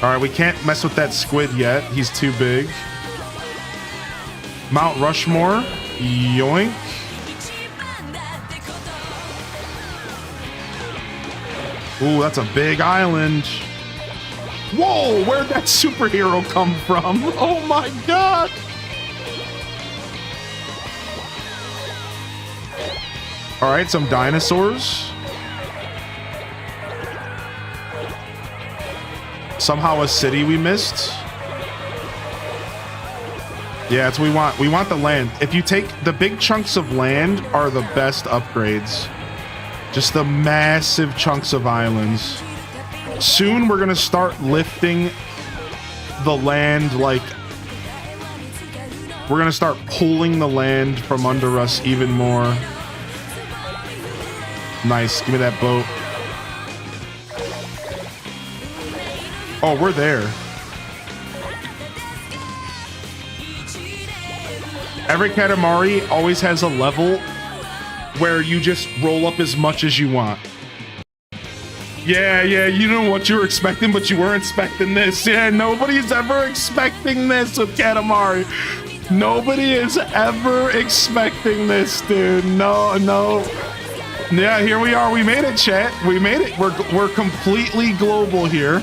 All right, we can't mess with that squid yet. He's too big. Mount Rushmore. Yoink. Ooh, that's a big island. Whoa, where'd that superhero come from? Oh my god. All right, some dinosaurs. Somehow a city we missed. Yeah, it's what we want. We want the land. If you take the big chunks of land are the best upgrades. Just the massive chunks of islands. Soon we're gonna start lifting the land, like we're gonna start pulling the land from under us even more. Nice, give me that boat. Oh, we're there. Every Katamari always has a level where you just roll up as much as you want. Yeah, you know what you were expecting, but you weren't expecting this. Yeah, nobody's ever expecting this with Katamari. Nobody is ever expecting this, dude. No. Yeah, here we are. We made it, chat. We made it. We're completely global here.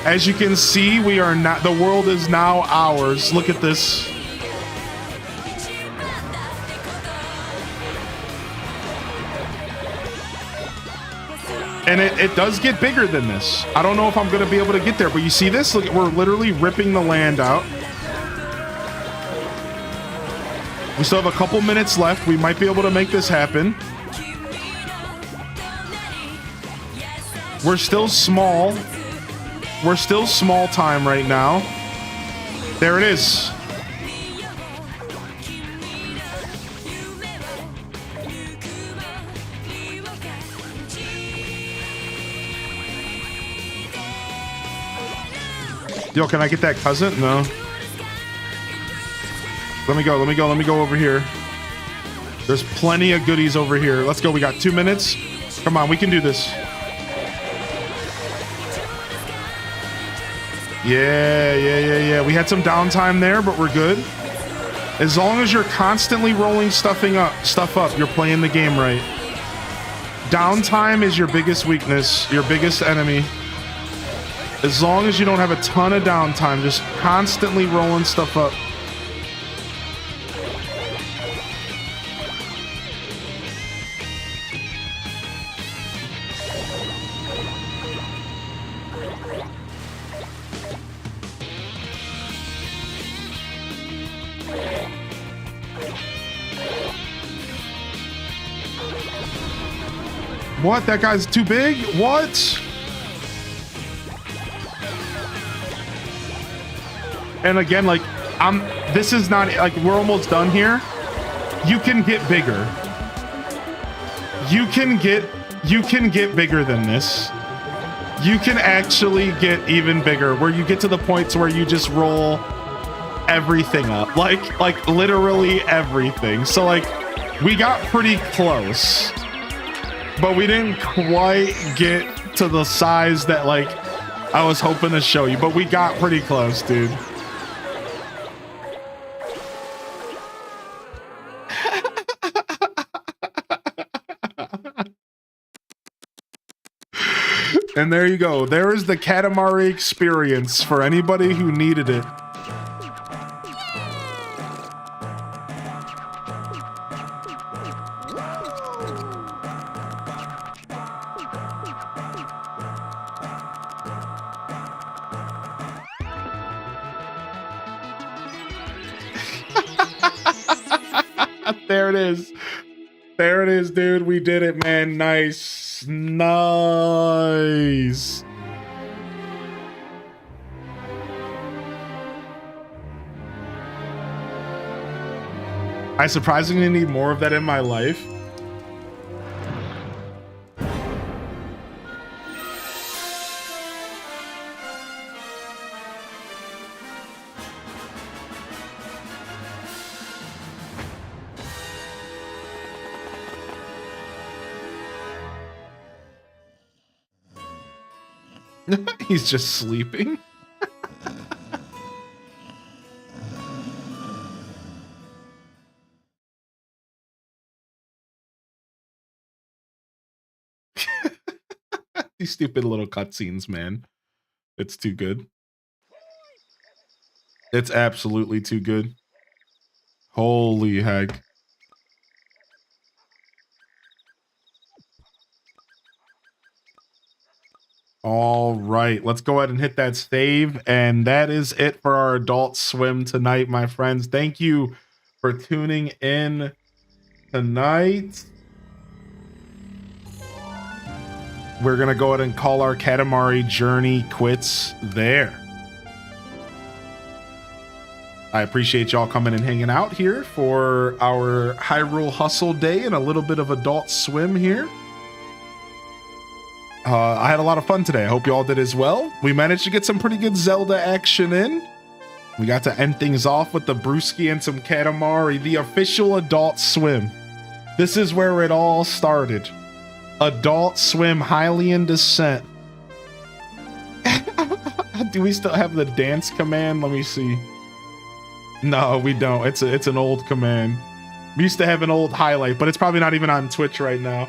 As you can see, we are not. The world is now ours. Look at this. And it does get bigger than this. I don't know if I'm going to be able to get there, but you see this? Look, we're literally ripping the land out. We still have a couple minutes left. We might be able to make this happen. We're still small. We're still small time right now. There it is. Yo, can I get that cousin? No. Let me go over here. There's plenty of goodies over here. Let's go. We got 2 minutes. Come on, we can do this. Yeah. We had some downtime there, but we're good. As long as you're constantly rolling stuff up, you're playing the game right. Downtime is your biggest weakness, your biggest enemy. As long as you don't have a ton of downtime, just constantly rolling stuff up. What? That guy's too big? What? And again, like, this is not, like, we're almost done here. You can get bigger. You can get bigger than this. You can actually get even bigger, where you get to the points where you just roll everything up. Like literally everything. So, like, we got pretty close. But we didn't quite get to the size that, like, I was hoping to show you. But we got pretty close, dude. And there you go. There is the Katamari experience for anybody who needed it. There it is. There it is, dude. We did it, man. Nice. Nice. I surprisingly need more of that in my life. He's just sleeping. These stupid little cutscenes, man. It's too good. It's absolutely too good. Holy heck. All right, let's go ahead and hit that save. And that is it for our Adult Swim tonight, my friends. Thank you for tuning in tonight. We're going to go ahead and call our Katamari journey quits there. I appreciate y'all coming and hanging out here for our Hyrule Hustle Day and a little bit of Adult Swim here. I had a lot of fun today. I hope you all did as well. We managed to get some pretty good Zelda action in. We got to end things off with the brewski and some Katamari, the official Adult Swim. This is where it all started. Adult Swim, Hylian Descent. Do we still have the dance command? Let me see. No, we don't. It's an old command. We used to have an old highlight, but it's probably not even on Twitch right now.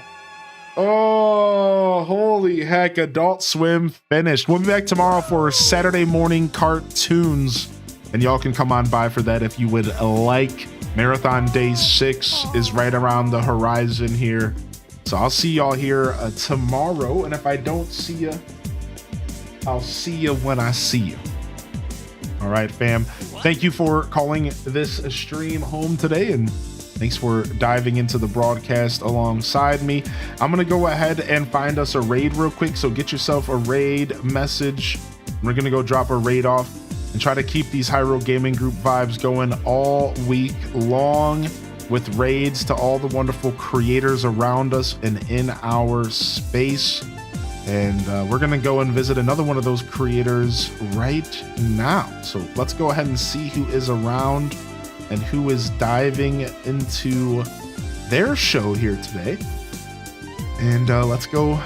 Oh, holy heck. Adult Swim finished. We'll be back tomorrow for Saturday morning cartoons. And y'all can come on by for that if you would like. Marathon Day 6 is right around the horizon here. So I'll see y'all here tomorrow. And if I don't see you, I'll see you when I see you. All right, fam. Thank you for calling this stream home today. And thanks for diving into the broadcast alongside me. I'm going to go ahead and find us a raid real quick. So get yourself a raid message. We're going to go drop a raid off and try to keep these Hyrule Gaming Group vibes going all week long with raids to all the wonderful creators around us and in our space. And we're going to go and visit another one of those creators right now. So let's go ahead and see who is around and who is diving into their show here today. And let's go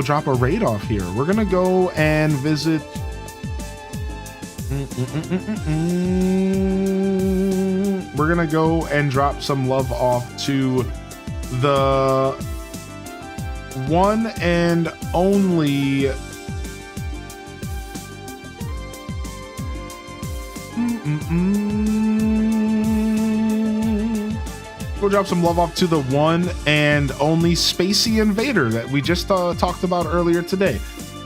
drop a raid off here. We're gonna go and visit we're gonna go and drop some love off to the one and only Go drop some love off to the one and only Spacey Invader that we just talked about earlier today.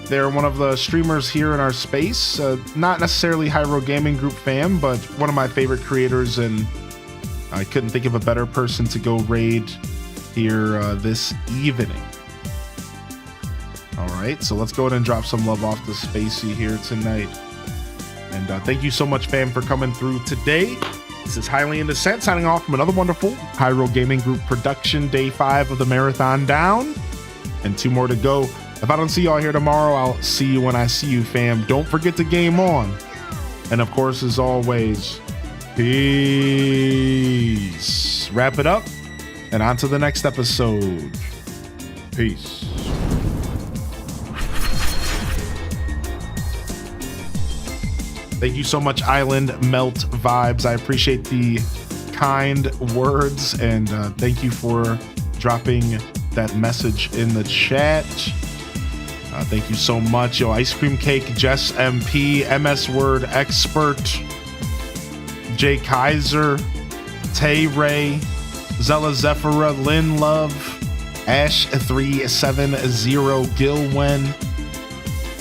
They're one of the streamers here in our space. Not necessarily Hyrule Gaming Group fam, but one of my favorite creators, and I couldn't think of a better person to go raid here this evening. All right, so let's go ahead and drop some love off to Spacey here tonight. And thank you so much, fam, for coming through today. This is Hylian Descent signing off from another wonderful Hyrule Gaming Group production, day 5 of the marathon down, and 2 more to go. If I don't see y'all here tomorrow, I'll see you when I see you, fam. Don't forget to game on. And of course, as always, peace. Wrap it up and on to the next episode. Peace. Thank you so much, Island Melt Vibes. I appreciate the kind words, and thank you for dropping that message in the chat. Thank you so much. Yo, Ice Cream Cake, Jess MP, MS Word Expert, Jay Kaiser, Tay Ray, Zella Zephira, Lynn Love, Ash370, Gilwen,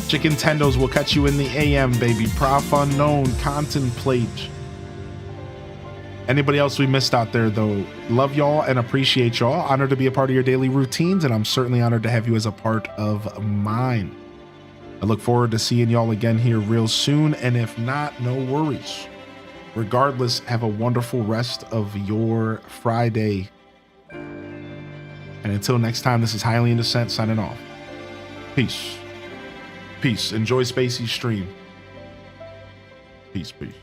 Chicken Tendos will catch you in the AM, baby. Prof Unknown, Contemplate, Anybody else we missed out there, though, love y'all and appreciate y'all. Honored to be a part of your daily routines, and I'm certainly honored to have you as a part of mine. I look forward to seeing y'all again here real soon, and if not, no worries. Regardless, have a wonderful rest of your Friday. And until next time, this is Highly in Descent signing off. Peace. Peace. Enjoy Spacey's stream. Peace, peace.